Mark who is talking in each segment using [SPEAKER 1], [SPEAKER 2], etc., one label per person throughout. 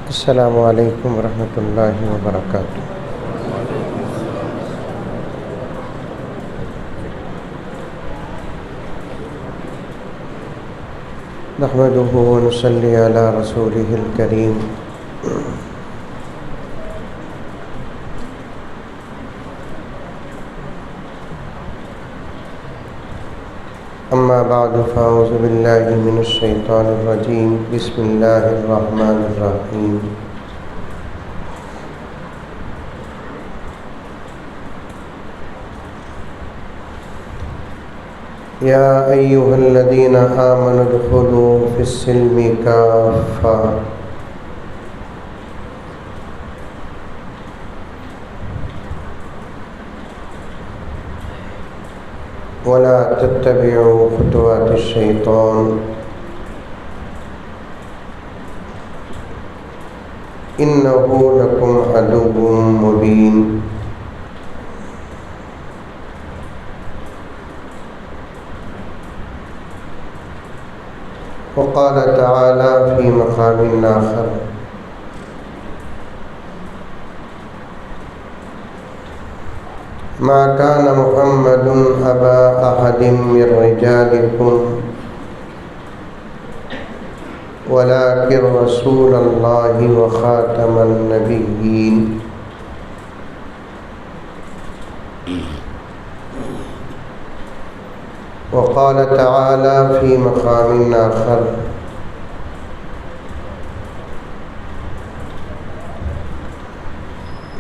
[SPEAKER 1] السلام علیکم ورحمۃ اللہ وبرکاتہ۔ نحمدہ ونصلی علی رسولہ الکریم۔ اما بعد فاعوذ باللہ من الشیطان الرجیم، بسم اللہ الرحمن الرحیم۔ یا ایھا الذین آمنوا ادخلوا فی السلم کافۃ ولا تتبعوا خطوات الشیطان انہ لکم عدو مبین۔ وقال تعالی فی مقام آخر ما كان محمد أبا أحد من رجالكم ولكن رسول الله وخاتم النبيين۔ وقال تعالى في مقام آخر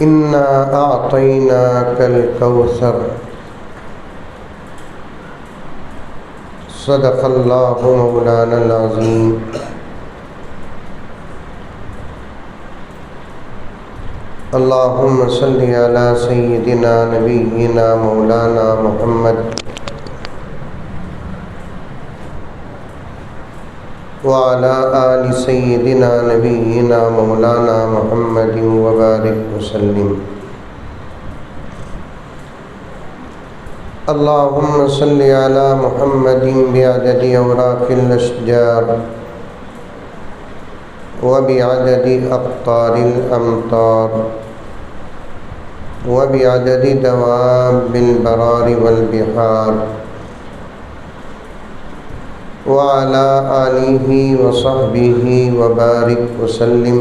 [SPEAKER 1] إنا أعطيناك الكوثر۔ صدق الله مولانا العظيم۔ اللهم صل على سيدنا نبينا مولانا محمد وعلى آل سيدنا نبينا مولانا محمد وبارك وسلم۔ اللهم صل على محمد بعدد أوراق الأشجار وبعدد أقطار الأمطار وبعدد دواب البرار والبحار وعلى آلہ وصحبہ وبارک وسلم۔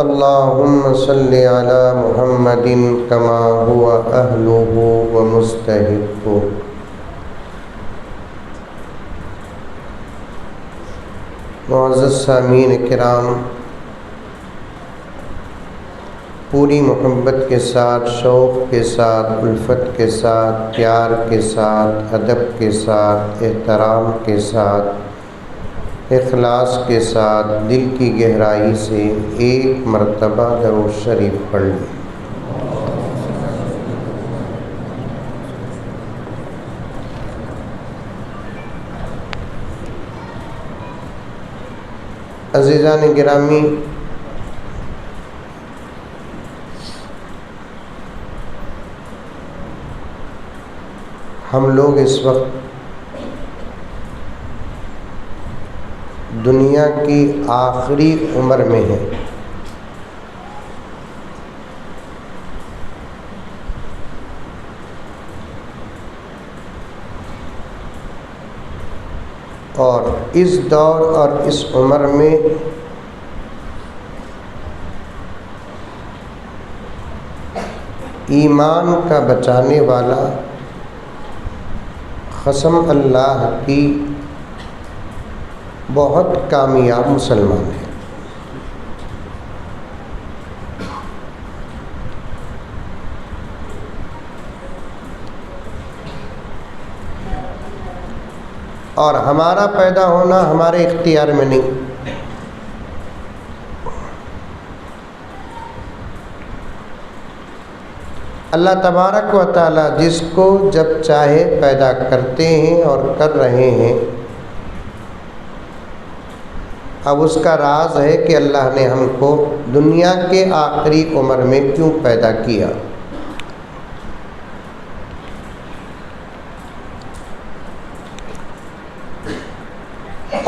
[SPEAKER 1] اللہم صل علی محمد کما هو اہلہ ومستحق۔ معزز سامعین کرام، پوری محبت کے ساتھ، شوق کے ساتھ، الفت کے ساتھ، پیار کے ساتھ، ادب کے ساتھ، احترام کے ساتھ، اخلاص کے ساتھ، دل کی گہرائی سے ایک مرتبہ درود شریف پڑھ لیں۔ عزیزان گرامی، ہم لوگ اس وقت دنیا کی آخری عمر میں ہیں، اور اس دور اور اس عمر میں ایمان کا بچانے والا قسم اللہ کی بہت کامیاب مسلمان ہے۔ اور ہمارا پیدا ہونا ہمارے اختیار میں نہیں، اللہ تبارک و تعالی جس کو جب چاہے پیدا کرتے ہیں اور کر رہے ہیں۔ اب اس کا راز ہے کہ اللہ نے ہم کو دنیا کے آخری عمر میں کیوں پیدا کیا۔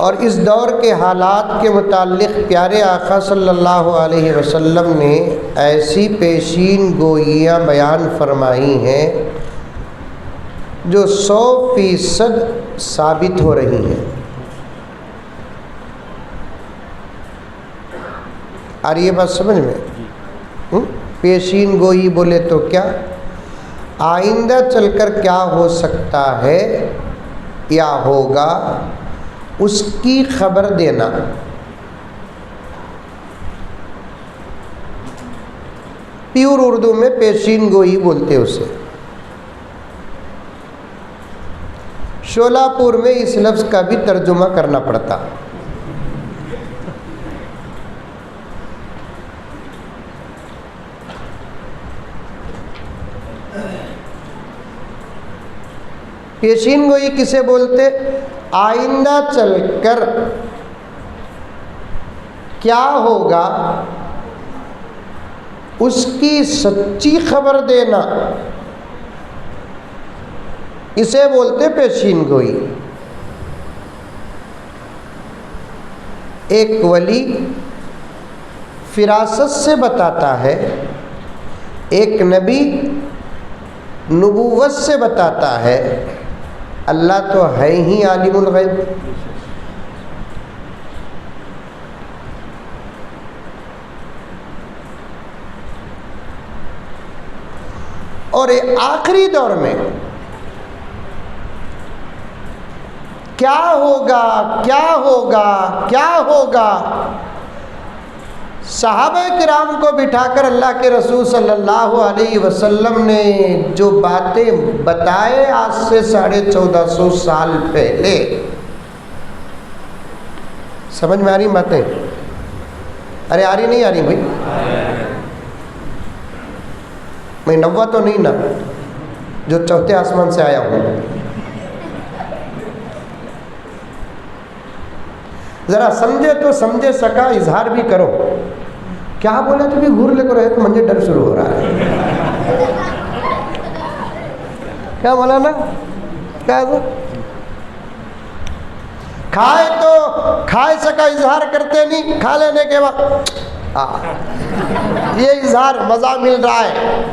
[SPEAKER 1] اور اس دور کے حالات کے متعلق پیارے آقا صلی اللہ علیہ وسلم نے ایسی پیشین گوئیاں بیان فرمائی ہیں جو 100% ثابت ہو رہی ہیں۔ اور یہ بات سمجھ میں، پیشین گوئی بولے تو کیا؟ آئندہ چل کر کیا ہو سکتا ہے یا ہوگا اس کی خبر دینا۔ پیور اردو میں پیشین گوئی بولتے اسے۔ شولہ پور میں اس لفظ کا بھی ترجمہ کرنا پڑتا۔ پیشین گوئی کسے بولتے؟ آئندہ چل کر کیا ہوگا اس کی سچی خبر دینا، اسے بولتے پیشین گوئی۔ ایک ولی فراست سے بتاتا ہے، ایک نبی نبوت سے بتاتا ہے، اللہ تو ہے ہی عالم الغیب۔ اور آخری دور میں کیا ہوگا کیا ہوگا کیا ہوگا، صحابہ کرام کو بٹھا کر اللہ کے رسول صلی اللہ علیہ وسلم نے جو باتیں بتائے آج سے 1450 سال پہلے، سمجھ میں آ رہی باتیں؟ ارے آ رہی نہیں آ رہی بھائی؟ میں نوا تو نہیں نا جو چوتھے آسمان سے آیا ہوں؟ ذرا سمجھے تو سمجھے سکا اظہار بھی کرو۔ کیا بولے تو بھی گھور لے کر رہے تو مجھے ڈر شروع ہو رہا ہے۔ کیا بولا نا؟ کیا کھائے تو کھائے سکا اظہار کرتے نہیں، کھا لینے کے وقت یہ اظہار مزہ مل رہا ہے۔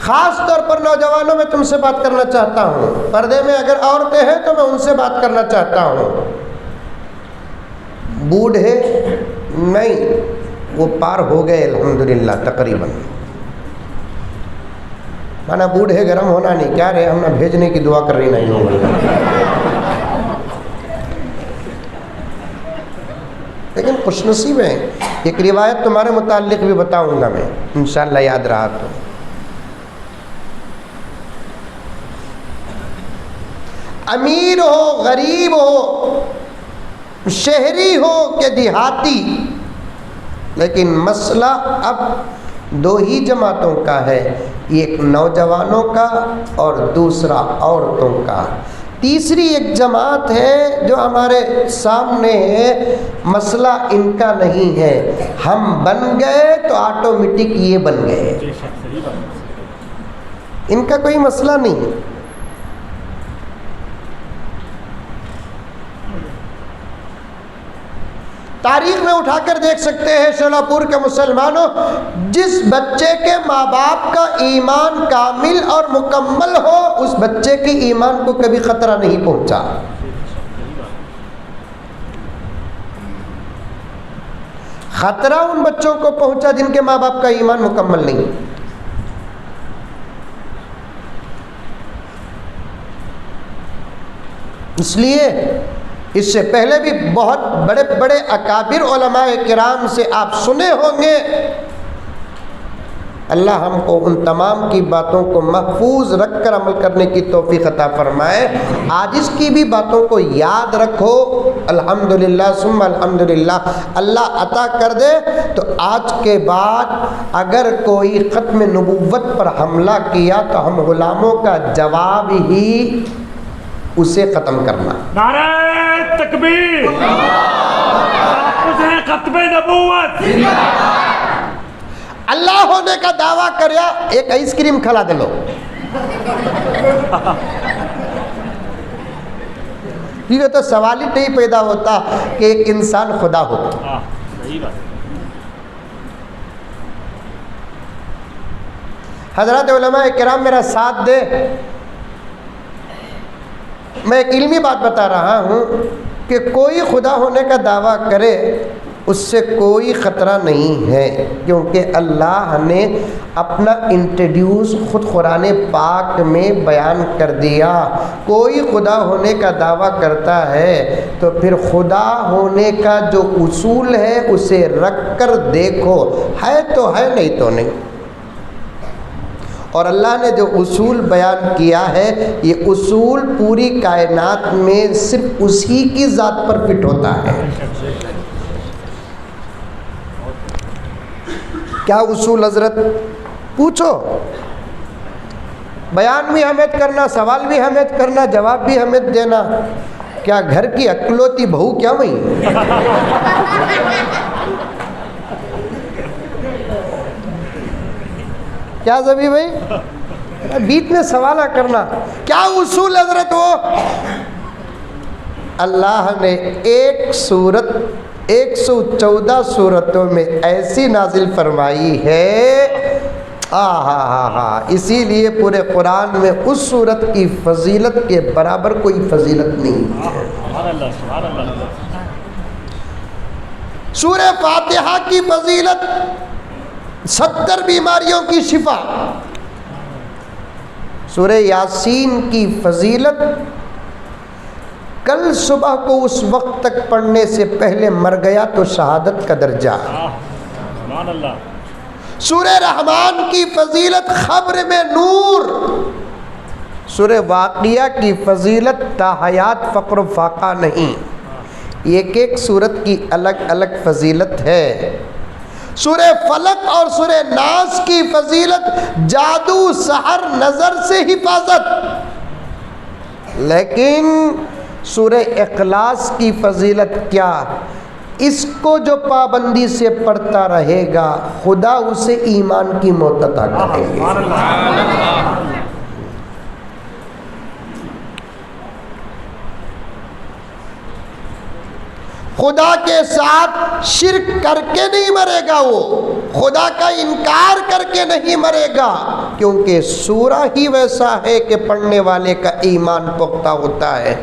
[SPEAKER 1] خاص طور پر نوجوانوں میں تم سے بات کرنا چاہتا ہوں، پردے میں اگر عورتیں ہیں تو میں ان سے بات کرنا چاہتا ہوں۔ بوڑھے نہیں، وہ پار ہو گئے الحمدللہ تقریباً۔ مانا بوڑھے گرم ہونا نہیں، کیا رہے ہم نہ بھیجنے کی دعا کر رہی نہیں ہوگا، لیکن خوش نصیب ہیں۔ ایک روایت تمہارے متعلق بھی بتاؤں گا میں انشاءاللہ، یاد رہا تو۔ امیر ہو، غریب ہو، شہری ہو کہ دیہاتی، لیکن مسئلہ اب دو ہی جماعتوں کا ہے، ایک نوجوانوں کا اور دوسرا عورتوں کا۔ تیسری ایک جماعت ہے جو ہمارے سامنے ہے، مسئلہ ان کا نہیں ہے، ہم بن گئے تو آٹومیٹک یہ بن گئے، ان کا کوئی مسئلہ نہیں ہے۔ تاریخ میں اٹھا کر دیکھ سکتے ہیں شولہ پور کے مسلمانوں، جس بچے کے ماں باپ کا ایمان کامل اور مکمل ہو، اس بچے کے ایمان کو کبھی خطرہ نہیں پہنچا۔ خطرہ ان بچوں کو پہنچا جن کے ماں باپ کا ایمان مکمل نہیں۔ اس لیے اس سے پہلے بھی بہت بڑے بڑے اکابر علماء کرام سے آپ سنے ہوں گے۔ اللہ ہم کو ان تمام کی باتوں کو محفوظ رکھ کر عمل کرنے کی توفیق عطا فرمائے۔ آج اس کی بھی باتوں کو یاد رکھو، الحمدللہ ثم الحمدللہ اللہ عطا کر دے تو آج کے بعد اگر کوئی ختم نبوت پر حملہ کیا تو ہم غلاموں کا جواب ہی اسے ختم کرنا۔
[SPEAKER 2] نعرہ تکبیر، ختم نبوت۔
[SPEAKER 1] اللہ ہونے کا دعویٰ کریا ایک آئس کریم کھلا دے لو. یہ تو سوال ہی نہیں پیدا ہوتا کہ ایک انسان خدا ہو.
[SPEAKER 2] صحیح بات.
[SPEAKER 1] حضرات علماء کرام میرا ساتھ دے. میں ایک علمی بات بتا رہا ہوں کہ کوئی خدا ہونے کا دعویٰ کرے اس سے کوئی خطرہ نہیں ہے، کیونکہ اللہ نے اپنا انٹروڈیوس خود قرآن پاک میں بیان کر دیا. کوئی خدا ہونے کا دعویٰ کرتا ہے تو پھر خدا ہونے کا جو اصول ہے اسے رکھ کر دیکھو، ہے تو ہے نہیں تو نہیں. اور اللہ نے جو اصول بیان کیا ہے یہ اصول پوری کائنات میں صرف اسی کی ذات پر فٹ ہوتا ہے. کیا اصول حضرت؟ پوچھو. بیان بھی ہمیں کرنا، سوال بھی ہمیں کرنا، جواب بھی ہمیں دینا. کیا گھر کی اکلوتی بہو کیا میں کیا زبی بھائی بیچ میں سوالہ کرنا؟ کیا اصول حضرت؟ وہ اللہ نے ایک سورت 114 سورتوں میں ایسی نازل فرمائی ہے. اسی لیے پورے قرآن میں اس سورت کی فضیلت کے برابر کوئی فضیلت نہیں ہے. سورہ فاتحہ کی فضیلت 70 بیماریوں کی شفا. سورہ یاسین کی فضیلت کل صبح کو اس وقت تک پڑھنے سے پہلے مر گیا تو شہادت کا درجہ. سورہ رحمان کی فضیلت خبر میں نور. سورہ واقعہ کی فضیلت تا حیات فقر و فاقہ نہیں. ایک ایک سورت کی الگ الگ فضیلت ہے. سورہ فلق اور سورہ ناس کی فضیلت جادو سحر نظر سے حفاظت. لیکن سورہ اخلاص کی فضیلت کیا؟ اس کو جو پابندی سے پڑھتا رہے گا خدا اسے ایمان کی موت عطا کرے گا. خدا کے ساتھ شرک کر کے نہیں مرے گا، وہ خدا کا انکار کر کے نہیں مرے گا، کیونکہ سورہ ہی ویسا ہے کہ پڑھنے والے کا ایمان پختہ ہوتا ہے.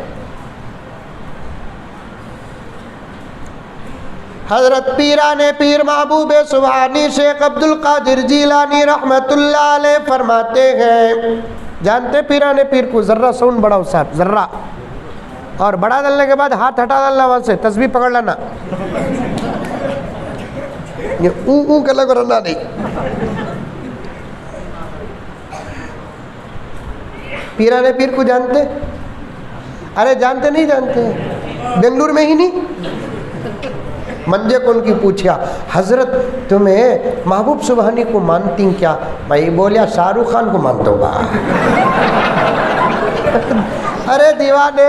[SPEAKER 1] حضرت پیران پیر محبوب سبحانی شیخ عبد القادر جیلانی رحمت اللہ علیہ فرماتے ہیں، جانتے پیران پیر کو؟ ذرہ ساؤنڈ بڑھاؤ صاحب، ذرہ، اور بڑھا ڈالنے کے بعد ہاتھ ہٹا ڈالنا وہاں سے، تسبیح پکڑ لینا، یہ اون کر لگا رہنا نہیں. پیران پیر کو جانتے؟ ارے جانتے نہیں جانتے؟ بنگلور میں ہی نہیں. منجے کو ان کی پوچھا، حضرت تمہیں محبوب سبحانی کو مانتی کیا؟ میں بولیا شاہ رخ خان کو مانتا ہوں. ارے دیوانے،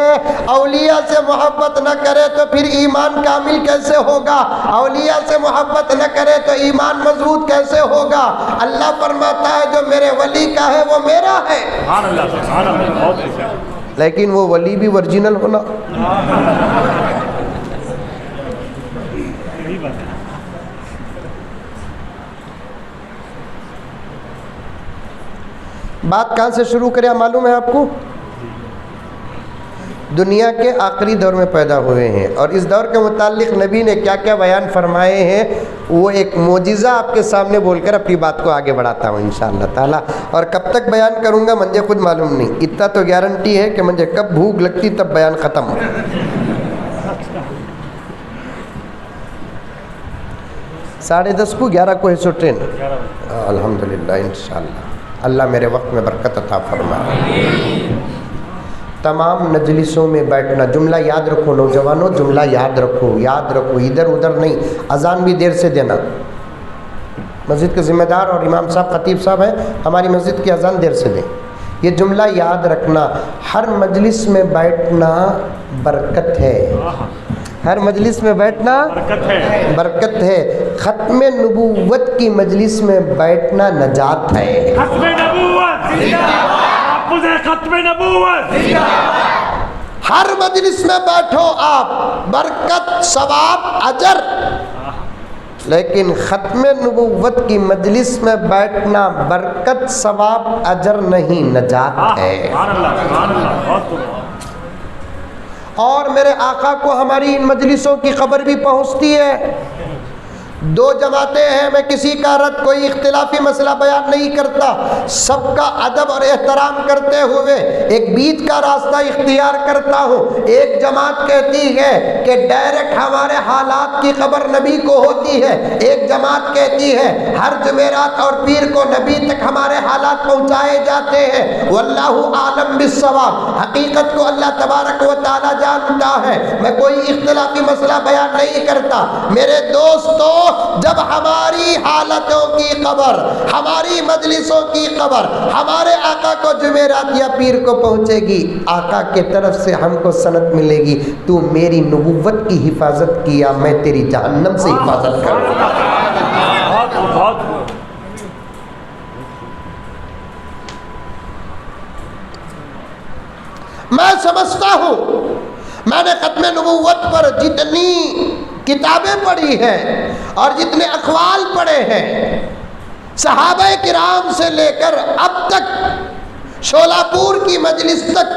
[SPEAKER 1] اولیاء سے محبت نہ کرے تو پھر ایمان کامل کیسے ہوگا؟ اولیاء سے محبت نہ کرے تو ایمان مضبوط کیسے ہوگا؟ اللہ فرماتا ہے جو میرے ولی کا ہے وہ میرا ہے. لیکن وہ ولی بھی ورجینل ہونا. بات کہاں سے شروع کریں معلوم ہے آپ کو؟ دنیا کے آخری دور میں پیدا ہوئے ہیں، اور اس دور کے متعلق نبی نے کیا کیا بیان فرمائے ہیں وہ ایک معجزہ آپ کے سامنے بول کر اپنی بات کو آگے بڑھاتا ہوں انشاءاللہ تعالیٰ. اور کب تک بیان کروں گا مجھے خود معلوم نہیں. اتنا تو گارنٹی ہے کہ مجھے کب بھوک لگتی تب بیان ختم. 10:30 کو 11 کو ہے سو ٹرین. الحمدللہ انشاءاللہ اللہ میرے وقت میں برکت عطا فرمائے. تمام مجلسوں میں بیٹھنا، جملہ یاد رکھو نوجوانوں، جملہ یاد رکھو، یاد رکھو، ادھر ادھر نہیں. اذان بھی دیر سے دینا. مسجد کے ذمہ دار اور امام صاحب خطیب صاحب ہیں، ہماری مسجد کی اذان دیر سے دیں. یہ جملہ یاد رکھنا. ہر مجلس میں بیٹھنا برکت ہے، ہر مجلس میں بیٹھنا
[SPEAKER 2] برکت ہے.
[SPEAKER 1] برکت ہے. ختم نبوت کی مجلس میں بیٹھنا نجات ہے.
[SPEAKER 2] ختم نبوت زندہ باد. محفوظ ختم نبوت زندہ باد.
[SPEAKER 1] ہر مجلس میں بیٹھو آپ، برکت، ثواب، اجر. لیکن ختم نبوت کی مجلس میں بیٹھنا برکت، ثواب، اجر نہیں، نجات ہے.
[SPEAKER 2] سبحان اللہ سبحان اللہ. بہت خوب.
[SPEAKER 1] اور میرے آقا کو ہماری ان مجلسوں کی خبر بھی پہنچتی ہے. دو جماعتیں ہیں، میں کسی کا رد، کوئی اختلافی مسئلہ بیان نہیں کرتا، سب کا ادب اور احترام کرتے ہوئے ایک بیچ کا راستہ اختیار کرتا ہوں. ایک جماعت کہتی ہے کہ ڈائریکٹ ہمارے حالات کی خبر نبی کو ہوتی ہے. ایک جماعت کہتی ہے ہر جمعرات اور پیر کو نبی تک ہمارے حالات پہنچائے جاتے ہیں. واللہ عالم بالصواب، حقیقت کو اللہ تبارک و تعالی جانتا ہے. میں کوئی اختلافی مسئلہ بیان نہیں کرتا. میرے دوستو، جب ہماری حالتوں کی خبر، ہماری مجلسوں کی خبر ہمارے آقا کو جمعرات یا پیر کو پہنچے گی، آقا کے طرف سے ہم کو سند ملے گی، تو میری نبوت کی حفاظت کیا، میں تیری جہنم سے حفاظت کروں گا.
[SPEAKER 2] بہت خوب بہت خوب.
[SPEAKER 1] میں سمجھتا ہوں میں نے ختم نبوت پر جتنی کتابیں پڑھی ہیں اور جتنے اقوال پڑھے ہیں، صحابہ کرام سے لے کر اب تک شولہ پور کی مجلس تک،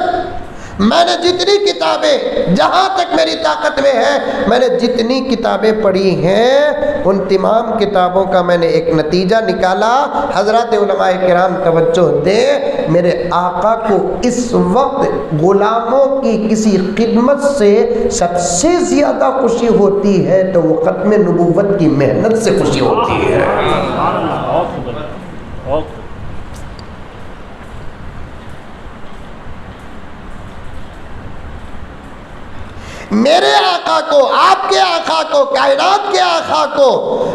[SPEAKER 1] میں نے جتنی کتابیں، جہاں تک میری طاقت میں ہے، میں نے جتنی کتابیں پڑھی ہیں، ان تمام کتابوں کا میں نے ایک نتیجہ نکالا. حضرات علماء کرام توجہ دیں، میرے آقا کو اس وقت غلاموں کی کسی خدمت سے سب سے زیادہ خوشی ہوتی ہے تو وہ ختم نبوت کی محنت سے خوشی ہوتی ہے.
[SPEAKER 2] سبحان اللہ. بہت خوب بہت خوب.
[SPEAKER 1] میرے آقا کو، آپ کے آقا کو، کائنات کے آقا کو،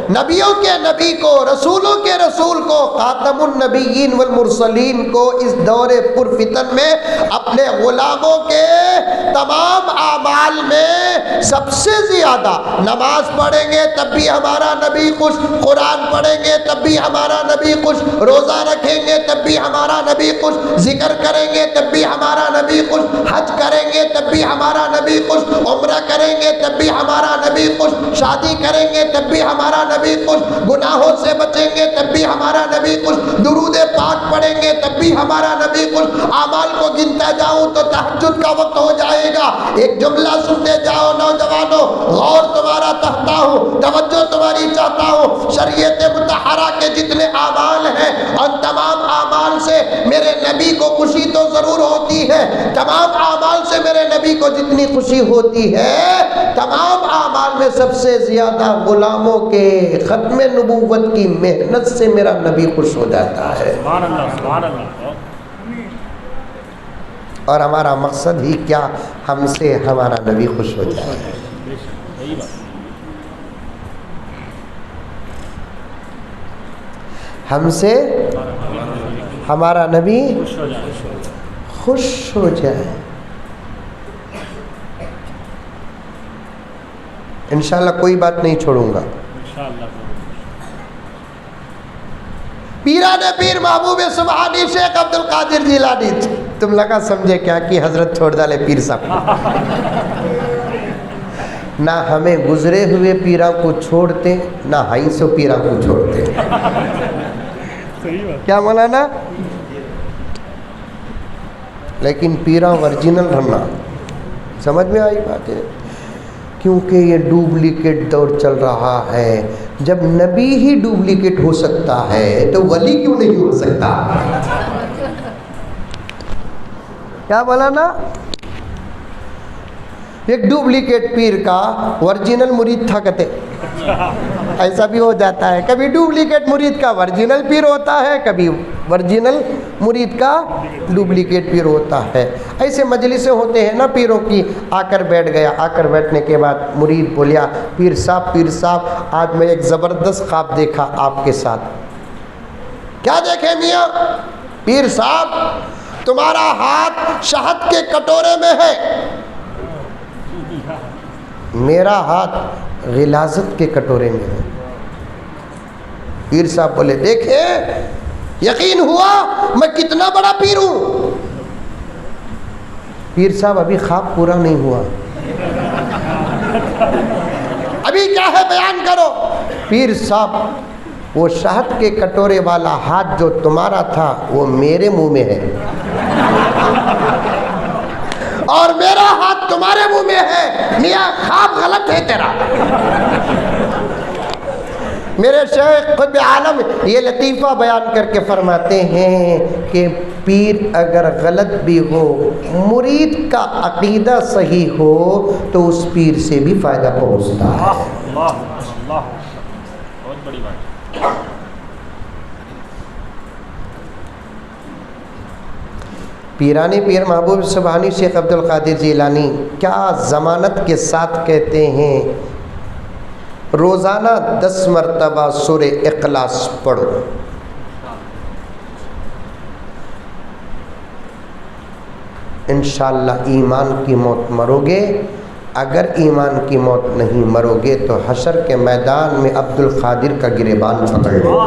[SPEAKER 1] نبیوں کے نبی کو، رسولوں کے رسول کو، خاتم النبیین والمرسلین کو اس دور پرفتن میں اپنے غلاموں کے تمام اعمال میں سب سے زیادہ، نماز پڑھیں گے تب بھی ہمارا نبی خوش، قرآن پڑھیں گے تب بھی ہمارا نبی خوش، روزہ رکھیں گے تب بھی ہمارا نبی خوش، ذکر کریں گے تب بھی ہمارا نبی خوش، حج کریں گے تب بھی ہمارا نبی خوش، عمرہ کریں گے تب بھی ہمارا نبی خوش، شادی کریں گے تب بھی ہمارا نبی خوش، گناہوں سے بچیں گے تب بھی ہمارا نبی خوش، درود پاک پڑھیں گے تب بھی ہمارا نبی خوش. اعمال کو گنتا جاؤں تو تہجد کا وقت ہو جائے گا. ایک جملہ سنتے جاؤ نوجوانوں، غور تمہارا چاہتا ہوں، توجہ تمہاری چاہتا ہوں. شریعت مطہرہ کے جتنے اعمال ہیں، ان تمام اعمال سے میرے نبی کو خوشی تو ضرور ہوتی ہے. تمام اعمال سے میرے نبی کو جتنی خوشی ہوتی ہے، تمام اعمال میں سب سے زیادہ غلاموں کے ختم نبوت کی محنت سے میرا نبی خوش ہو جاتا ہے.
[SPEAKER 2] سبحان اللہ سبحان اللہ.
[SPEAKER 1] اور ہمارا مقصد ہی کیا، ہم سے ہمارا نبی خوش ہو جائے.
[SPEAKER 2] صحیح بات.
[SPEAKER 1] ہم سے ہمارا نبی
[SPEAKER 2] خوش ہو جائے.
[SPEAKER 1] خوش ہو جائے. انشاءاللہ کوئی بات نہیں چھوڑوں گا.
[SPEAKER 2] انشاءاللہ.
[SPEAKER 1] پیران پیر محبوب سبحانی شیخ عبد القادر جیلانی، تم لگا سمجھے کیا کہ حضرت چھوڑ ڈالے پیر صاحب. نہ ہمیں گزرے ہوئے پیروں کو چھوڑتے، نہ ہائی سو پیروں کو چھوڑتے.
[SPEAKER 2] صحیح بات.
[SPEAKER 1] کیا مولانا؟ لیکن پیروں ورجنل رہنا. سمجھ میں آئی بات ہے؟ کیونکہ یہ ڈپلیکیٹ دور چل رہا ہے. جب نبی ہی ڈپلیکیٹ ہو سکتا ہے تو ولی کیوں نہیں ہو سکتا؟ کیا بولا نا؟ ایک ڈپلیکیٹ پیر کا ورجنل مرید تھا کہتے. ایسا بھی ہو جاتا ہے، کبھی ڈپلیکیٹ مرید کا ورجنل پیر ہوتا ہے، کبھی ورجنل مرید کا ڈپلیکیٹ پیر ہوتا ہے. ایسے مجلسیں ہوتے ہیں نا پیروں کی. آ کر بیٹھ گیا، آ کر بیٹھنے کے بعد مرید بولیا، پیر صاحب آج میں ایک زبردست خواب دیکھا آپ کے ساتھ. کیا دیکھے میاں؟ پیر صاحب تمہارا ہاتھ شہد کے کٹورے میں ہے. میرا ہاتھ غلاظت کے کٹورے میں ہے۔ پیر صاحب بولے دیکھے یقین ہوا میں کتنا بڑا پیر ہوں؟ پیر صاحب ابھی خواب پورا نہیں ہوا، ابھی کیا ہے بیان کرو۔ پیر صاحب وہ شہد کے کٹورے والا ہاتھ جو تمہارا تھا وہ میرے منہ میں ہے، اور میرا ہاتھ تمہارے منہ میں ہے، میاں خواب غلط ہے تیرا۔ میرے شیخ قطب عالم یہ لطیفہ بیان کر کے فرماتے ہیں کہ پیر اگر غلط بھی ہو، مرید کا عقیدہ صحیح ہو تو اس پیر سے بھی فائدہ پہنچتا ہے۔
[SPEAKER 2] اللہ بہت بڑی بات۔
[SPEAKER 1] پیرانی پیر محبوب سبحانی شیخ عبد القادر جیلانی کیا ضمانت کے ساتھ کہتے ہیں روزانہ 10 مرتبہ سورہ اخلاص پڑھو۔ انشاءاللہ ایمان کی موت مرو گے، اگر ایمان کی موت نہیں مرو گے تو حشر کے میدان میں عبد القادر کا گریبان پکڑ لو۔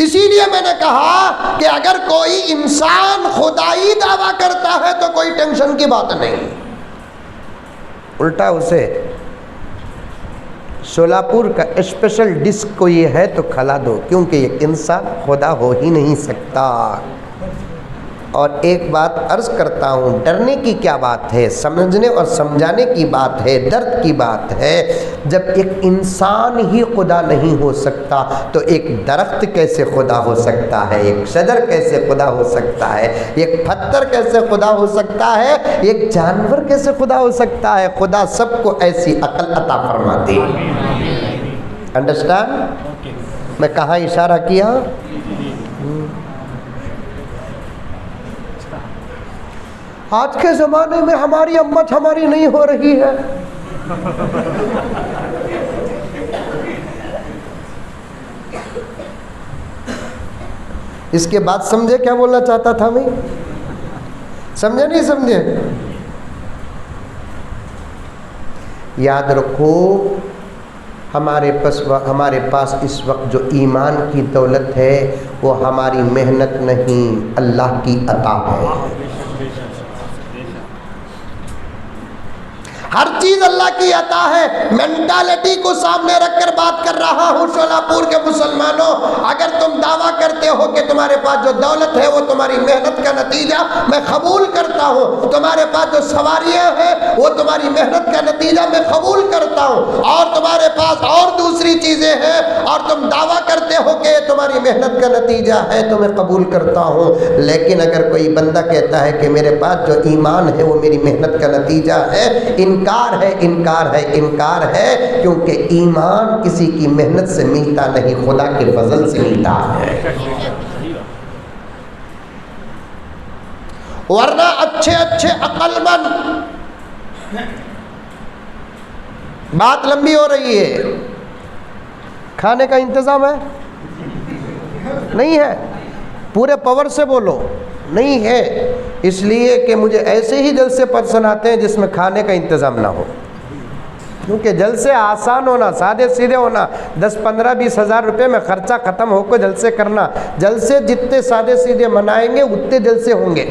[SPEAKER 1] اسی لیے میں نے کہا کہ اگر کوئی انسان خدائی دعویٰ کرتا ہے تو کوئی ٹینشن کی بات نہیں، الٹا اسے شولاپور کا اسپیشل ڈش کوئی ہے تو کھلا دو، کیونکہ یہ انسان خدا ہو ہی نہیں سکتا۔ اور ایک بات عرض کرتا ہوں، ڈرنے کی کیا بات ہے، سمجھنے اور سمجھانے کی بات ہے، درد کی بات ہے۔ جب ایک انسان ہی خدا نہیں ہو سکتا تو ایک درخت کیسے خدا ہو سکتا ہے، ایک شجر کیسے خدا ہو سکتا ہے، ایک پتھر کیسے خدا ہو سکتا ہے، ایک جانور کیسے خدا ہو سکتا ہے؟ خدا سب کو ایسی عقل عطا فرماتی ہے۔ انڈرسٹینڈ؟ میں کہاں اشارہ کیا؟ آج کے زمانے میں ہماری امت ہماری نہیں ہو رہی ہے۔ اس کے بعد سمجھے کیا بولنا چاہتا تھا میں؟ سمجھے نہیں سمجھے؟ یاد رکھو ہمارے پاس اس وقت جو ایمان کی دولت ہے وہ ہماری محنت نہیں، اللہ کی عطا ہے۔ ہر چیز اللہ کی عطا ہے۔ مینٹالٹی کو سامنے رکھ کر بات کر رہا ہوں شولاپور کے مسلمانوں، اگر تم دعویٰ کرتے ہو کہ تمہارے پاس جو دولت ہے وہ تمہاری محنت کا نتیجہ، میں قبول کرتا ہوں۔ تمہارے پاس جو سواریاں ہیں وہ تمہاری محنت کا نتیجہ، میں قبول کرتا ہوں۔ اور تمہارے پاس اور دوسری چیزیں ہیں اور تم دعویٰ کرتے ہو کہ یہ تمہاری محنت کا نتیجہ ہے تو میں قبول کرتا ہوں۔ لیکن اگر کوئی بندہ کہتا ہے کہ میرے پاس جو ایمان ہے وہ میری محنت کا نتیجہ ہے، انکار ہے، کیونکہ ایمان کسی کی محنت سے ملتا نہیں، خدا کے فضل سے ملتا ہے۔ ورنہ اچھے عقل مند، بات لمبی ہو رہی ہے، کھانے کا انتظام ہے؟ نہیں ہے؟ پورے پاور سے بولو نہیں ہے، اس لیے کہ مجھے ایسے ہی جلسے پسند آتے ہیں جس میں کھانے کا انتظام نہ ہو، کیونکہ جلسے آسان ہونا، سادے سیدھے ہونا، 10-15-20 ہزار روپے میں خرچہ ختم ہو کے جلسے کرنا، جلسے جتنے سادے سیدھے منائیں گے اتنے جلسے ہوں گے۔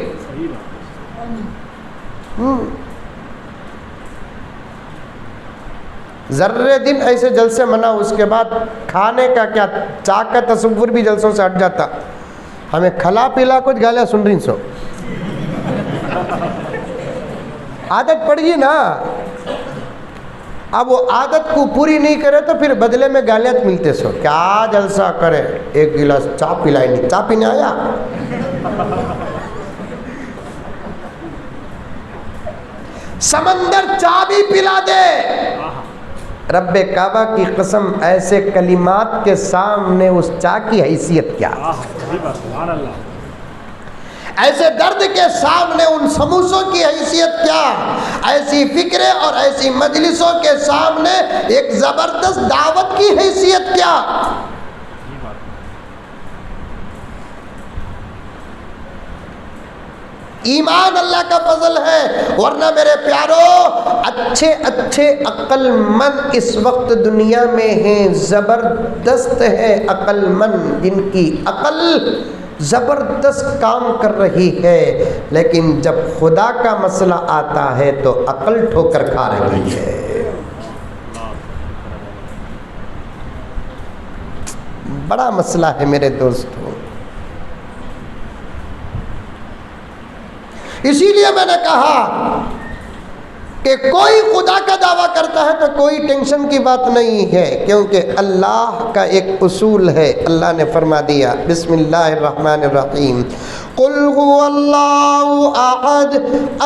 [SPEAKER 1] ذرے دن ایسے جلسے منا، اس کے بعد کھانے کا کیا، چاک کا تصور بھی جلسوں سے ہٹ جاتا۔ ہمیں کھلا پیلا کچھ گالیاں سن رہی سو، عادت پڑ گئی نا، اب وہ عادت کو پوری نہیں کرے تو پھر بدلے میں گالیاں ملتے سو، کیا جلسہ کرے، ایک گلاس چائے پلائی نہیں، چائے پینے آیا، سمندر چائے بھی پلا دے۔ رب کعبہ کی قسم، ایسے کلمات کے سامنے اس چائے کی حیثیت کیا، ایسے درد کے سامنے ان سموسوں کی حیثیت کیا، ایسی فکریں اور ایسی مجلسوں کے سامنے ایک زبردست دعوت کی حیثیت کیا۔ ایمان اللہ کا فضل ہے، ورنہ میرے پیارو اچھے اچھے عقل مند اس وقت دنیا میں ہیں، زبردست ہے عقل مند، جن کی عقل زبردست کام کر رہی ہے، لیکن جب خدا کا مسئلہ آتا ہے تو عقل ٹھوکر کھا رہی ہے۔ بڑا مسئلہ ہے میرے دوستو، اسی لیے میں نے کہا کہ کوئی خدا کا دعویٰ کرتا ہے تو کوئی ٹینشن کی بات نہیں ہے، کیونکہ اللہ کا ایک اصول ہے۔ اللہ نے فرما دیا، بسم اللہ الرحمن الرحیم، قل هو اللہ احد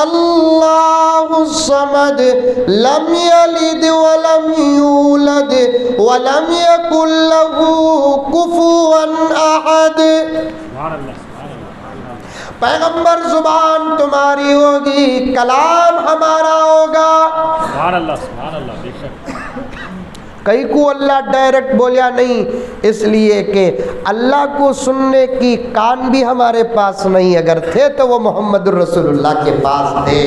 [SPEAKER 1] اللہ الصمد لم یلد ولم یولد ولم یکن له کفوا احد۔ پیغمبر زبان تمہاری ہوگی، کلام ہمارا ہوگا۔
[SPEAKER 2] سبحان اللہ، سبحان اللہ، بے شک۔
[SPEAKER 1] کئی کو اللہ ڈائریکٹ بولیا نہیں، اس لیے کہ اللہ کو سننے کی کان بھی ہمارے پاس نہیں، اگر تھے تو وہ محمد الرسول اللہ کے پاس تھے۔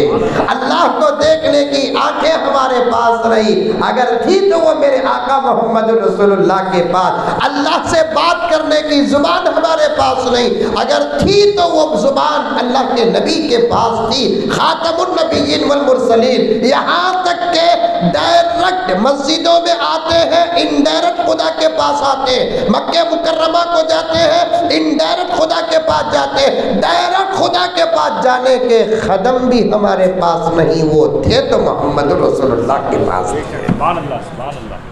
[SPEAKER 1] اللہ کو دیکھنے کی آنکھیں ہمارے پاس نہیں، اگر تھی تو وہ میرے آقا محمد الرسول اللہ کے پاس۔ اللہ سے بات کرنے کی زبان ہمارے پاس نہیں، اگر تھی تو وہ زبان اللہ کے نبی کے پاس تھی، خاتم النبیین والمرسلین۔ یہاں تک کہ ڈائریکٹ مسجدوں میں آتے ہیں، انڈائریکٹ خدا کے پاس آتے ہیں، مکہ مکرمہ کو جاتے ہیں، انڈائریکٹ خدا کے پاس جاتے ہیں، ڈائریکٹ خدا کے پاس جانے کے قدم بھی ہمارے پاس نہیں، وہ تھے تو محمد رسول اللہ کے پاس تھے۔
[SPEAKER 2] سبحان اللہ، سبحان اللہ۔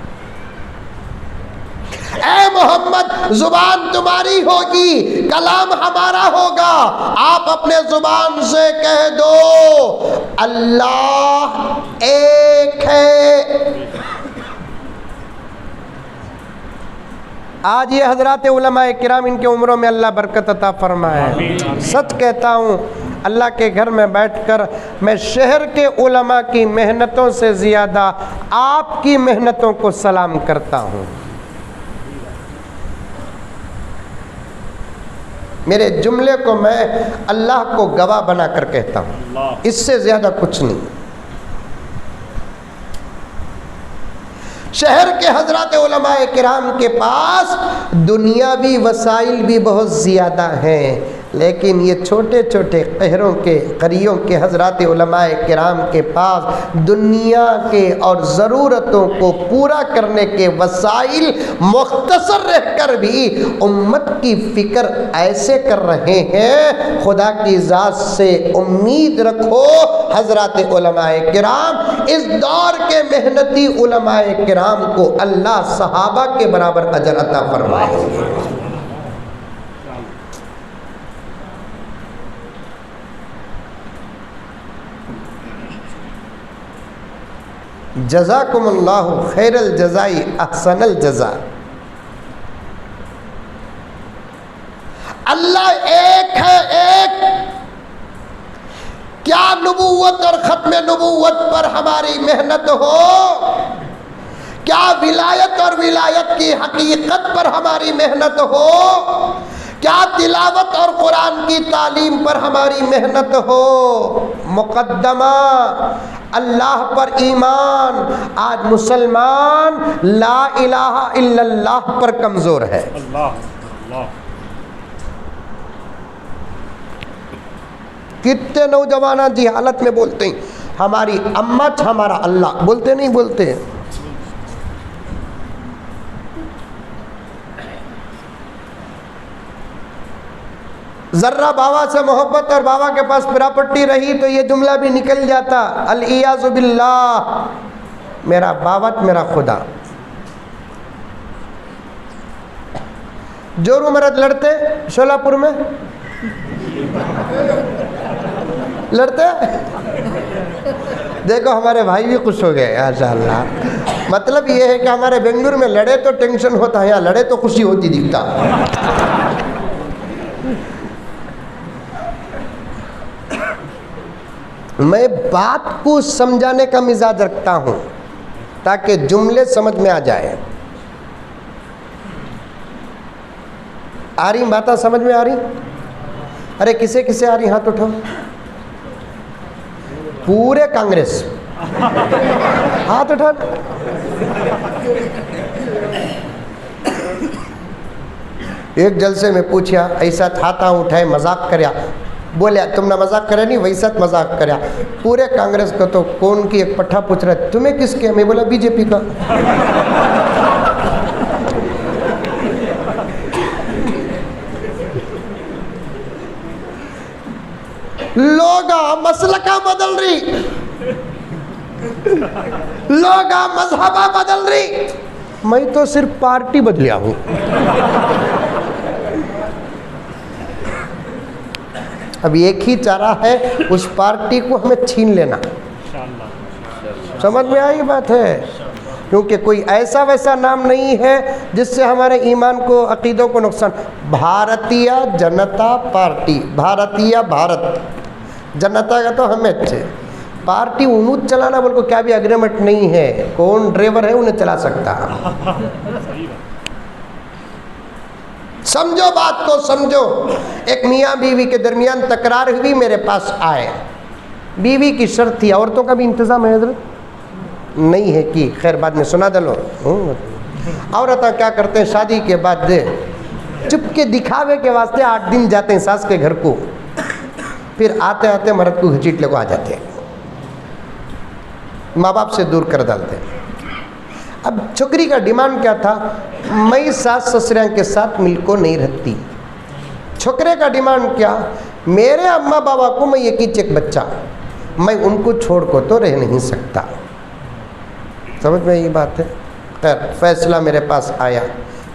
[SPEAKER 1] اے محمد زبان تمہاری ہوگی، کلام ہمارا ہوگا، آپ اپنے زبان سے کہہ دو اللہ ایک ہے۔ آج یہ حضرات علماء کرام، ان کے عمروں میں اللہ برکت عطا فرمائے۔ سچ کہتا ہوں، اللہ کے گھر میں بیٹھ کر میں شہر کے علماء کی محنتوں سے زیادہ آپ کی محنتوں کو سلام کرتا ہوں۔ میرے جملے کو میں اللہ کو گواہ بنا کر کہتا ہوں، اس سے زیادہ کچھ نہیں۔ شہر کے حضرات علماء کرام کے پاس دنیاوی وسائل بھی بہت زیادہ ہیں، لیکن یہ چھوٹے چھوٹے قہروں کے قریوں کے حضرات علماء کرام کے پاس دنیا کے اور ضرورتوں کو پورا کرنے کے وسائل مختصر رہ کر بھی امت کی فکر ایسے کر رہے ہیں۔ خدا کی ذات سے امید رکھو حضرات علماء کرام، اس دور کے محنتی علماء کرام کو اللہ صحابہ کے برابر اجر عطا فرمائے گے۔ جزاکم اللہ خیر الجزائی احسن الجزا۔ اللہ ایک ہے، ایک۔ کیا نبوت اور ختم نبوت پر ہماری محنت ہو، کیا ولایت اور ولایت کی حقیقت پر ہماری محنت ہو، کیا تلاوت اور قرآن کی تعلیم پر ہماری محنت ہو، مقدمہ اللہ پر ایمان۔ آج مسلمان لا الہ الا اللہ پر کمزور ہے۔ کتنے نوجوان جی حالت میں بولتے ہیں ہماری امت ہمارا اللہ، بولتے نہیں بولتے؟ ذرہ بابا سے محبت اور بابا کے پاس پراپرٹی رہی تو یہ جملہ بھی نکل جاتا، الیاذ باللہ، میرا بابت میرا خدا۔ جورو مرد لڑتے شولہ پور میں لڑتے، دیکھو ہمارے بھائی بھی خوش ہو گئے ماشاءاللہ۔ مطلب یہ ہے کہ ہمارے بنگلور میں لڑے تو ٹینشن ہوتا ہے، یہاں لڑے تو خوشی ہوتی دکھتا۔ میں بات کو سمجھانے کا مزاج رکھتا ہوں تاکہ جملے سمجھ میں آ جائے۔ آ رہی باتیں سمجھ میں آ رہی؟ ارے کسے کسے آ رہی ہاتھ اٹھاؤ۔ پورے کانگریس ہاتھ اٹھا. ایک جلسے میں پوچھا ایسا ہاتھ اٹھائے مذاق کریا, بولے تم نے مذاق کریا نہیں ویسا مذاق کریا. پورے کانگریس کو تو کون کی ایک پٹھا پوچھ رہا ہے تمہیں کس کے, میں بولا بی جے پی کا. لوگا مسلکہ بدل رہی, لوگا مذہبہ بدل رہی, میں تو صرف پارٹی بدلیا ہوں. اب ایک ہی چارہ ہے اس پارٹی کو ہمیں چھین لینا. سمجھ میں آئی بات ہے, کیونکہ کوئی ایسا ویسا نام نہیں ہے جس سے ہمارے ایمان کو عقیدوں کو نقصان. بھارتیہ جنتا پارٹی, بھارتیہ بھارت جنتا کا تو ہمیں اچھے. پارٹی انہوں چلانا بول کو کیا بھی اگریمنٹ نہیں ہے, کون ڈرائیور ہے انہیں چلا سکتا. سمجھو بات کو سمجھو. ایک میاں بیوی کے درمیان تکرار ہوئی, میرے پاس آئے. بیوی کی شرط تھی, عورتوں کا بھی انتظام ہے حضرت نہیں ہے کہ خیر بعد میں سنا دلو. عورتیں کیا کرتے ہیں شادی کے بعد چپ کے دکھاوے کے واسطے 8 دن جاتے ہیں ساس کے گھر کو, پھر آتے آتے مرد کو گھچیٹ لے کو آ جاتے ہیں, ماں باپ سے دور کر ڈالتے ہیں. اب چھوکری کا ڈیمانڈ کیا تھا, میں ساس سسریاں کے ساتھ مل کو نہیں رہتی. چھوکرے کا ڈیمانڈ کیا, میرے اماں بابا کو میں ایک ہی ایک بچہ, میں ان کو چھوڑ کو تو رہ نہیں سکتا. سمجھ میں یہ بات ہے. خیر فیصلہ میرے پاس آیا,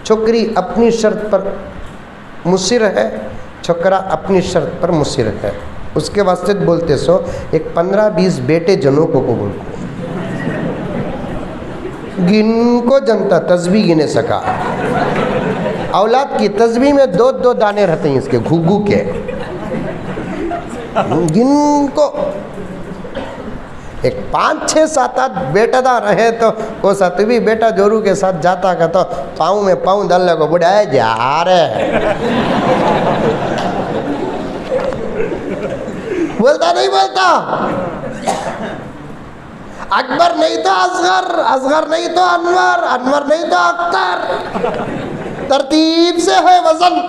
[SPEAKER 1] چھوکری اپنی شرط پر مصر ہے, چھوکرا اپنی شرط پر مصر ہے. اس کے واسطے بولتے سو ایک 15-20 بیٹے جنوں کو بول کو گن کو جنتا تسبیح گنے سکا. اولاد کی تسبیح میں 2 دانے رہتے ہیں اس کے گھگو کے, گن کو ایک 5-6-7-8 بیٹا دا رہے تو وہ ساتویں بیٹا جورو کے ساتھ جاتا کا تو پاؤں میں پاؤں ڈالنے کو بڑھائے جا رہے بولتا نہیں بولتا. اکبر نہیں تو اصغر, اصغر نہیں تو انور, انور نہیں تو اختر, ترتیب سے ہے وزن.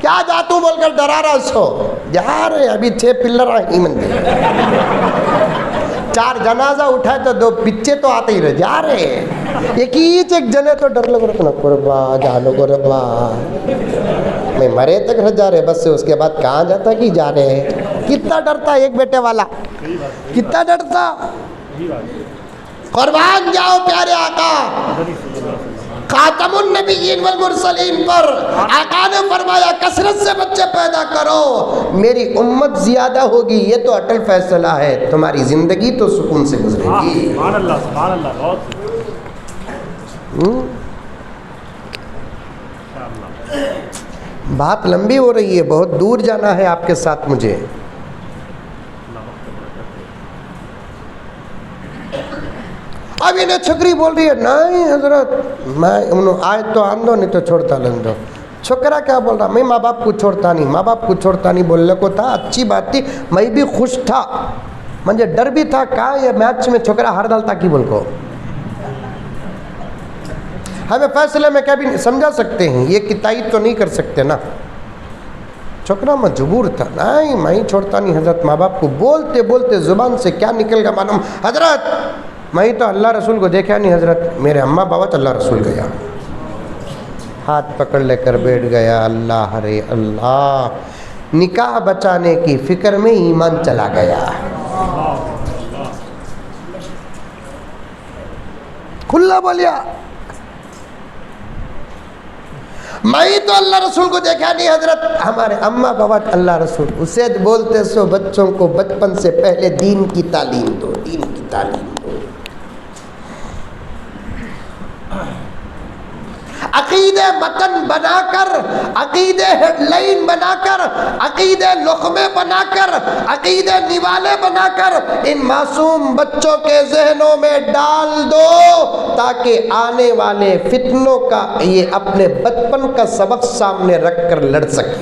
[SPEAKER 1] کیا جاتوں بول کر ڈرا رہا سو, جا رہے ابھی 6 پلر ہی مندر, 4 جنازہ اٹھائے تو 2 پچھے تو آتے ہی رہے, جا رہے ایک جنے تو ڈر لگ رہا تھا قربا جانو قربا میں مرے تک رہ جا رہے بس سے اس کے بعد کہاں جاتا کہ جا رہے. کتنا ڈرتا ایک بیٹے والا, کتنا ڈرتا. قربان جاؤ پیارے آقا خاتم النبیین والمرسلین پر. آقا نے فرمایا کثرت سے بچے پیدا کرو, میری امت زیادہ ہوگی, یہ تو اٹل فیصلہ ہے, تمہاری زندگی تو سکون سے گزرے گی.
[SPEAKER 2] سبحان اللہ سبحان اللہ. بہت
[SPEAKER 1] بات لمبی ہو رہی ہے, بہت دور جانا ہے آپ کے ساتھ مجھے. اب انہیں چھکری بول رہی ہے نہیں حضرت میں انہوں آئے تو آندو نہیں تو چھوڑتا لندو. چھکرا کیا بول رہا, میں ماں باپ کو چھوڑتا نہیں, ماں باپ کو چھوڑتا نہیں بولنے کو تھا, اچھی بات تھی, میں بھی خوش تھا, مجھے ڈر بھی تھا کہا یہ میچ میں چھکرا ہار ڈالتا کی بول کو. ہمیں فیصلے میں کیا بھی سمجھا سکتے ہیں, یہ کی تائید تو نہیں کر سکتے نا. چھوکرا مجبور تھا, نہیں میں چھوڑتا نہیں حضرت. ماں باپ کو بولتے بولتے زبان سے کیا نکل گیا معلوم, حضرت میں تو اللہ رسول کو دیکھا نہیں حضرت, میرے اماں بابا تو اللہ رسول گیا. ہاتھ پکڑ لے کر بیٹھ گیا, اللہ رے اللہ, نکاح بچانے کی فکر میں ایمان چلا گیا. کھلا بولیا میں تو اللہ رسول کو دیکھا نہیں حضرت, ہمارے اماں بابا اللہ رسول. اسے بولتے سو بچوں کو بچپن سے پہلے دین کی تعلیم دو, دین کی تعلیم دو. عقیدے متن بنا کر, عقیدے ہیڈ لائن بنا کر, عقیدے لقمے بنا کر, عقیدے نوالے بنا کر ان معصوم بچوں کے ذہنوں میں ڈال دو, تاکہ آنے والے فتنوں کا یہ اپنے بچپن کا سبق سامنے رکھ کر لڑ سکے.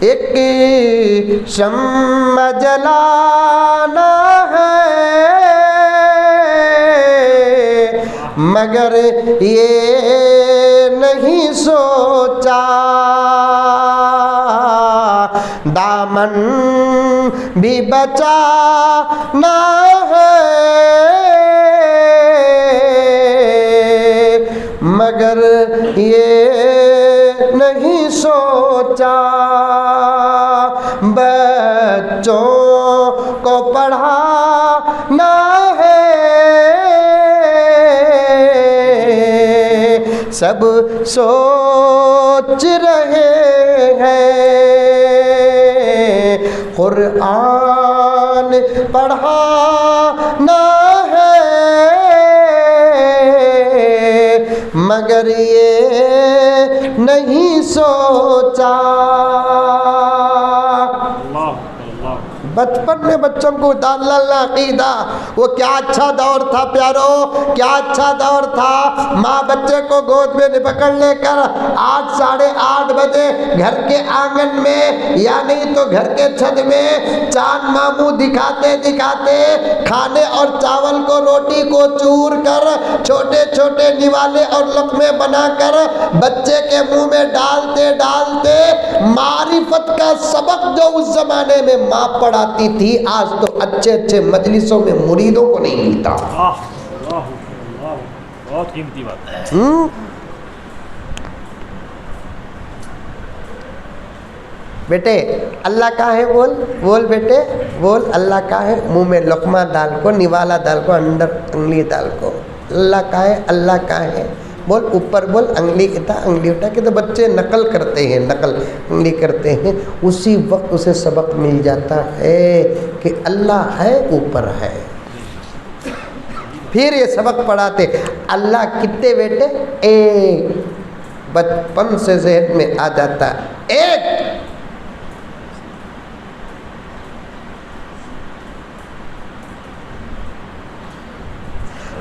[SPEAKER 1] ایک شمع جلانا ہے مگر یہ نہیں سوچا دامن بھی بچانا ہے مگر یہ نہیں سوچا بچوں کو پڑھانا ہے سب سوچ رہے ہیں قرآن پڑھانا ہے مگر یہ نہیں سوچا بچپن میں بچوں کو ڈالنا عقیدہ وہ کیا اچھا دور تھا پیارو کیا اچھا دور تھا ماں بچے کو گود میں پکڑ لے کر 8 ساڑھے 8 بجے گھر کے آنگن میں یا نہیں تو گھر کے چھت میں چاند ماموں دکھاتے دکھاتے کھانے اور چاول کو روٹی کو چور کر چھوٹے چھوٹے نوالے اور لقمے بنا کر بچے کے منہ میں ڈالتے ڈالتے معرفت کا سبق جو اس زمانے میں ماں پڑھاتی تھی آج تو اچھے اچھے مجلسوں میں مریدوں کو نہیں ملتا
[SPEAKER 2] بہت قیمتی بات ہے
[SPEAKER 1] بیٹے اللہ کا ہے بول بیٹے بول اللہ کا ہے منہ میں لقمہ ڈال کو نوالا ڈال کو اندر انگلی ڈال کو اللہ کا ہے اللہ کا ہے بول اوپر بول انگلی اٹھا کے تو بچے نقل کرتے ہیں نقل انگلی کرتے ہیں اسی وقت اسے سبق مل جاتا ہے کہ اللہ ہے اوپر ہے پھر یہ سبق پڑھاتے اللہ کتنے بیٹے ایک بچپن سے ذہن میں آ جاتا ایک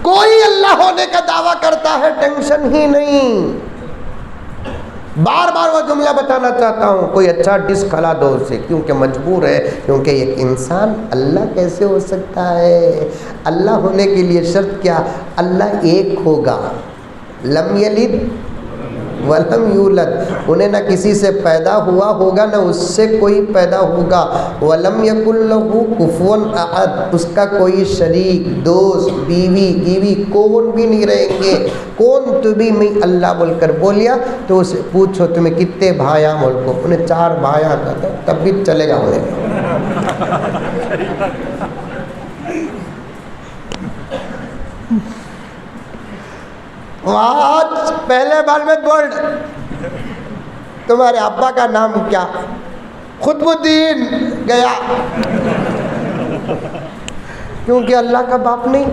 [SPEAKER 1] کوئی اللہ ہونے کا دعویٰ کرتا ہے ٹینشن ہی نہیں بار بار وہ جملہ بتانا چاہتا ہوں کوئی اچھا ڈش کھلا دو اسے کیونکہ مجبور ہے کیونکہ ایک انسان اللہ کیسے ہو سکتا ہے اللہ ہونے کے لیے شرط کیا اللہ ایک ہوگا لم یلد ولم یولد انہیں نہ کسی سے پیدا ہوا ہوگا نہ اس سے کوئی پیدا ہوگا ولم یکن لہ کفوا احد اس کا کوئی شریک دوست بیوی کون بھی نہیں رہیں گے کون تو بھی میں اللہ بول کر بولیا تو اسے پوچھو تمہیں کتنے بھائیاں بول کو انہیں 4 بھائیاں کہتا تب بھی چلے گا انہیں آج پہلے بار میں بول تمہارے ابا کا نام کیا قطب الدین گیا کیونکہ اللہ کا باپ نہیں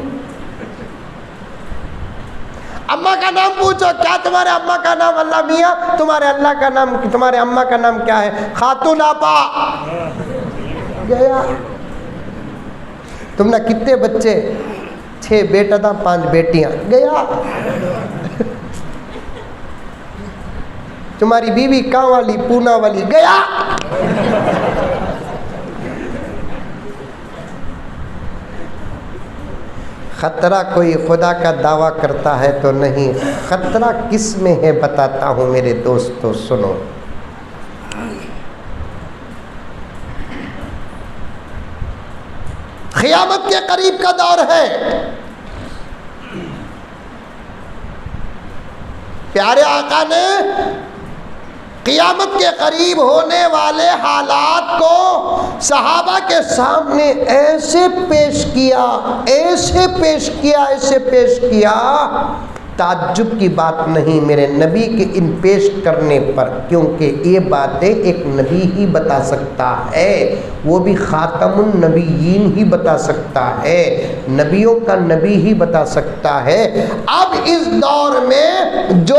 [SPEAKER 1] اماں کا نام پوچھو کیا تمہارے اماں کا نام اللہ میاں تمہارے اللہ کا نام تمہارے اماں کا نام کیا ہے خاتون آپا گیا تم نے کتنے بچے 6 بیٹا تھا 5 بیٹیاں گیا تمہاری بیوی کہاں والی پونا والی گیا خطرہ کوئی خدا کا دعویٰ کرتا ہے تو نہیں خطرہ کس میں ہے بتاتا ہوں میرے دوستو سنو قیامت کے قریب کا دور ہے پیارے آقا نے قیامت کے قریب ہونے والے حالات کو صحابہ کے سامنے ایسے پیش کیا تعجب کی بات نہیں میرے نبی کے ان پیش کرنے پر کیونکہ یہ باتیں ایک نبی ہی بتا سکتا ہے وہ بھی خاتم النبیین ہی بتا سکتا ہے نبیوں کا نبی ہی بتا سکتا ہے۔ اب اس دور میں جو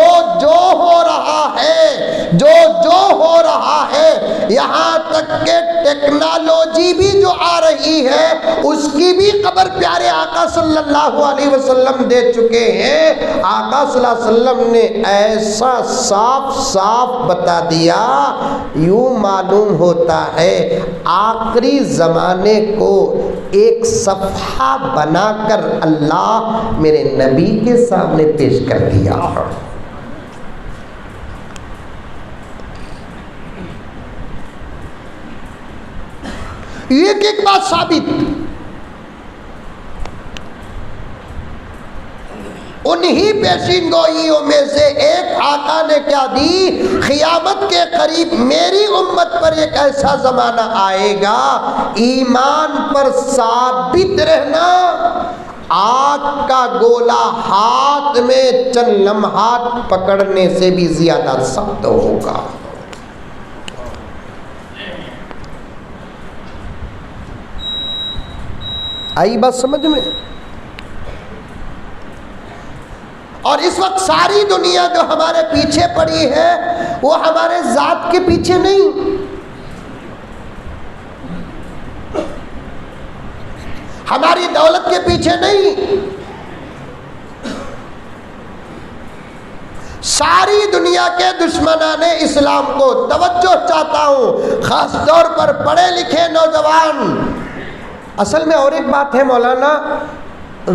[SPEAKER 1] ہو رہا ہے، جو ہو رہا ہے، یہاں تک کہ ٹیکنالوجی بھی جو آ رہی ہے اس کی بھی خبر پیارے آقا صلی اللہ علیہ وسلم دے چکے ہیں۔ آقا صلی اللہ علیہ وسلم نے ایسا صاف صاف بتا دیا، یوں معلوم ہوتا ہے آخری زمانے کو ایک صفحہ بنا کر اللہ میرے نبی کے سامنے پیش کر دیا۔ ایک بات ثابت، انہی پیشین گوئیوں میں سے ایک آقا نے کیا دی، قیامت کے قریب میری امت پر ایک ایسا زمانہ آئے گا ایمان پر ثابت رہنا آگ کا گولا ہاتھ میں چند لمحات پکڑنے سے بھی زیادہ سخت ہوگا۔ آئی بات سمجھ میں؟ اور اس وقت ساری دنیا جو ہمارے پیچھے پڑی ہے وہ ہمارے ذات کے پیچھے نہیں، ہماری دولت کے پیچھے نہیں، ساری دنیا کے دشمنان اسلام کو توجہ چاہتا ہوں، خاص طور پر پڑھے لکھے نوجوان۔ اصل میں اور ایک بات ہے مولانا،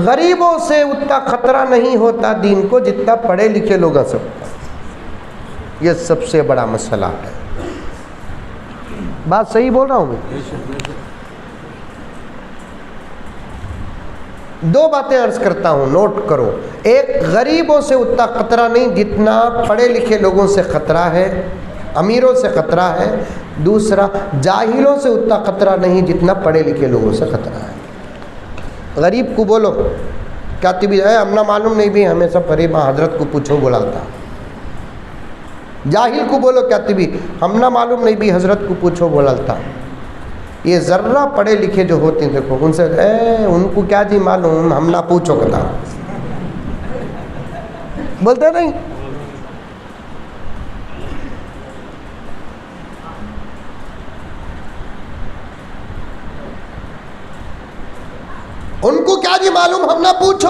[SPEAKER 1] غریبوں سے اتنا خطرہ نہیں ہوتا دین کو جتنا پڑھے لکھے لوگوں سے ہوتا، یہ سب سے بڑا مسئلہ ہے۔ بات صحیح بول رہا ہوں میں؟ دو باتیں عرض کرتا ہوں، نوٹ کرو۔ ایک، غریبوں سے اتنا خطرہ نہیں جتنا پڑھے لکھے لوگوں سے خطرہ ہے، امیروں سے خطرہ ہے۔ دوسرا، جاہلوں سے اتنا خطرہ نہیں جتنا پڑھے لکھے لوگوں سے خطرہ ہے۔ غریب کو بولو کیا تبھی ہے ہم نہ معلوم نہیں بھی ہمیں سب غریب حضرت کو پوچھو بولالتا، جاہل کو بولو کیا تبھی ہم نہ معلوم نہیں بھی حضرت کو پوچھو بولالتا۔ یہ ذرہ پڑھے لکھے جو ہوتے ہیں دیکھو ان سے ان کو کیا جی معلوم ہم نہ پوچھو کتا، بولتے نہیں؟ ان کو کیا جی معلوم ہم نہ پوچھو۔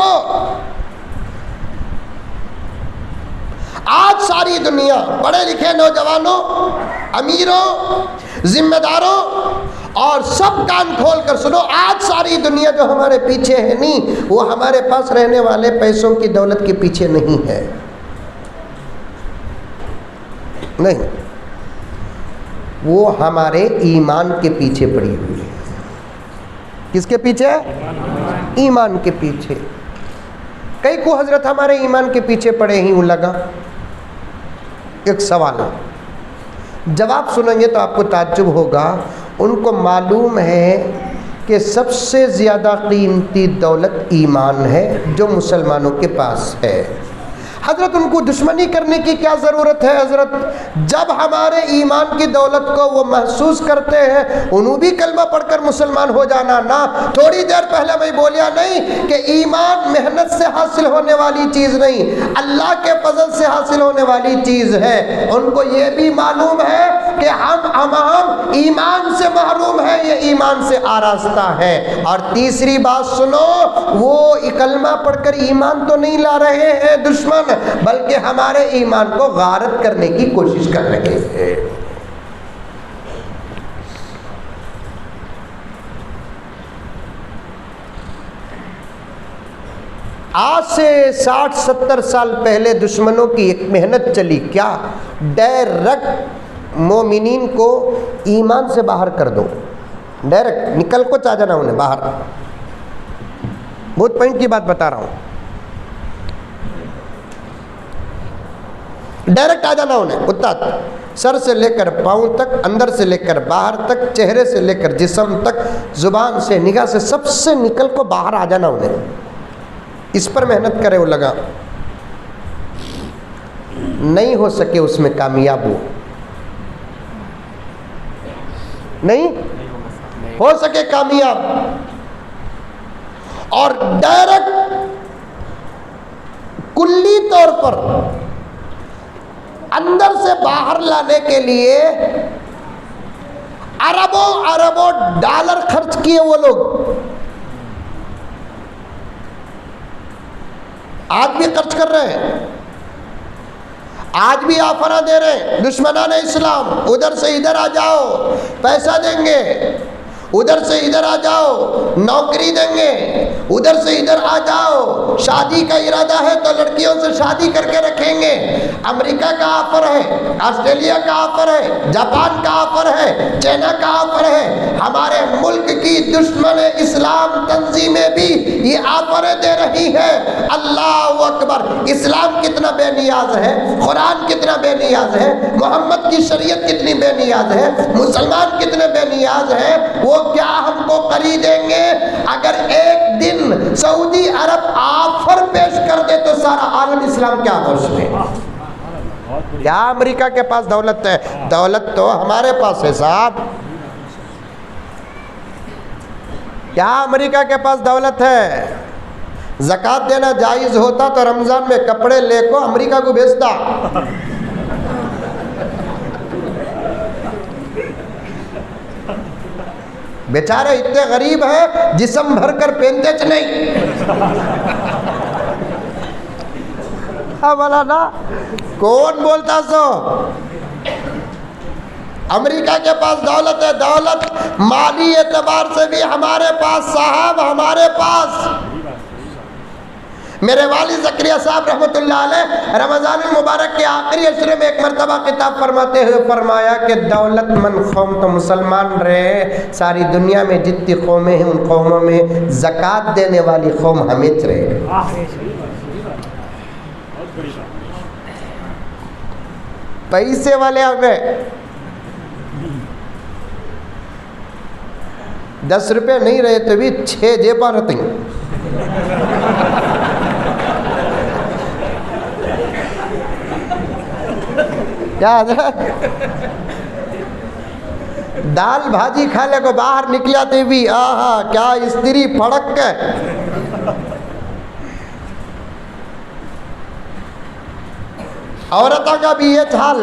[SPEAKER 1] آج ساری دنیا پڑھے لکھے نوجوانوں، امیروں، ذمہ داروں اور سب کان کھول کر سنو، آج ساری دنیا جو ہمارے پیچھے ہے نہیں، وہ ہمارے پاس رہنے والے پیسوں کی دولت کے پیچھے نہیں ہے، نہیں، وہ ہمارے ایمان کے پیچھے پڑی ہوئی ہے۔ کس کے پیچھے؟ ایمان کے پیچھے۔ کئی کو حضرت ہمارے ایمان کے پیچھے پڑے ہی لگا۔ ایک سوال جواب سنیں گے تو آپ کو تعجب ہوگا، ان کو معلوم ہے کہ سب سے زیادہ قیمتی دولت ایمان ہے جو مسلمانوں کے پاس ہے۔ حضرت ان کو دشمنی کرنے کی کیا ضرورت ہے؟ حضرت جب ہمارے ایمان کی دولت کو وہ محسوس کرتے ہیں انہوں بھی کلمہ پڑھ کر مسلمان ہو جانا نا۔ تھوڑی دیر پہلے میں بولیا نہیں کہ ایمان محنت سے حاصل ہونے والی چیز نہیں، اللہ کے فضل سے حاصل ہونے والی چیز ہے۔ ان کو یہ بھی معلوم ہے کہ ہم ایمان سے محروم ہیں، یہ ایمان سے آراستہ ہے۔ اور تیسری بات سنو، وہ کلمہ پڑھ کر ایمان تو نہیں لا رہے ہیں دشمن، بلکہ ہمارے ایمان کو غارت کرنے کی کوشش کر رہے ہیں۔ آج سے 60-70 سال پہلے دشمنوں کی ایک محنت چلی، کیا؟ ڈائریکٹ مومنین کو ایمان سے باہر کر دو، ڈائریکٹ نکل کو چاہ جانا انہیں باہر۔ بہت پوائنٹ کی بات بتا رہا ہوں، ڈائریکٹ آ جانا انہیں، اتنا سر سے لے کر پاؤں تک، اندر سے لے کر باہر تک، چہرے سے لے کر جسم تک، زبان سے نگاہ سے سب سے نکل کو باہر آ جانا انہیں۔ اس پر محنت کرے وہ لگا، نہیں ہو سکے اس میں کامیاب ہو، نہیں ہو سکے کامیاب۔ اور ڈائریکٹ کلی طور پر اندر سے باہر لانے کے لیے اربوں ڈالر خرچ کیے وہ لوگ، آج بھی خرچ کر رہے ہیں، آج بھی آفر دے رہے ہیں دشمنان اسلام، ادھر سے ادھر آ جاؤ پیسہ دیں گے، ادھر سے ادھر آ جاؤ نوکری دیں گے، ادھر سے ادھر آ جاؤ، شادی کا ارادہ ہے تو لڑکیوں سے شادی کر کے رکھیں گے، امریکہ کا آفر ہے، آسٹریلیا کا آفر ہے، جاپان کا آفر ہے، چائنا کا آفر ہے، ہمارے ملک کی دشمن اسلام تنظیمیں بھی یہ آفریں دے رہی ہیں۔ اللہ اکبر! اسلام کتنا بے نیاز ہے، قرآن کتنا بے نیاز ہے، محمد کی شریعت کتنی بے نیاز ہے، مسلمان کتنے بے نیاز ہیں، وہ کیا ہم کو خریدیں گے؟ اگر ایک دن سعودی عرب آفر پیش کر دے تو سارا عالم اسلام کیا خوش ہے؟ کیا امریکہ کے پاس دولت ہے؟ دولت تو ہمارے پاس ہے صاحب۔ کیا امریکہ کے پاس دولت ہے؟ زکوٰۃ دینا جائز ہوتا تو رمضان میں کپڑے لے کو امریکہ کو بھیجتا۔ بیچارے اتنے غریب ہیں جسم بھر کر پہنتے چ نہیں۔ مولانا کون بولتا سو؟ امریکہ کے پاس دولت ہے، دولت مالی اعتبار سے بھی ہمارے پاس صاحب، ہمارے پاس۔ میرے والد زکریا صاحب رحمۃ اللہ علیہ رمضان المبارک کے آخری عشرے میں ایک مرتبہ خطاب فرماتے ہوئے فرمایا کہ دولت مند قوم تو مسلمان رہے، ساری دنیا میں جتنی قومیں ہیں ان قوموں میں زکوٰۃ دینے والی قوم ہمیں رہے۔ پیسے والے ہمیں 10 روپے نہیں رہے تو بھی 6 جیباں رہتی ہیں۔ کیا حضرت؟ دال بھاجی کھانے کو باہر نکلاتے بھی آہا کیا استری پھڑک ہے۔ عورتوں کا بھی یہ حال،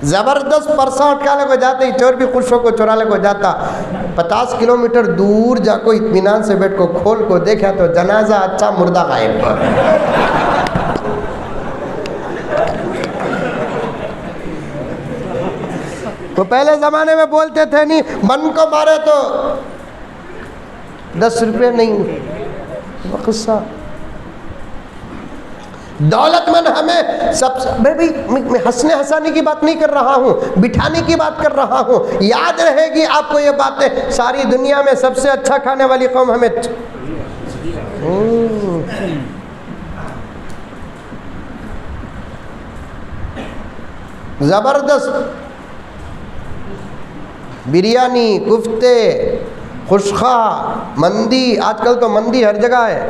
[SPEAKER 1] زبردست پرسہ اٹھانے کو جاتے ہی چور بھی خوشوں کو چرانے کو جاتا، 50 کلومیٹر دور جا کو اطمینان سے بیٹھ کو کھول کو دیکھا تو جنازہ اچھا مردہ غائب۔ وہ پہلے زمانے میں بولتے تھے نہیں من کو مارے تو 10 روپے نہیں، وہ قصہ۔ دولت مند ہمیں سب سے میں ہنسنے ہنسانے کی بات نہیں کر رہا ہوں، بٹھانے کی بات کر رہا ہوں۔ یاد رہے گی آپ کو یہ باتیں، ساری دنیا میں سب سے اچھا کھانے والی قوم ہمیں۔ زبردست بریانی، کفتے، خشخا، مندی، آج کل تو مندی ہر جگہ ہے،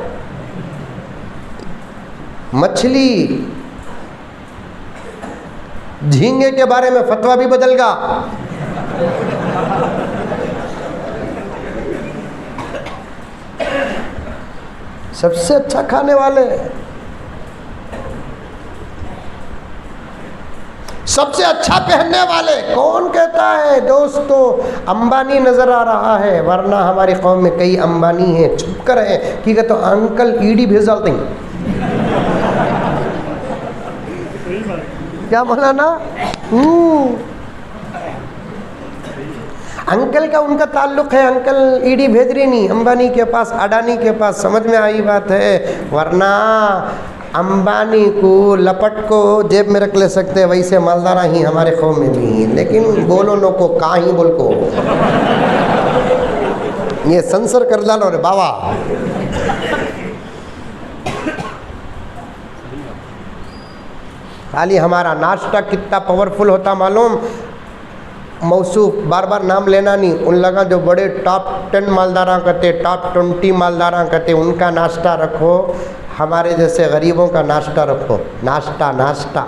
[SPEAKER 1] مچھلی، جھینگے کے بارے میں فتویٰ بھی بدل گا۔ سب سے اچھا کھانے والے، سب سے اچھا پہننے والے، کون کہتا ہے دوستو امبانی نظر آ رہا ہے، ورنہ ہماری قوم میں کئی امبانی ہیں، چھپ کر ہیں کی کہ تو انکل ایڈی بھیج ڈالتے ہیں۔ کیا مولانا؟ انکل کا ان کا تعلق ہے، انکل ایڈی بھیج رہی نہیں امبانی کے پاس، اڈانی کے پاس، سمجھ میں آئی بات ہے؟ ورنہ امبانی کو لپٹ کو جیب میں رکھ لے سکتے، ویسے مالدارہ ہی ہمارے قوم میں بھی ہیں، لیکن بولو نو کو کہیں بول کو یہ سنسر کر ڈالو رے بابا۔ خالی ہمارا ناشتہ کتنا پاورفل ہوتا معلوم، موصوف بار بار نام لینا نہیں، ان لگا جو بڑے ٹاپ 10 مالداراں کہتے، ٹاپ 20 مالداراں کہتے، ان کا ناشتہ رکھو، ہمارے جیسے غریبوں کا ناشتہ رکھو۔ ناشتہ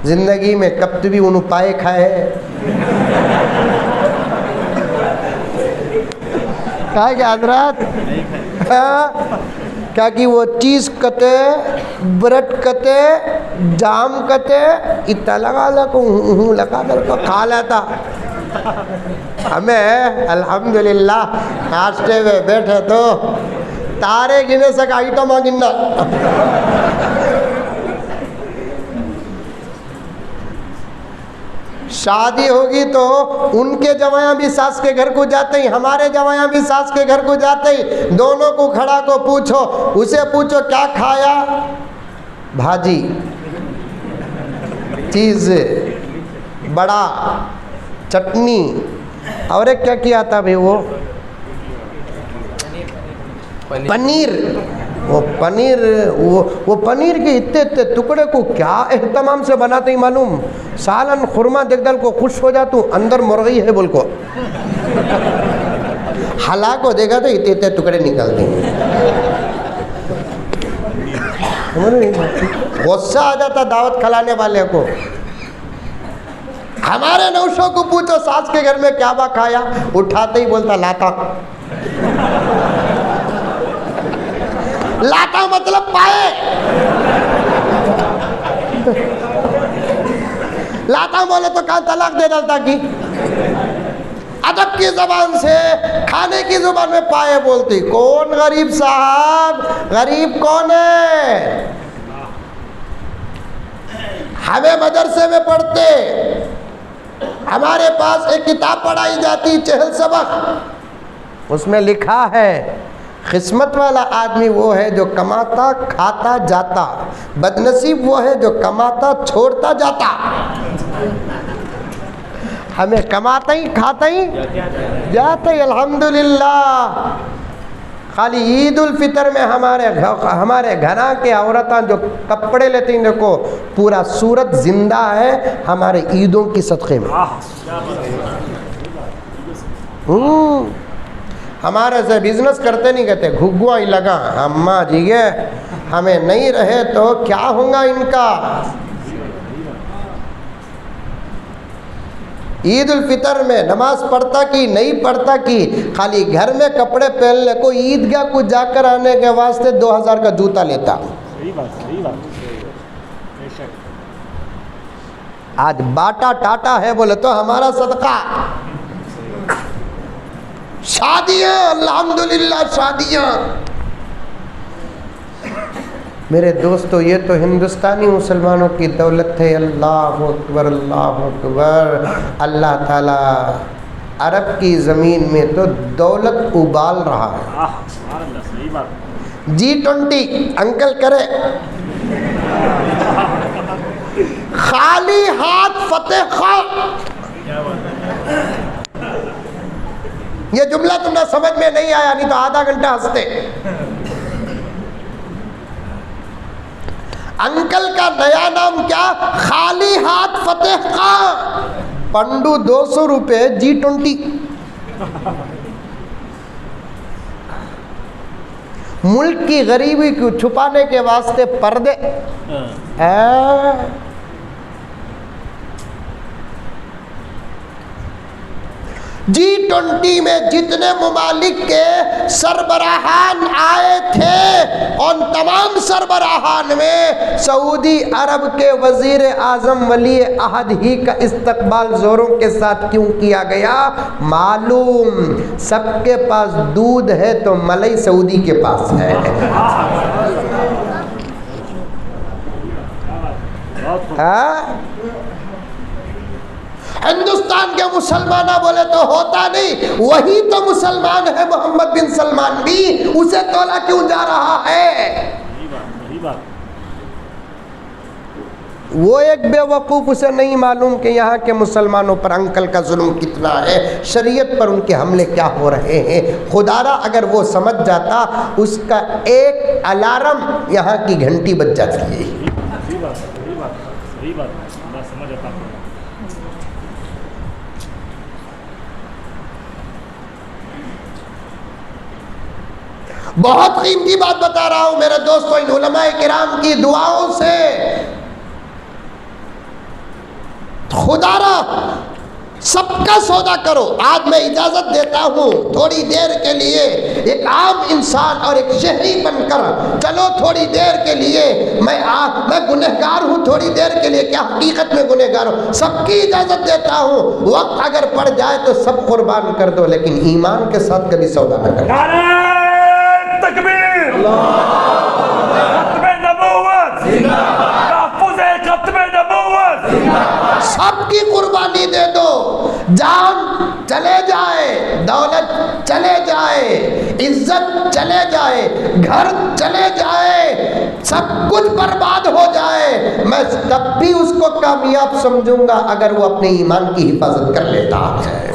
[SPEAKER 1] زندگی میں کب بھی انہوں پائے کھائے کہا کہ حضرات کیا کہ وہ چیز کتے بریڈ کتے جام کتے اتنا لگا کر کو کھا لیتا. ہمیں الحمدللہ ناشتے میں بیٹھے تو تارے گنے سے کا آئٹم گننا. شادی ہوگی تو ان کے جوایاں بھی ساس کے گھر کو جاتے ہیں, ہمارے جوایاں بھی ساس کے گھر کو جاتے ہیں. دونوں کو کھڑا کو پوچھو, اسے پوچھو کیا کھایا, بھاجی, چیز, بڑا, چٹنی, اور ایک کیا کیا تھا بھائی وہ پنیر. وہ پنیر وہ پنیر کے اتنے اتنے ٹکڑے کو کیا اہتمام سے بناتے ہی معلوم. سالن خورما دیکھ دل کو خوش ہو جاتا ہوں, اندر مرغی ہے بول کو حلا کو دیکھا تو اتنے اتنے ٹکڑے نکلتے ہیں. غصہ آ جاتا دعوت کھلانے والے کو. ہمارے نوشوں کو پوچھو ساس کے گھر میں کیا با کھایا, اٹھاتے ہی بولتا لاتا. لاتا مطلب پائے, لاتا بولے تو کہاں طلاق دے ڈالتا کی. ادب کی زبان سے کھانے کی زبان میں پائے بولتی. کون غریب صاحب, غریب کون ہے؟ ہمیں مدرسے میں پڑھتے, ہمارے پاس ایک کتاب پڑھائی جاتی چہل سبق, اس میں لکھا ہے قسمت والا آدمی وہ ہے جو کماتا کھاتا جاتا, بدنصیب وہ ہے جو کماتا چھوڑتا جاتا. ہمیں کماتا ہی کھاتا ہی جاتا ہی الحمدللہ. خالی عید الفطر میں ہمارے گھراں کے عورتاں جو کپڑے لیتے ہیں, دیکھو پورا صورت زندہ ہے ہمارے عیدوں کی صدقے میں. ہمارے سے بزنس کرتے نہیں کہتے گھگوا ہی لگا اماں جی گئے, ہمیں نہیں رہے تو کیا ہوگا ان کا. عید الفطر میں نماز پڑھتا کی نہیں پڑھتا کی, خالی گھر میں کپڑے پہننے کو, عیدگاہ کو جا کر آنے کے واسطے 2000 کا جوتا لیتا. آج باٹا ٹاٹا ہے بولے تو ہمارا صدقہ. شادیاں الحمدللہ شادیاں. میرے دوستو یہ تو ہندوستانی مسلمانوں کی دولت ہے. اللہ اکبر اللہ اکبر. اللہ تعالیٰ عرب کی زمین میں تو دولت ابال رہا ہے. G20 انکل کرے, خالی ہاتھ فتح خواہ. یہ جملہ تمہیں سمجھ میں نہیں آیا, نہیں تو آدھا گھنٹہ ہنستے. انکل کا نیا نام کیا, خالی ہاتھ فتح خواہ. پنڈو 200 روپے G20. ملک کی غریبی کو چھپانے کے واسطے پردے. G20 میں جتنے ممالک کے سربراہان آئے تھے, ان تمام سربراہان میں سعودی عرب کے وزیر اعظم ولی عہد ہی کا استقبال زوروں کے ساتھ کیوں کیا گیا معلوم. سب کے پاس دودھ ہے تو ملئی سعودی کے پاس ہے. ہندوستان کے مسلمانہ بولے تو ہوتا نہیں, وہی تو مسلمان ہے. محمد بن سلمان بھی, اسے تولا کیوں جا رہا ہے؟ وہ ایک بے وقوف, اسے نہیں معلوم کہ یہاں کے مسلمانوں پر انکل کا ظلم کتنا ہے, شریعت پر ان کے حملے کیا ہو رہے ہیں. خدا را اگر وہ سمجھ جاتا, اس کا ایک الارم یہاں کی گھنٹی بج جاتی ہے. بہت قیمتی بات بتا رہا ہوں میرے دوستو, ان علماء کرام کی دعاؤں سے خدا را سب کا سودا کرو. آج میں اجازت دیتا ہوں تھوڑی دیر کے لیے ایک عام انسان اور ایک شہری بن کر چلو تھوڑی دیر کے لیے میں گنہگار ہوں, تھوڑی دیر کے لیے کیا حقیقت میں گنہگار ہوں, سب کی اجازت دیتا ہوں. وقت اگر پڑ جائے تو سب قربان کر دو, لیکن ایمان کے ساتھ کبھی سودا نہ کرو.
[SPEAKER 2] نعرہ تکبیر, ختم نبوت, تحفظ ختم نبوت.
[SPEAKER 1] سب کی قربانی دے دو. جان چلے جائے, دولت چلے جائے, عزت چلے جائے, گھر چلے جائے, سب کچھ برباد ہو جائے, میں تب بھی اس کو کامیاب سمجھوں گا اگر وہ اپنے ایمان کی حفاظت کر لیتا ہے.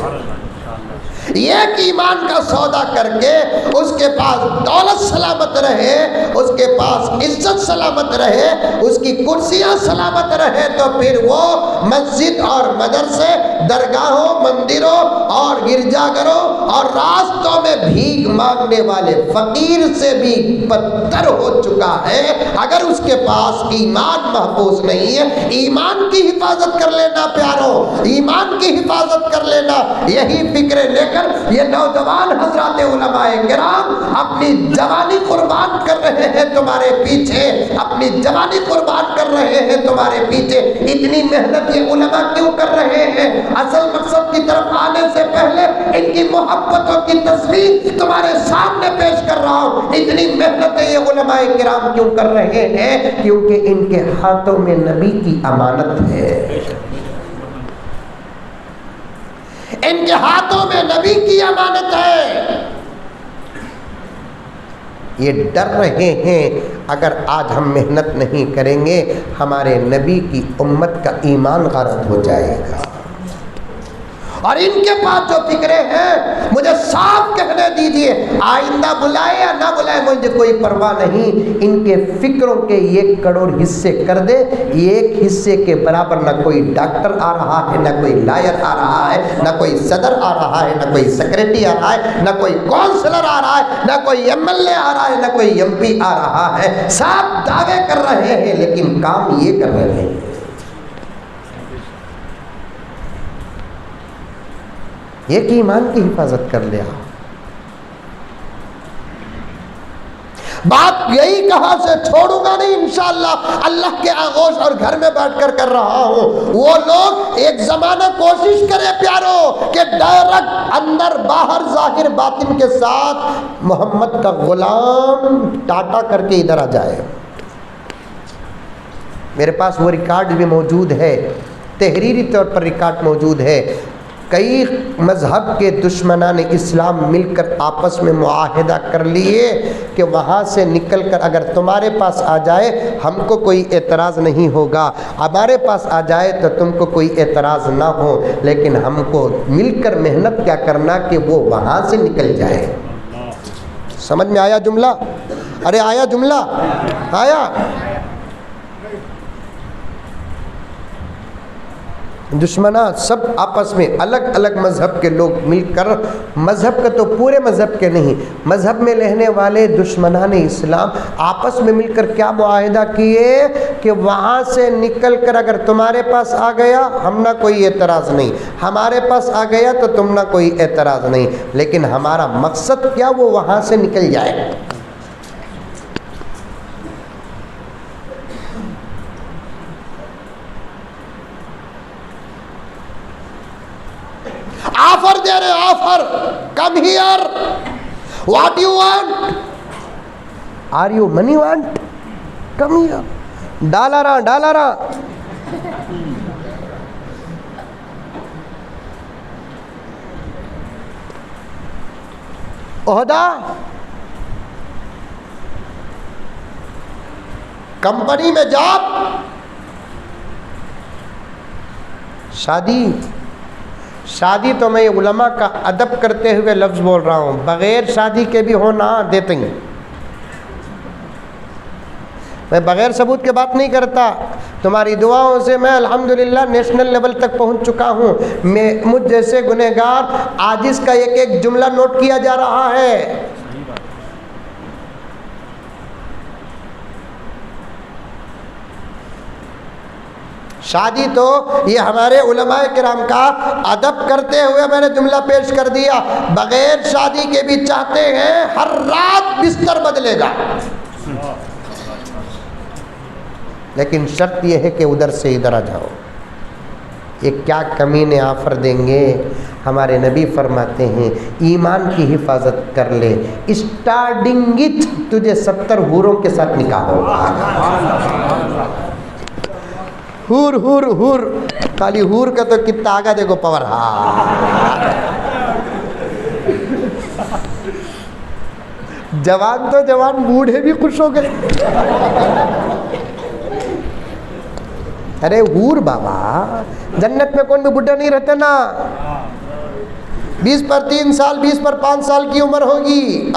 [SPEAKER 1] ایک ایمان کا سودا کر کے اس کے پاس دولت سلامت رہے, اس کے پاس عزت سلامت رہے, اس کی کرسیاں سلامت رہے, تو پھر وہ مسجد اور مدرسے, درگاہوں, مندروں اور گرجا گھروں اور راستوں میں بھیک مانگنے والے فقیر سے بھی بدتر ہو چکا ہے اگر اس کے پاس ایمان محفوظ نہیں ہے. ایمان کی حفاظت کر لینا پیارو, ایمان کی حفاظت کر لینا. یہی فکر لے کر یہ نوجوان حضرات علماء کرام اپنی جوانی قربان کر رہے ہیں تمہارے پیچھے, اپنی جوانی قربان کر رہے ہیں تمہارے پیچھے. اتنی محنت یہ علماء کیوں کر رہے ہیں؟ اصل مقصد کی طرف آنے سے پہلے ان کی محبتوں کی تصویر تمہارے سامنے پیش کر رہا ہوں. اتنی محنت یہ علماء کرام کیوں کر رہے ہیں؟ کیونکہ ان کے ہاتھوں میں نبی کی امانت ہے, ان کے ہاتھوں میں نبی کی امانت ہے. یہ ڈر رہے ہیں اگر آج ہم محنت نہیں کریں گے ہمارے نبی کی امت کا ایمان غارت ہو جائے گا. اور ان کے پاس جو فکریں ہیں مجھے صاف کہنے دیجئے, آئندہ بلائے یا نہ بلائے مجھے کوئی پرواہ نہیں, ان کے فکروں کے 1 کروڑ حصے کر دے, ایک حصے کے برابر نہ کوئی ڈاکٹر آ رہا ہے, نہ کوئی لائر آ رہا ہے, نہ کوئی صدر آ رہا ہے, نہ کوئی سیکرٹری آ رہا ہے, نہ کوئی کونسلر آ رہا ہے, نہ کوئی MLA آ رہا ہے, نہ کوئی MP آ رہا ہے. سب دعوے کر رہے ہیں لیکن کام یہ کر رہے ہیں. ایک ایمان کی حفاظت کر لیا. بات یہی کہاں سے چھوڑوں گا نہیں انشاءاللہ, اللہ کے آغوش اور گھر میں بیٹھ کر کر رہا ہوں. وہ لوگ ایک زمانہ کوشش کرے پیارو کہ ڈائریکٹ اندر باہر ظاہر باطن کے ساتھ محمد کا غلام ٹاٹا کر کے ادھر آ جائے. میرے پاس وہ ریکارڈ بھی موجود ہے, تحریری طور پر ریکارڈ موجود ہے. کئی مذہب کے دشمنان اسلام مل کر آپس میں معاہدہ کر لیے کہ وہاں سے نکل کر اگر تمہارے پاس آ جائے ہم کو کوئی اعتراض نہیں ہوگا, ہمارے پاس آ جائے تو تم کو کوئی اعتراض نہ ہو, لیکن ہم کو مل کر محنت کیا کرنا کہ وہ وہاں سے نکل جائے. سمجھ میں آیا جملہ؟ ارے آیا جملہ؟ آیا؟ دشمنا سب آپس میں الگ الگ مذہب کے لوگ مل کر, مذہب کا تو پورے مذہب کے نہیں, مذہب میں رہنے والے دشمنان اسلام آپس میں مل کر کیا معاہدہ کیے کہ وہاں سے نکل کر اگر تمہارے پاس آ گیا ہم نہ کوئی اعتراض نہیں, ہمارے پاس آ گیا تو تم نہ کوئی اعتراض نہیں, لیکن ہمارا مقصد کیا وہ وہاں سے نکل جائے. آفر دے رہے, offer, come here, what you want, are you money want, come here, dollar, عہدہ, کمپنی میں جاب, شادی تو میں علماء کا ادب کرتے ہوئے لفظ بول رہا ہوں, بغیر شادی کے بھی ہونا دیتے ہیں. میں بغیر ثبوت کے بات نہیں کرتا. تمہاری دعاؤں سے میں الحمدللہ نیشنل لیول تک پہنچ چکا ہوں. مجھ جیسے گنہگار عاجز کا ایک ایک جملہ نوٹ کیا جا رہا ہے. شادی تو یہ ہمارے علماء کرام کا ادب کرتے ہوئے میں نے جملہ پیش کر دیا، بغیر شادی کے بھی چاہتے ہیں ہر رات بستر بدلے گا، لیکن شرط یہ ہے کہ ادھر سے ادھر آ جاؤ۔ یہ کیا کمینے آفر دیں گے؟ ہمارے نبی فرماتے ہیں ایمان کی حفاظت کر لے، اسٹارٹنگ تجھے 70 حوروں کے ساتھ نکاح ہوگا۔ حور حور حور، خالی حور کا تو کتنا آگا دیکھو پاور۔ جوان تو جوان، بوڑھے بھی خوش ہو گئے۔ ارے حور بابا، جنت میں کون بھی بڈھا نہیں رہتے نا۔ 20 پر 3 سال، 20 پر 5 سال کی عمر ہوگی۔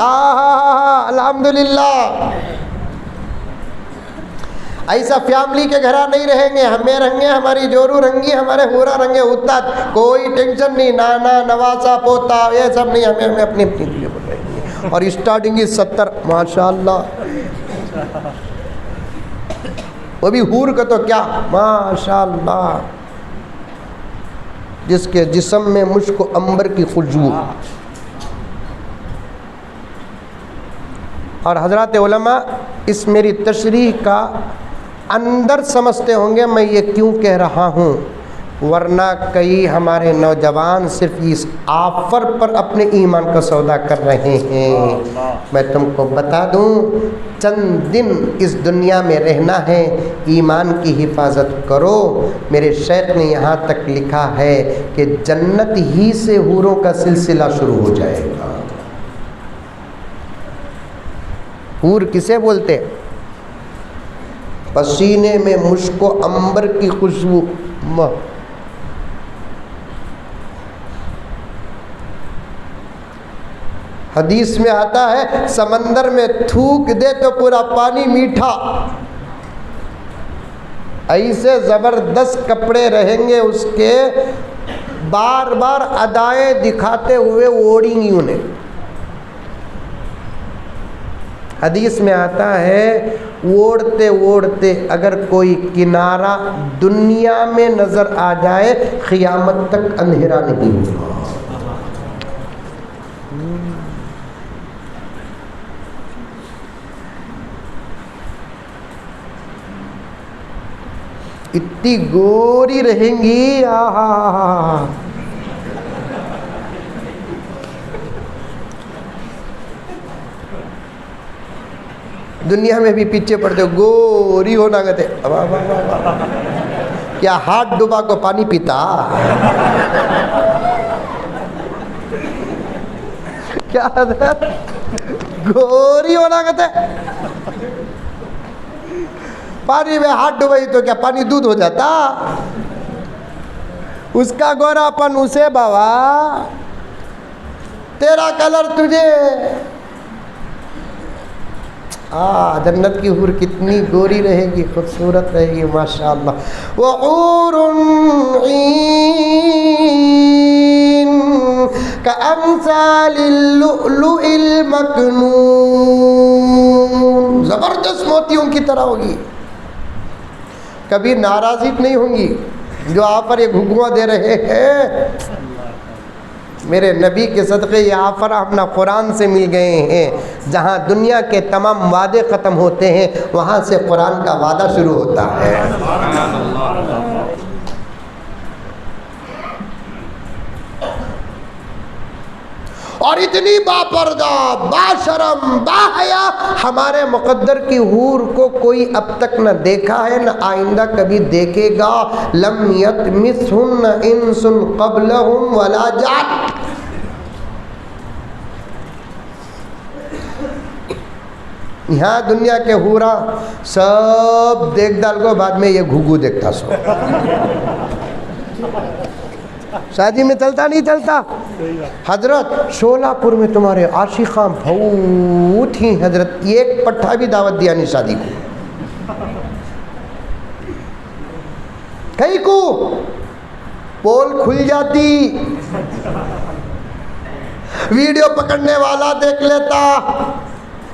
[SPEAKER 1] الحمدللہ۔ ایسا فیملی کے گھر نہیں رہیں گے، ہمیں رہیں گے، ہماری جورو رنگی، ہمارے ہورا رنگے ہوتا، کوئی ٹینشن نہیں، نانا نواسا پوتا یہ سب نہیں، ہمیں اپنی اپنی دلی بول رہے ہیں۔ اور اسٹارٹنگ 70، ماشاءاللہ، وہ بھی حور کا تو کیا ماشاءاللہ، جس کے جسم میں مشک و عنبر کی خوشبو۔ اور حضرات علماء اس میری تشریح کا اندر سمجھتے ہوں گے میں یہ کیوں کہہ رہا ہوں، ورنہ کئی ہمارے نوجوان صرف اس آفر پر اپنے ایمان کا سودا کر رہے ہیں۔ میں تم کو بتا دوں، چند دن اس دنیا میں رہنا ہے، ایمان کی حفاظت کرو۔ میرے شیخ نے یہاں تک لکھا ہے کہ جنت ہی سے حوروں کا سلسلہ شروع ہو جائے گا۔ حور کسے بولتے؟ پسینے میں مشک و عنبر کی خوشبو۔ حدیث میں آتا ہے سمندر میں تھوک دے تو پورا پانی میٹھا، ایسے زبردست کپڑے رہیں گے اس کے، بار بار ادائیں دکھاتے ہوئے اوڑیں گی انہیں۔ حدیث میں آتا ہے اوڑتے اوڑتے اگر کوئی کنارہ دنیا میں نظر آ جائے قیامت تک اندھیرا نہیں ہوگا۔ اتنی گوری رہیں گی، آہا، دنیا میں بھی پیچھے پڑتے گوری ہونا کہتے، کیا ہاتھ ڈبا کو پانی پیتا؟ کیا گوری ہونا کہتے، پانی میں ہاتھ ڈبائی تو کیا پانی دودھ ہو جاتا؟ اس کا گورا پن اسے بابا، تیرا کلر تجھے۔ جنت کی حور کتنی گوری رہے گی، خوبصورت رہے گی ماشاءاللہ۔ وحور عین کامثال اللؤلؤ المکنون، زبردست موتیوں کی طرح ہوگی، کبھی ناراضی نہیں ہوں گی۔ جو آپ پر یہ گھگواں دے رہے ہیں، میرے نبی کے صدقے یہ آفر اپنا قرآن سے مل گئے ہیں۔ جہاں دنیا کے تمام وعدے ختم ہوتے ہیں، وہاں سے قرآن کا وعدہ شروع ہوتا ہے۔ اور اتنی باپردہ، باشرم، باحیا ہمارے مقدر کی حور کو کوئی اب تک نہ دیکھا ہے نہ آئندہ کبھی دیکھے گا۔ لم یطمثہن انس قبلہم ولا جان۔ یہاں دنیا کے حورا سب دیکھ ڈال کو، بعد میں یہ گھگو دیکھتا سو۔ شادی میں چلتا نہیں چلتا؟ حضرت شولہ پور میں تمہارے عاشقاں بہت ہی، حضرت ایک پٹھا بھی دعوت دیا نہیں شادی کو، کہیں کو پول کھل جاتی، ویڈیو پکڑنے والا دیکھ لیتا،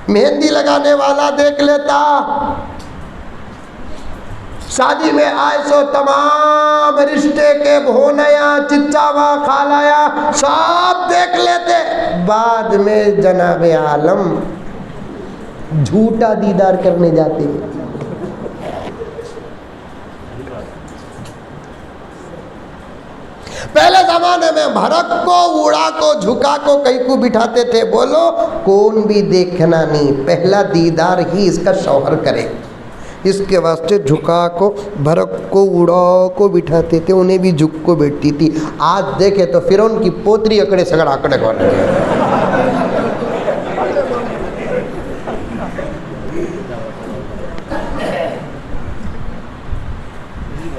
[SPEAKER 1] مہندی لگانے والا دیکھ لیتا، شادی میں آئے سو تمام رشتے کے بھونیا چچاوا خالایا سب دیکھ لیتے، بعد میں جناب عالم جھوٹا دیدار کرنے جاتے ہیں۔ پہلے زمانے میں بھرک کو اڑا کو جھکا کو کئی کو بٹھاتے تھے، بولو کون بھی دیکھنا نہیں، پہلا دیدار ہی اس کا شوہر کرے، اس کے واسطے جھکا کو بھرک کو اڑا کو بٹھاتے تھے، انہیں بھی جھک کو بیٹھتی تھی۔ آج دیکھے تو فرعون کی پوتری اکڑے سگڑ آکڑے کو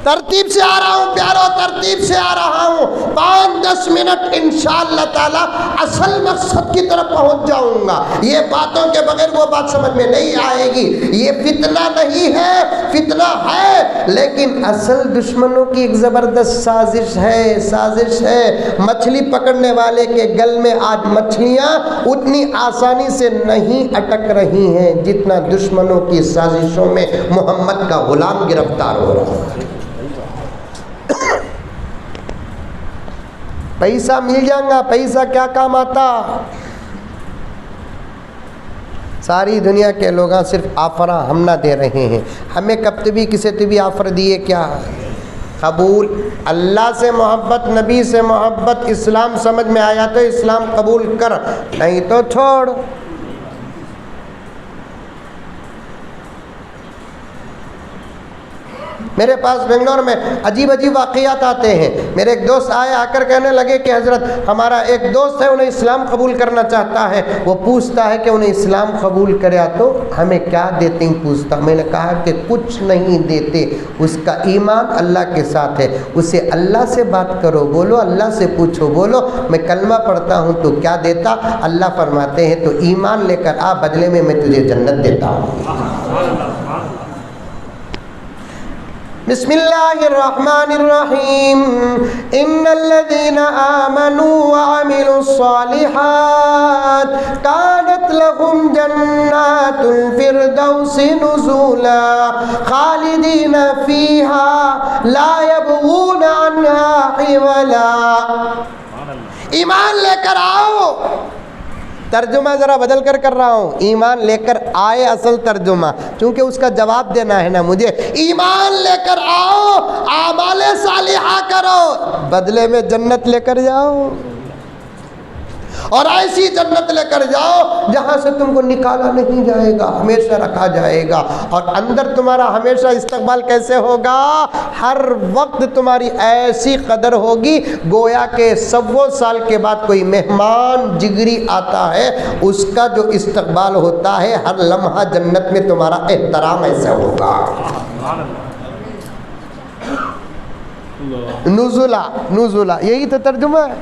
[SPEAKER 1] ترتیب سے آ رہا ہوں پیارو، ترتیب سے آ رہا ہوں، 5-10 منٹ انشاءاللہ تعالی اصل مقصد کی طرف پہنچ جاؤں گا۔ یہ باتوں کے بغیر وہ بات سمجھ میں نہیں آئے گی۔ یہ فتنہ نہیں ہے، فتنہ ہے لیکن اصل دشمنوں کی ایک زبردست سازش ہے۔ مچھلی پکڑنے والے کے گل میں آج مچھلیاں اتنی آسانی سے نہیں اٹک رہی ہیں جتنا دشمنوں کی سازشوں میں محمد کا غلام گرفتار ہو رہا ہے۔ پیسہ مل جائے گا، پیسہ کیا کام آتا؟ ساری دنیا کے لوگ صرف آفر ہم نہ دے رہے ہیں، ہمیں کب بھی کسی بھی آفر دیے کیا قبول؟ اللہ سے محبت، نبی سے محبت، اسلام سمجھ میں آیا تو اسلام قبول کر، نہیں تو چھوڑ۔ میرے پاس بنگلور میں عجیب واقعات آتے ہیں۔ میرے ایک دوست آئے، آ کر کہنے لگے کہ حضرت ہمارا ایک دوست ہے، انہیں اسلام قبول کرنا چاہتا ہے، وہ پوچھتا ہے کہ انہیں اسلام قبول کریا تو ہمیں کیا دیتے ہیں پوچھتا۔ میں نے کہا کہ کچھ نہیں دیتے، اس کا ایمان اللہ کے ساتھ ہے، اسے اللہ سے بات کرو، بولو اللہ سے پوچھو، بولو میں کلمہ پڑھتا ہوں تو کیا دیتا؟ اللہ فرماتے ہیں تو ایمان لے کر آ، بدلے میں میں تجھے جنت دیتا ہوں۔ بسم اللہ الرحمن الرحیم، ان الذین آمنوا وعملوا الصالحات کانت لهم جنات الفردوس نزولا خالدین فیہا لا یبغون عنہا حولا۔ ایمان لے کر آؤ، ترجمہ ذرا بدل کر رہا ہوں، ایمان لے کر آئے اصل ترجمہ، چونکہ اس کا جواب دینا ہے نا مجھے۔ ایمان لے کر آؤ، اعمال صالحہ کرو، بدلے میں جنت لے کر جاؤ، اور ایسی جنت لے کر جاؤ جہاں سے تم کو نکالا نہیں جائے گا، ہمیشہ رکھا جائے گا، اور اندر تمہارا ہمیشہ استقبال کیسے ہوگا؟ ہر وقت تمہاری ایسی قدر ہوگی گویا کہ 100 سال کے بعد کوئی مہمان جگری آتا ہے، اس کا جو استقبال ہوتا ہے ہر لمحہ جنت میں تمہارا احترام ایسا ہوگا۔ نزلہ یہی تو ترجمہ ہے۔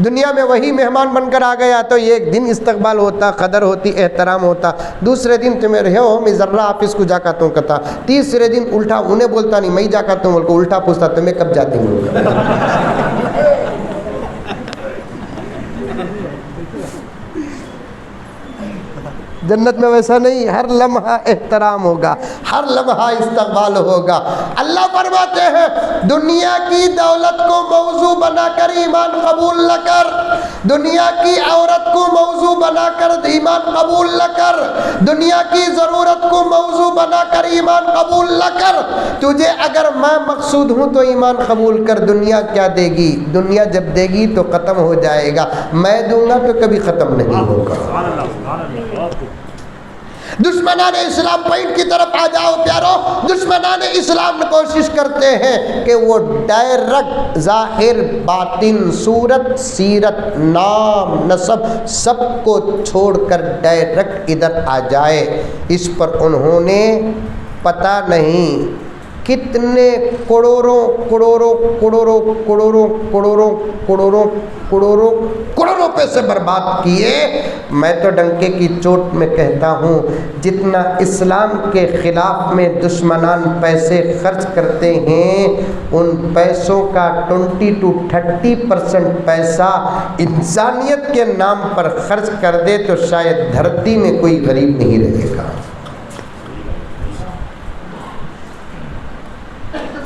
[SPEAKER 1] دنیا میں وہی مہمان بن کر آ گیا تو ایک دن استقبال ہوتا، قدر ہوتی، احترام ہوتا، دوسرے دن تمہیں رہے ہو میں ذرہ آفس کو جا کر تم کہتا، تیسرے دن الٹا انہیں بولتا نہیں میں جا کر تم کو الٹا پوچھتا تمہیں کب جاتے ہوں۔ جنت میں ویسا نہیں، ہر لمحہ احترام ہوگا، ہر لمحہ استقبال ہوگا۔ اللہ فرماتے ہیں دنیا کی دولت کو موضوع بنا کر ایمان قبول نہ کر، دنیا کی عورت کو موضوع بنا کر ایمان قبول نہ کر، دنیا کی ضرورت کو موضوع بنا کر ایمان قبول نہ کر۔ تجھے اگر میں مقصود ہوں تو ایمان قبول کر۔ دنیا کیا دے گی؟ دنیا جب دے گی تو ختم ہو جائے گا، میں دوں گا تو کبھی ختم نہیں ہوگا۔ دشمنان اسلام پوائنٹ کی طرف آ جاؤ پیارو۔ دشمنان اسلام کوشش کرتے ہیں کہ وہ ڈائریکٹ ظاہر باطن صورت سیرت نام نسب سب کو چھوڑ کر ڈائریکٹ ادھر آ جائے۔ اس پر انہوں نے پتہ نہیں کتنے کروڑوں پیسے برباد کیے۔ میں تو ڈنکے کی چوٹ میں کہتا ہوں جتنا اسلام کے خلاف میں دشمنان پیسے خرچ کرتے ہیں ان پیسوں کا 20 to 30% پیسہ انسانیت کے نام پر خرچ کر دے تو شاید دھرتی میں کوئی غریب نہیں رہے گا۔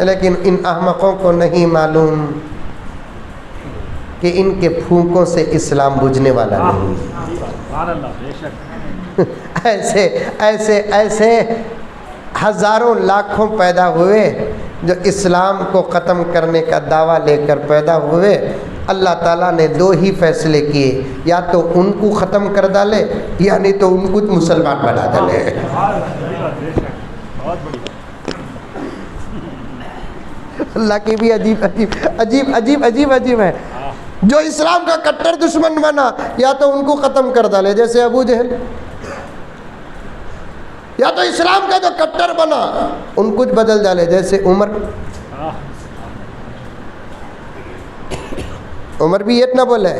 [SPEAKER 1] لیکن ان احمقوں کو نہیں معلوم کہ ان کے پھونکوں سے اسلام بجھنے والا نہیں.
[SPEAKER 2] سبحان اللہ. بے شک.
[SPEAKER 1] ایسے ایسے ایسے ہزاروں لاکھوں پیدا ہوئے جو اسلام کو ختم کرنے کا دعویٰ لے کر پیدا ہوئے. اللہ تعالیٰ نے دو ہی فیصلے کیے، یا تو ان کو ختم کر ڈالے یا نہیں تو ان کو مسلمان بنا ڈالے.
[SPEAKER 2] بے شک. بہت بڑی بات.
[SPEAKER 1] اللہ کی بھی عجیب عجیب عجیب عجیب عجیب عجیب ہے. جو اسلام کا کٹر دشمن بنا یا تو ان کو ختم کر ڈالے جیسے ابو جہل، یا تو اسلام کا جو کٹر بنا ان کو بدل ڈالے جیسے عمر. عمر بھی یہ نہ بولے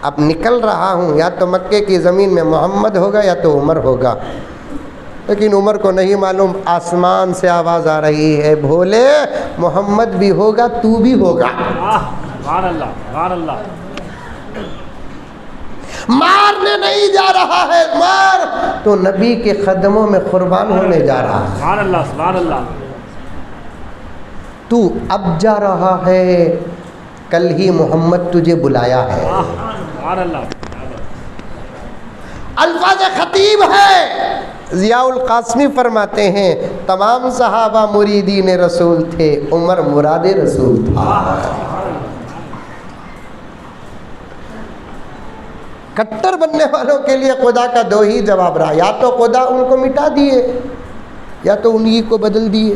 [SPEAKER 1] اب نکل رہا ہوں یا تو مکے کی زمین میں محمد ہوگا یا تو عمر ہوگا. لیکن عمر کو نہیں معلوم آسمان سے آواز آ رہی ہے، بھولے محمد بھی ہوگا تو بھی ہوگا.
[SPEAKER 2] سبحان اللہ. سبحان اللہ.
[SPEAKER 1] مارنے نہیں جا رہا ہے، مار تو نبی کے قدموں میں قربان ہونے جا رہا ہے.
[SPEAKER 2] سبحان اللہ. سبحان اللہ.
[SPEAKER 1] تو اب جا رہا ہے، کل ہی محمد تجھے بلایا ہے.
[SPEAKER 2] سبحان اللہ.
[SPEAKER 1] الفاظ خطیب ہے. ضیاء القاسمی فرماتے ہیں تمام صحابہ مریدین رسول تھے، عمر مراد رسول تھا. کٹر بننے والوں کے لیے خدا کا دو ہی جواب رہا، یا تو خدا ان کو مٹا دیے یا تو انہی کو بدل دیے.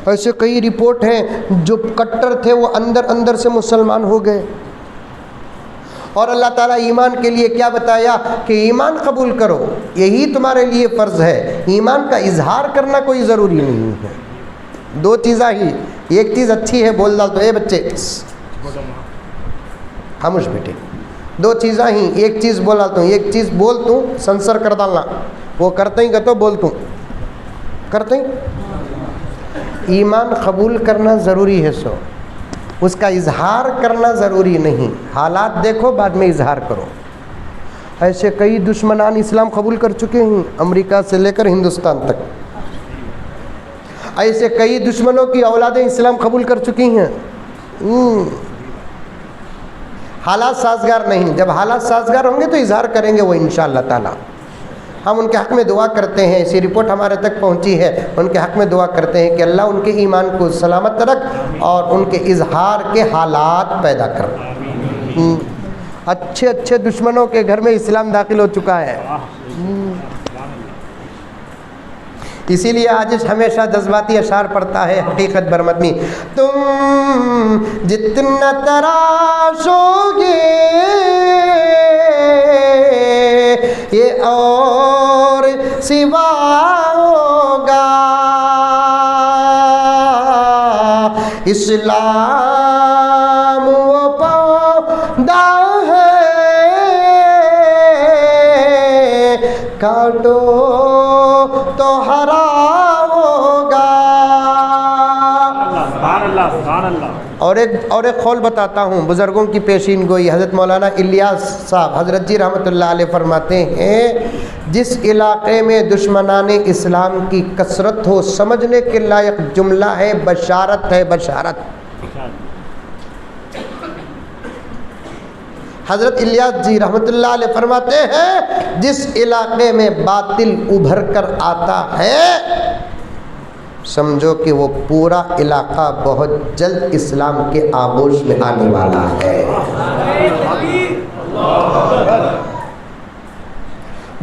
[SPEAKER 1] ایسے کئی رپورٹ ہیں جو کٹر تھے وہ اندر اندر سے مسلمان ہو گئے. اور اللہ تعالیٰ ایمان کے لیے کیا بتایا کہ ایمان قبول کرو، یہی تمہارے لیے فرض ہے. ایمان کا اظہار کرنا کوئی ضروری نہیں ہے. دو چیزاں ہی، ایک چیز اچھی ہے بول ڈال تو اے بچے خاموش بیٹے. دو چیزاں ہی، ایک چیز بول ڈالتا ہوں، ایک چیز بول تو سنسر کر ڈالنا. وہ کرتے ہی تو بول تو کرتے ہی. ایمان قبول کرنا ضروری ہے، سو اس کا اظہار کرنا ضروری نہیں. حالات دیکھو بعد میں اظہار کرو. ایسے کئی دشمنان اسلام قبول کر چکے ہیں، امریکہ سے لے کر ہندوستان تک. ایسے کئی دشمنوں کی اولادیں اسلام قبول کر چکی ہیں. حالات سازگار نہیں. جب حالات سازگار ہوں گے تو اظہار کریں گے وہ انشاءاللہ تعالی. ہم ان کے حق میں دعا کرتے ہیں، ایسی رپورٹ ہمارے تک پہنچی ہے، ان کے حق میں دعا کرتے ہیں کہ اللہ ان کے ایمان کو سلامت رکھ اور ان کے اظہار کے حالات پیدا کر. اچھے اچھے دشمنوں کے گھر میں اسلام داخل ہو چکا ہے. اسی لیے آج ہمیشہ جذباتی اشعار پڑھتا ہے حقیقت برمدنی. تم جتنا تراشو گے یہ اور سوا ہوگا، اسلام وہ پودا ہے کاٹو تو ہرا ہوگا.
[SPEAKER 2] سبحان اللہ. سبحان اللہ.
[SPEAKER 1] اور ایک قول بتاتا ہوں، بزرگوں کی پیشین گوئی. حضرت مولانا الیاس صاحب حضرت جی رحمۃ اللہ علیہ فرماتے ہیں جس علاقے میں دشمنان اسلام کی کثرت ہو، سمجھنے کے لائق جملہ ہے، بشارت ہے، بشارت. حضرت الیاس جی رحمۃ اللہ علیہ فرماتے ہیں جس علاقے میں باطل ابھر کر آتا ہے سمجھو کہ وہ پورا علاقہ بہت جلد اسلام کے آغوش میں آنے والا ہے.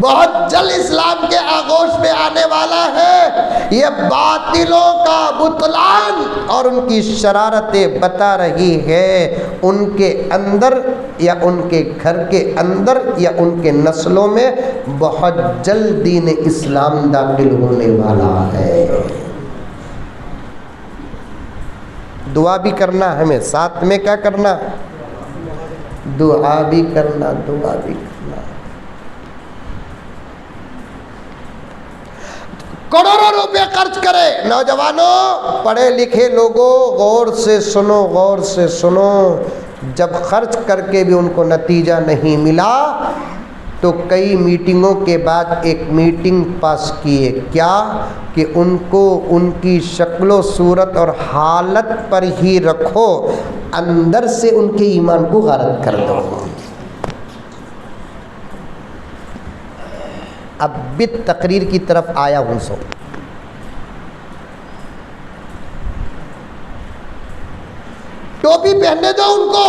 [SPEAKER 1] بہت جلد اسلام کے آغوش میں آنے والا ہے. یہ باطلوں کا بطلان اور ان کی شرارتیں بتا رہی ہے ان کے اندر یا ان کے گھر کے اندر یا ان کے نسلوں میں بہت جلد دین اسلام داخل ہونے والا ہے. دعا بھی کرنا ہمیں، ساتھ میں کیا کرنا، دعا بھی کرنا، دعا بھی کرنا. کروڑوں روپے خرچ کرے. نوجوانوں، پڑھے لکھے لوگوں، غور سے سنو، غور سے سنو. جب خرچ کر کے بھی ان کو نتیجہ نہیں ملا تو کئی میٹنگوں کے بعد ایک میٹنگ پاس کیے، کیا کہ ان کو ان کی شکل و صورت اور حالت پر ہی رکھو، اندر سے ان کے ایمان کو غارت کر دو۔ اب بت تقریر کی طرف آیا ہوں سو، ٹوپی پہننے دو ان کو،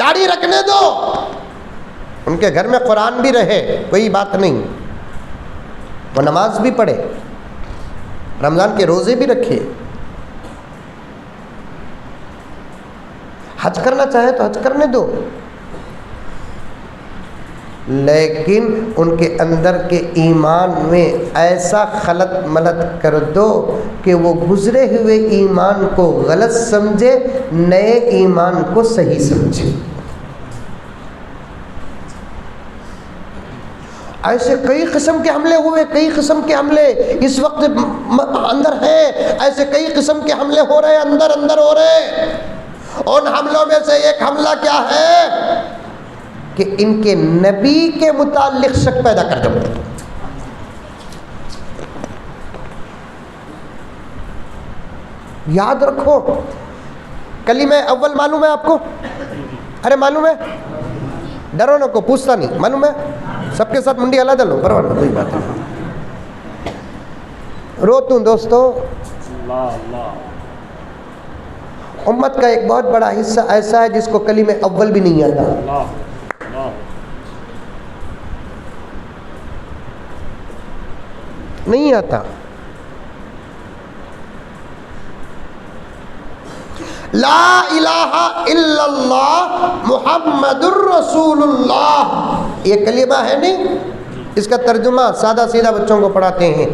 [SPEAKER 1] داڑھی رکھنے دو، ان کے گھر میں قرآن بھی رہے، کوئی بات نہیں، وہ نماز بھی پڑھے، رمضان کے روزے بھی رکھے، حج کرنا چاہے تو حج کرنے دو، لیکن ان کے اندر کے ایمان میں ایسا خلط ملط کر دو کہ وہ گزرے ہوئے ایمان کو غلط سمجھے، نئے ایمان کو صحیح سمجھے۔ ایسے کئی قسم کے حملے ہوئے، کئی قسم کے حملے اس وقت اندر ہیں، ایسے کئی قسم کے حملے ہو رہے ہیں، اندر ہو رہے ہیں۔ ان حملوں میں سے ایک حملہ کیا ہے کہ ان کے نبی کے متعلق شک پیدا کر دو۔ یاد رکھو، کلمہ اول معلوم ہے آپ کو؟ ارے معلوم ہے؟ ڈرو نہ کو، پوچھتا نہیں، معلوم ہے؟ سب کے ساتھ منڈی علیحدہ لو، پرواہ نہیں، کوئی بات نہیں۔ روتوں دوستو، امت کا ایک بہت بڑا حصہ ایسا ہے جس کو کلمہ اول بھی نہیں آتا، نہیں آتا۔ لا الہ الا اللہ محمد الرسول اللہ، یہ کلمہ ہے نہیں، اس کا ترجمہ سادہ سیدھا بچوں کو پڑھاتے ہیں